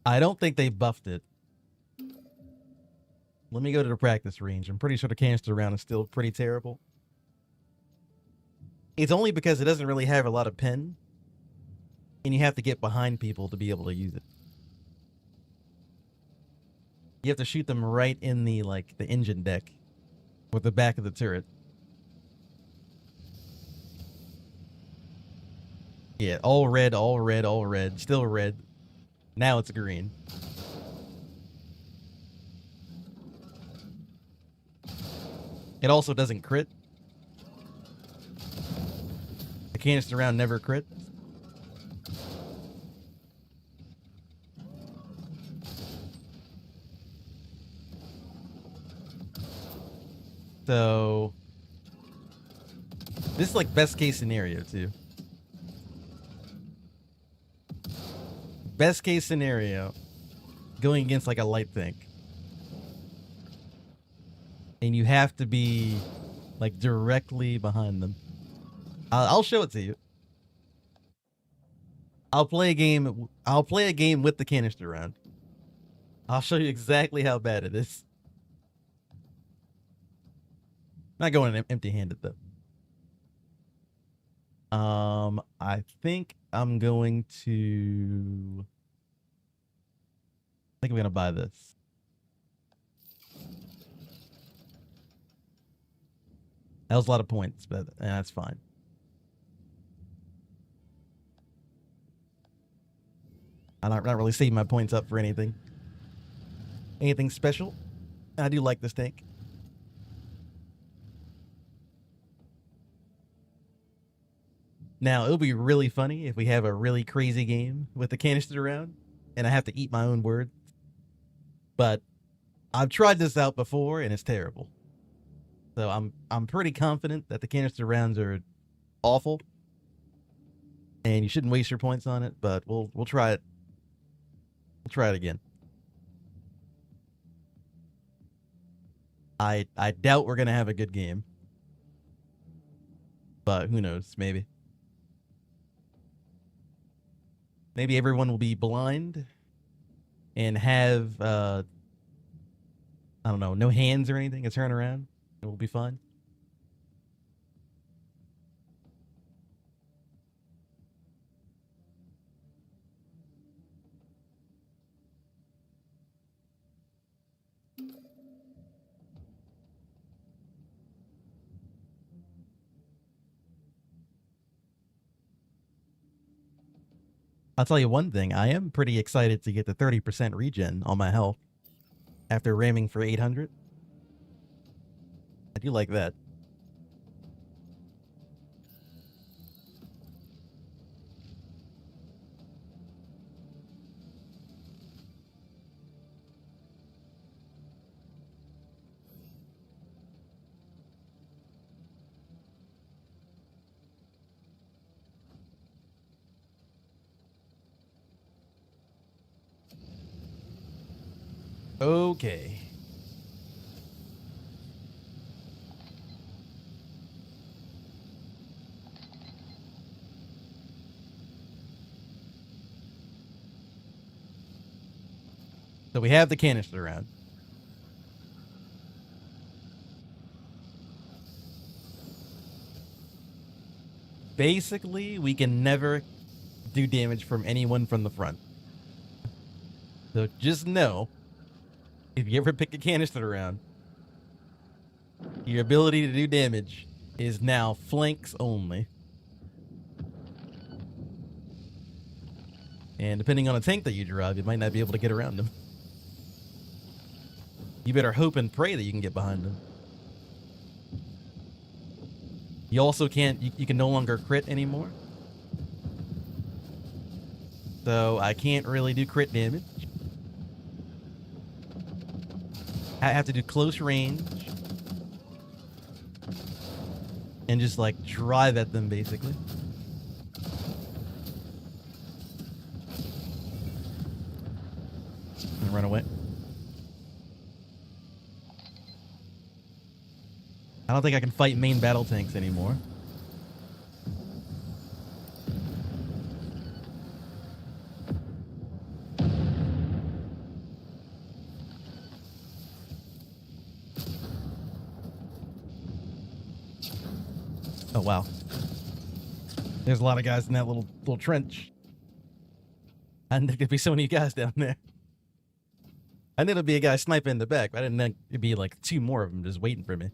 Speaker 1: I don't think they buffed it. Let me go to the practice range. I'm pretty sure the canister round is still pretty terrible. It's only because it doesn't really have a lot of pen, and you have to get behind people to be able to use it. You have to shoot them right in the the engine deck with the back of the turret. Yeah, all red, all red, all red, still red. Now it's green. It also doesn't crit. The canister round never crit. So this is like best case scenario too. Best case scenario, going against like a light tank. And you have to be like directly behind them. I'll show it to you. I'll play a game. I'll play a game with the canister round. I'll show you exactly how bad it is. Not going empty-handed though. I think I'm going to. I think I'm gonna buy this. That was a lot of points, but that's fine. I'm not really saving my points up for anything. Anything special. I do like this tank. Now, it'll be really funny if we have a really crazy game with the canister around, and I have to eat my own words. But I've tried this out before, and it's terrible. So I'm pretty confident that the canister rounds are awful, and you shouldn't waste your points on it. But we'll try it. We'll try it again. I doubt we're gonna have a good game, but who knows? Maybe. Maybe everyone will be blind and have I don't know, no hands or anything to turn around. It will be fun. I'll tell you one thing. I am pretty excited to get the 30% regen on my health after ramming for 800. I do like that. Okay. So we have the canister round. Basically, we can never do damage from anyone from the front. So just know, if you ever pick a canister round, your ability to do damage is now flanks only. And depending on the tank that you drive, you might not be able to get around them. You better hope and pray that you can get behind them. You also can't, you can no longer crit anymore. So I can't really do crit damage. I have to do close range. And just like drive at them basically. And run away. I don't think I can fight main battle tanks anymore. Oh, wow. There's a lot of guys in that little trench. I didn't think there'd be so many guys down there. I knew there'd be a guy sniping in the back, but I didn't think it'd be like 2 more of them just waiting for me.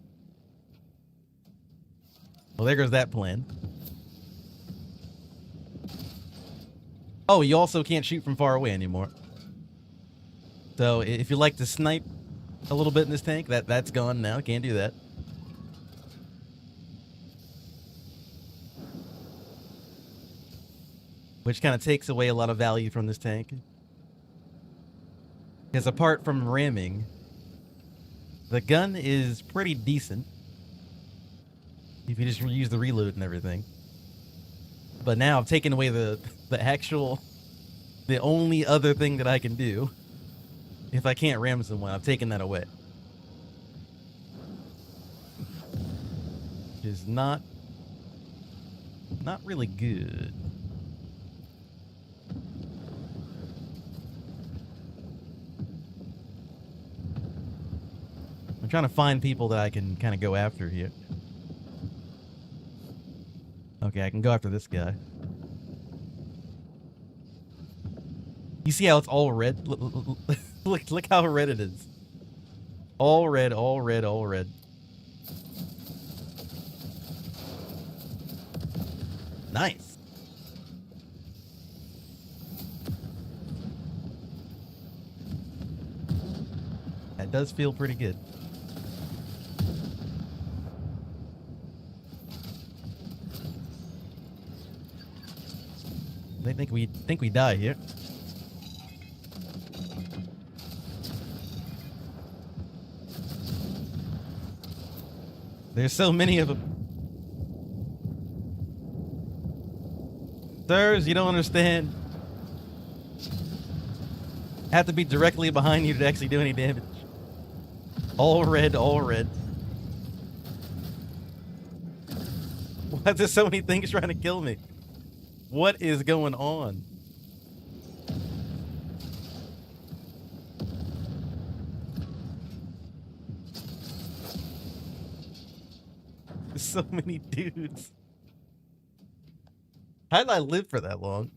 Speaker 1: Well, there goes that plan. Oh, you also can't shoot from far away anymore. So if you like to snipe a little bit in this tank, that's gone now. Can't do that. Which kind of takes away a lot of value from this tank. Because apart from ramming, the gun is pretty decent. If you just use the reload and everything. But now I've taken away the only other thing that I can do. if I can't ram someone, I'm taking that away. Which is not really good. I'm trying to find people that I can kind of go after here. Okay, I can go after this guy. You see how it's all red? Look how red it is. All red, all red, all red. Nice. That does feel pretty good. They think we die here. There's so many of them. Sirs, you don't understand. I have to be directly behind you to actually do any damage. All red, all red. Why is there so many things trying to kill me? What is going on? There's so many dudes. How did I live for that long?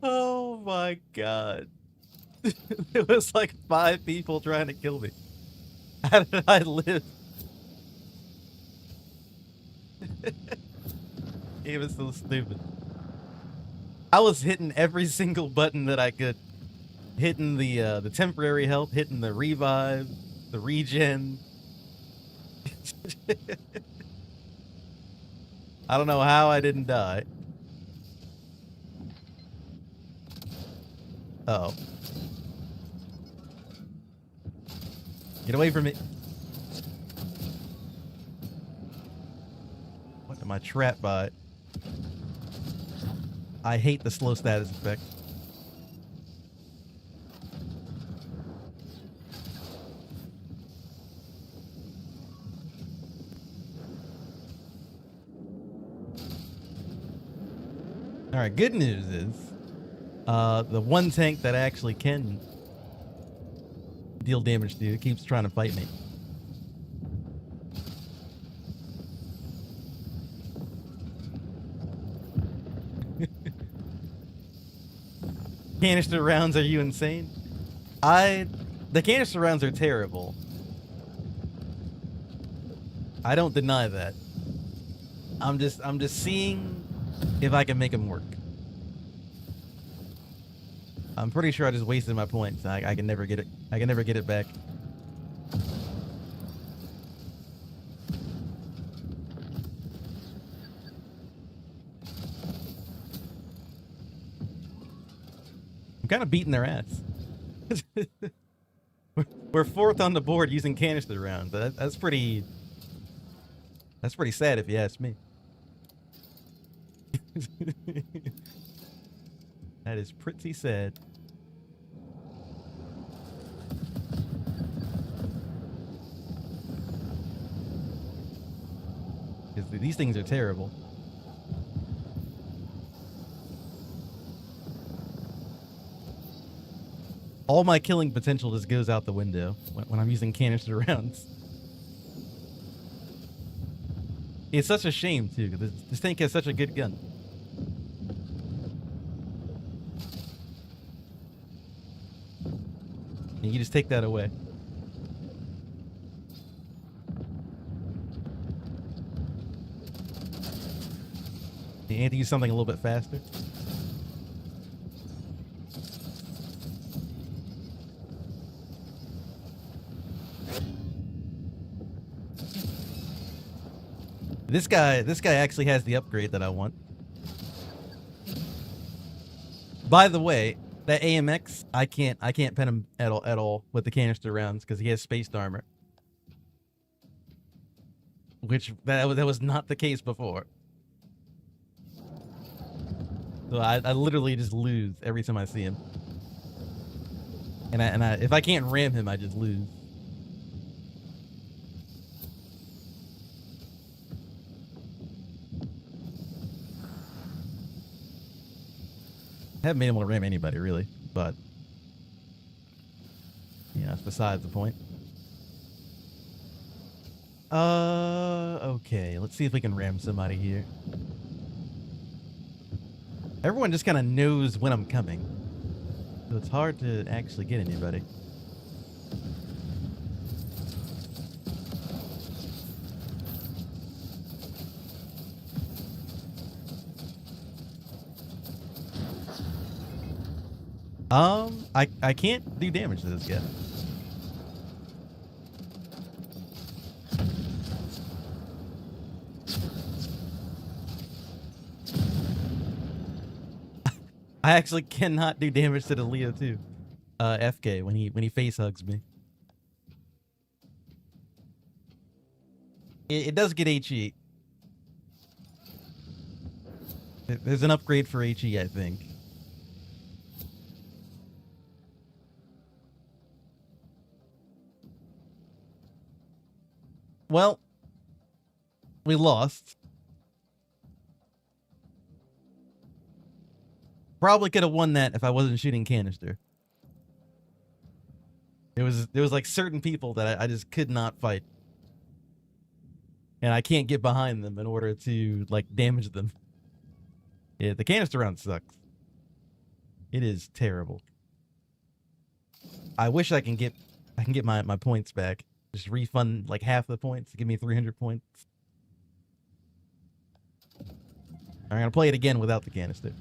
Speaker 1: Oh my god. There was like 5 people trying to kill me. How did I live? It was so stupid. I was hitting every single button that I could. Hitting the temporary health, hitting the revive, the regen. I don't know how I didn't die. Uh-oh. Get away from me. What am I trapped by? I hate the slow status effect. Alright, good news is the one tank that actually can deal damage to keeps trying to fight me. Canister rounds, are you insane? The canister rounds are terrible. I don't deny that. I'm just seeing if I can make them work. I'm pretty sure I just wasted my points. I can never get it. I can never get it back. I'm kind of beating their ass. We're 4th on the board using canister rounds. That's pretty sad if you ask me. That is pretty sad. Because these things are terrible. All my killing potential just goes out the window when I'm using canister rounds. It's such a shame, too, because this tank has such a good gun. And you just take that away. You need to use something a little bit faster. This guy actually has the upgrade that I want. By the way, that AMX, I can't pen him at all with the canister rounds because he has spaced armor. Which that was not the case before. So I literally just lose every time I see him. And if I can't ram him, I just lose. I haven't been able to ram anybody really, but yeah, that's besides the point. Okay, let's see if we can ram somebody here. Everyone just kind of knows when I'm coming, so it's hard to actually get anybody. I can't do damage to this guy. I actually cannot do damage to the Leo too. FK when he face hugs me. It does get HE. There's an upgrade for HE, I think. Well, we lost. Probably could have won that if I wasn't shooting canister. There was like certain people that I just could not fight. And I can't get behind them in order to like damage them. Yeah, the canister round sucks. It is terrible. I wish I can get my points back. Just refund like half the points. Give me 300 points. I'm gonna play it again without the canister.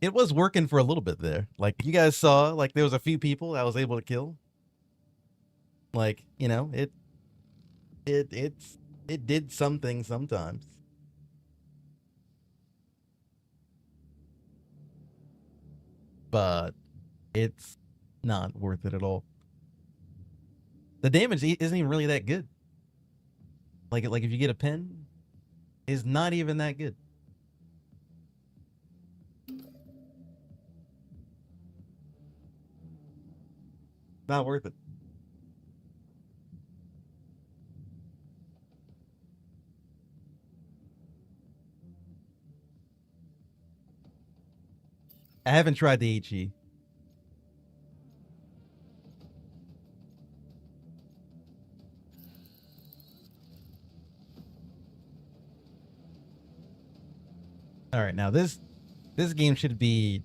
Speaker 1: It was working for a little bit there. Like you guys saw, like there was a few people I was able to kill. Like, you know, it did something sometimes. But it's not worth it at all. The damage isn't even really that good. Like if you get a pin, it's not even that good. Not worth it. I haven't tried the HE. All right, now this game should be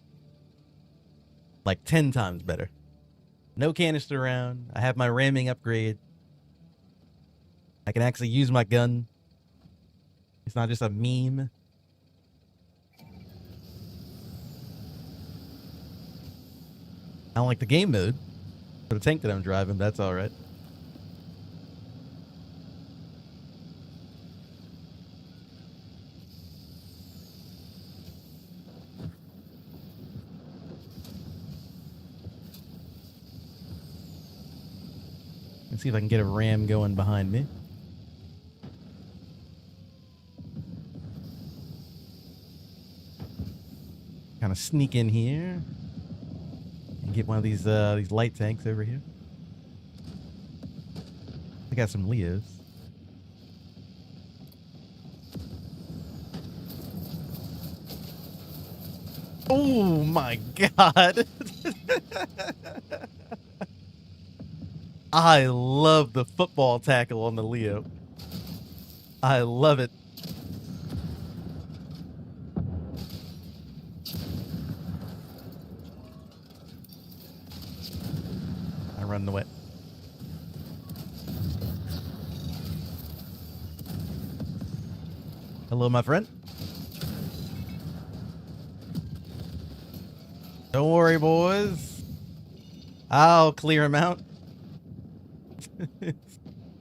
Speaker 1: like 10 times better. No canister round. I have my ramming upgrade. I can actually use my gun. It's not just a meme. I don't like the game mode for the tank that I'm driving, but that's all right. Let's see if I can get a ram going behind me. Kind of sneak in here and get one of these light tanks over here. I got some Leos. Oh my god. I love the football tackle on the Leo. I love it. I run away. Hello, my friend. Don't worry, boys. I'll clear him out.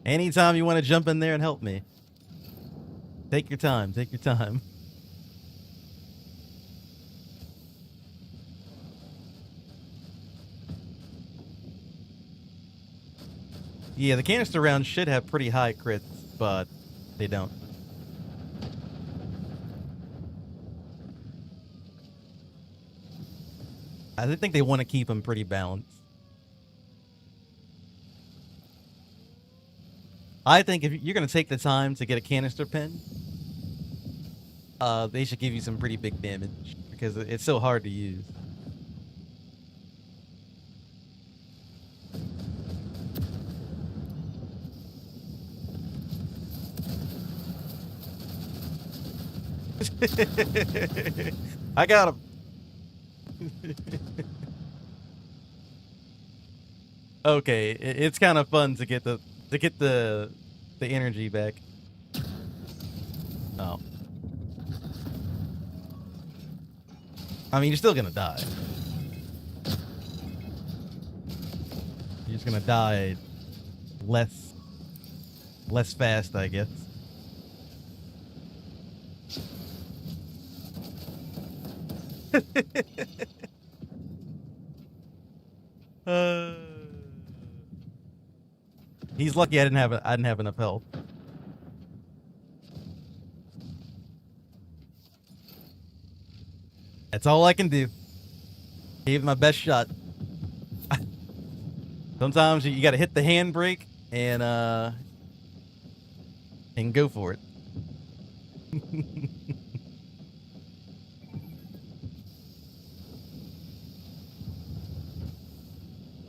Speaker 1: Anytime you want to jump in there and help me. Take your time. Take your time. Yeah, the canister rounds should have pretty high crits, but they don't. I think they want to keep them pretty balanced. I think if you're going to take the time to get a canister pen, they should give you some pretty big damage because it's so hard to use. I got him. Okay, it's kind of fun to get the energy back. Oh. I mean, you're still gonna die. You're just gonna die less fast, I guess. He's lucky I didn't have enough health. That's all I can do. Gave it my best shot. Sometimes you got to hit the handbrake and go for it.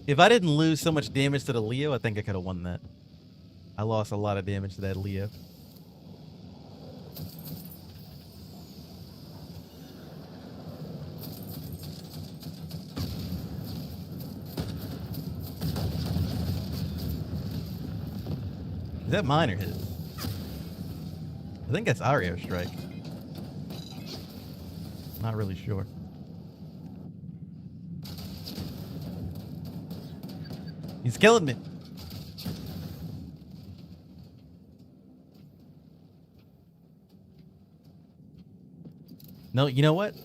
Speaker 1: If I didn't lose so much damage to the Leo, I think I could have won that. I lost a lot of damage to that Leo. Is that mine or his? I think that's our airstrike. Not really sure. He's killing me. No, you know what?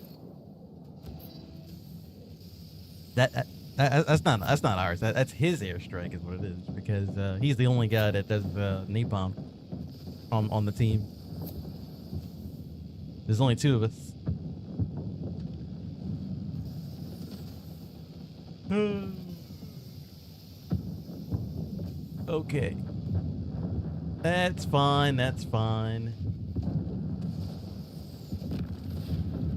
Speaker 1: That's not ours. That's his airstrike is what it is, because he's the only guy that does napalm on the team. There's only 2 of us. Okay. That's fine, that's fine.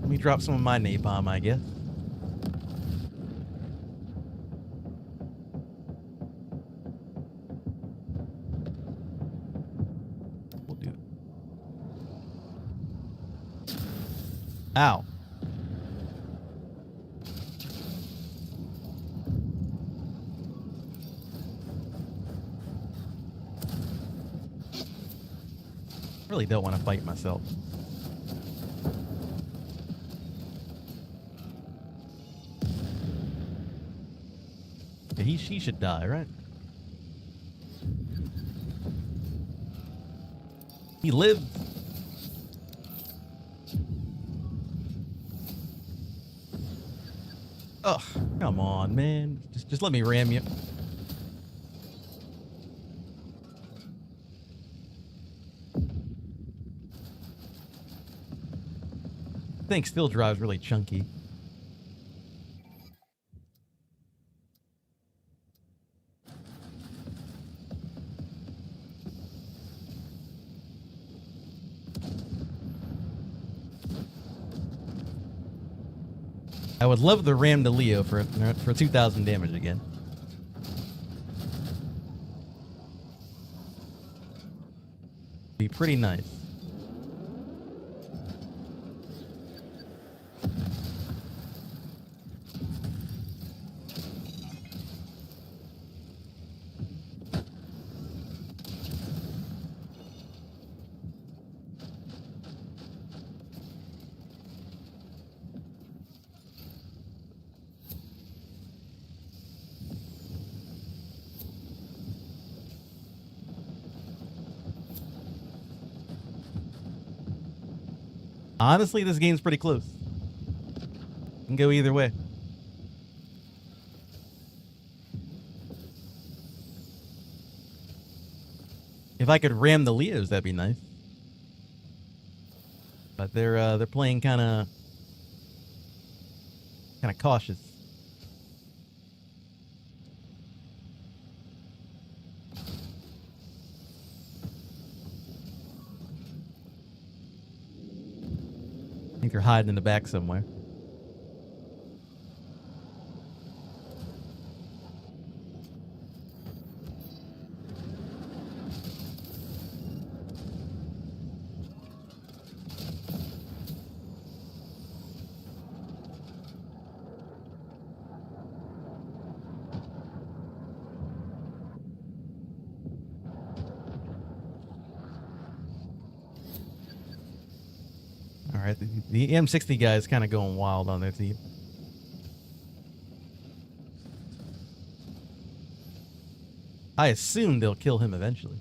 Speaker 1: Let me drop some of my napalm, I guess. We'll do it. Ow. I really don't want to fight myself. Yeah, she should die, right? He lived. Ugh, come on, man. Just let me ram you. Thing still drives really chunky. I would love the ram to Leo for 2,000 damage again. Be pretty nice. Honestly, this game's pretty close. Can go either way. If I could ram the Leos, that'd be nice. But they're playing kind of cautious. I think they're hiding in the back somewhere. All right, the M60 guy is kind of going wild on their team. I assume they'll kill him eventually.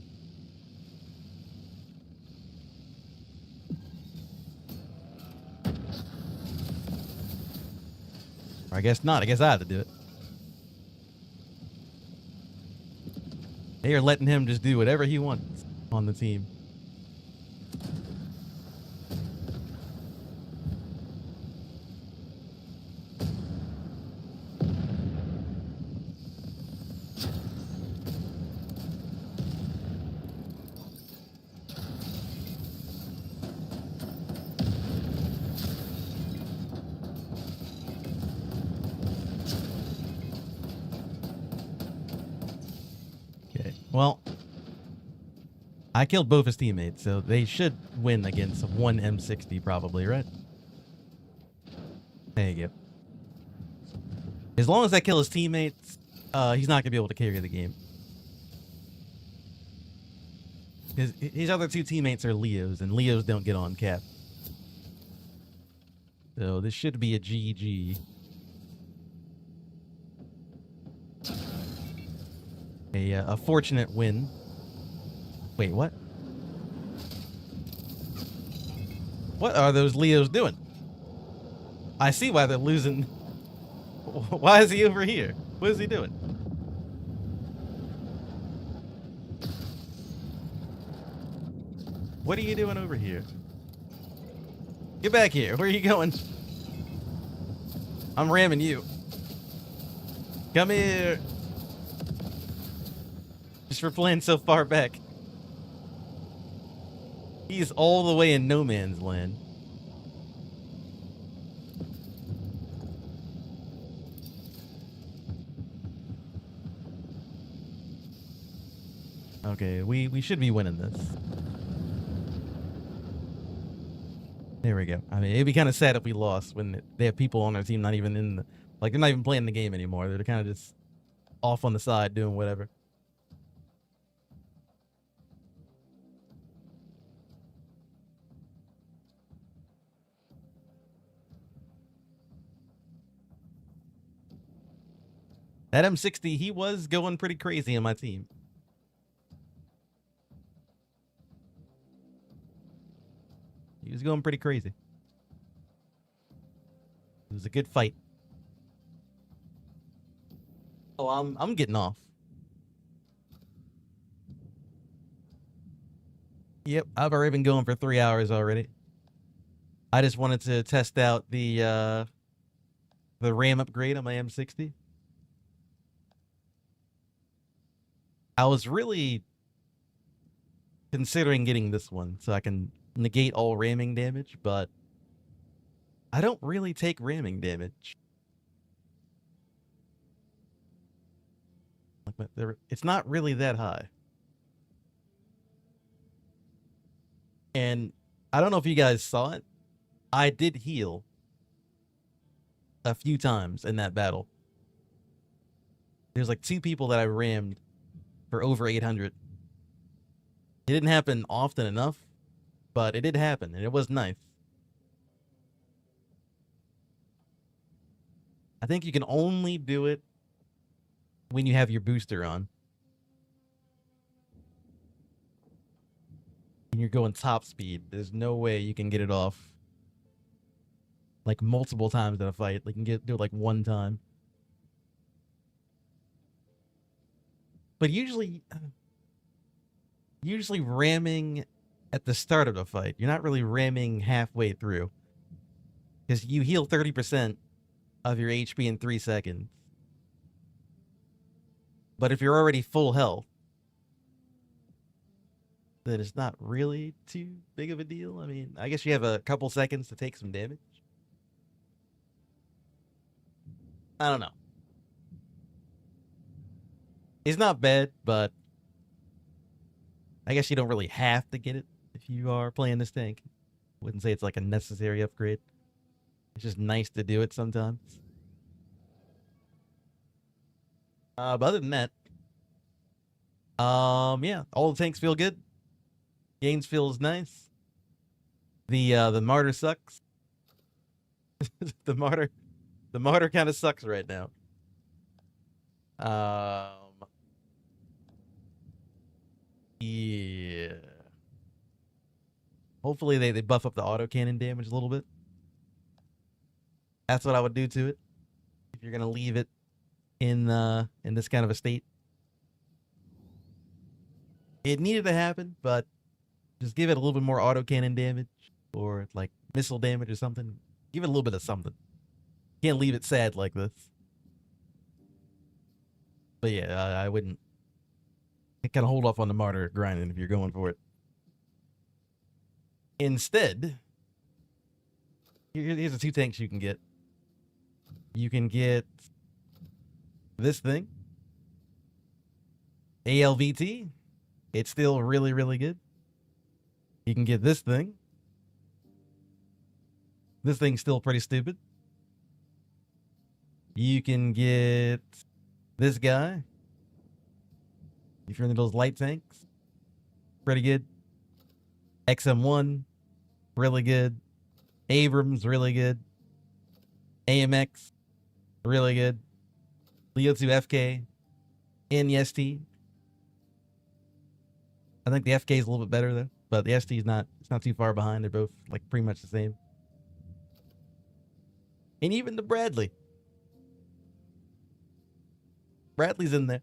Speaker 1: Or I guess not. I guess I have to do it. They are letting him just do whatever he wants on the team. Okay, well, I killed both his teammates, so they should win against one M60 probably, right? There you go. As long as I kill his teammates, he's not going to be able to carry the game. His other two teammates are Leos, and Leos don't get on cap. So this should be a GG. A fortunate win. Wait, what? What are those Leos doing? I see why they're losing. Why is he over here? What is he doing? What are you doing over here? Get back here. Where are you going? I'm ramming you. Come here. Just for playing so far back. He's all the way in no man's land. Okay, we should be winning this. There we go. I mean, it'd be kind of sad if we lost when they have people on our team not even in the... Like, they're not even playing the game anymore. They're kind of just off on the side doing whatever. That M60, he was going pretty crazy in my team. He was going pretty crazy. It was a good fight. Oh, I'm getting off. Yep, I've already been going for 3 hours already. I just wanted to test out the RAM upgrade on my M60. I was really considering getting this one so I can negate all ramming damage, but I don't really take ramming damage. Like, it's not really that high. And I don't know if you guys saw it. I did heal a few times in that battle. There's like 2 people that I rammed for over 800. It didn't happen often enough, but it did happen, and it was nice. I think you can only do it when you have your booster on. And you're going top speed. There's no way you can get it off like multiple times in a fight. Like, you can do it like one time. But usually, usually ramming at the start of the fight. You're not really ramming halfway through. Because you heal 30% of your HP in 3 seconds. But if you're already full health, then it's not really too big of a deal. I mean, I guess you have a couple seconds to take some damage. I don't know. It's not bad, but I guess you don't really have to get it if you are playing this tank. Wouldn't say it's like a necessary upgrade. It's just nice to do it sometimes. But other than that, yeah, all the tanks feel good. Gains feels nice. The martyr sucks. the martyr kind of sucks right now. Yeah. Hopefully they buff up the autocannon damage a little bit. That's what I would do to it. If you're gonna leave it in this kind of a state. It needed to happen, but just give it a little bit more autocannon damage or like missile damage or something. Give it a little bit of something. Can't leave it sad like this. But yeah, I wouldn't. Kind of hold off on the martyr grinding if you're going for it. Instead, here's the 2 tanks you can get. You can get this thing. ALVT. It's still really, really good. You can get this thing. This thing's still pretty stupid. You can get this guy. If you're into those light tanks, pretty good. XM1, really good. Abrams, really good. AMX, really good. Leo 2 FK, and the ST. I think the FK is a little bit better though, but the ST is not. It's not too far behind. They're both like pretty much the same. And even the Bradley. Bradley's in there.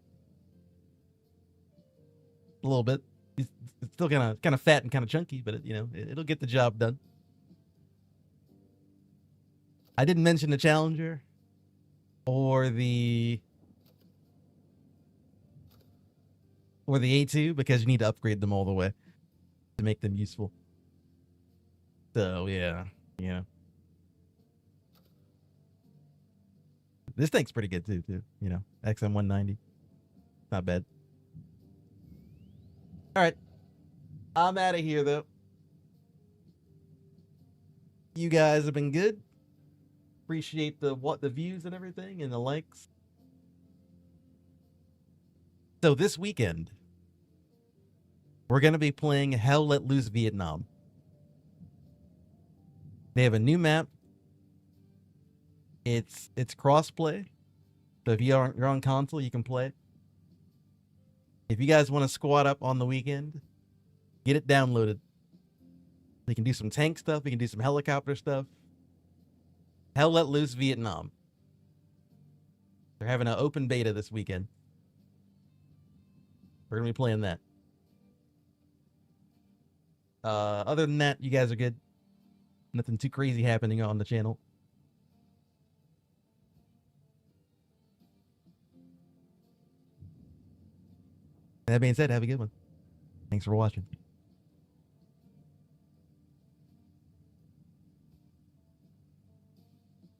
Speaker 1: A little bit. It's still kind of fat and kind of chunky, but it'll get the job done. I didn't mention the Challenger or the A2 because you need to upgrade them all the way to make them useful. So yeah. This tank's pretty good too. XM190. Not bad. All right. I'm out of here, though. You guys have been good. Appreciate the views and everything and the likes. So this weekend, we're going to be playing Hell Let Loose Vietnam. They have a new map. It's crossplay. So if you're on console, you can play. If you guys want to squad up on the weekend, get it downloaded. We can do some tank stuff. We can do some helicopter stuff. Hell Let Loose Vietnam. They're having an open beta this weekend. We're going to be playing that. Other than that, you guys are good. Nothing too crazy happening on the channel. That being said, have a good one. Thanks for watching.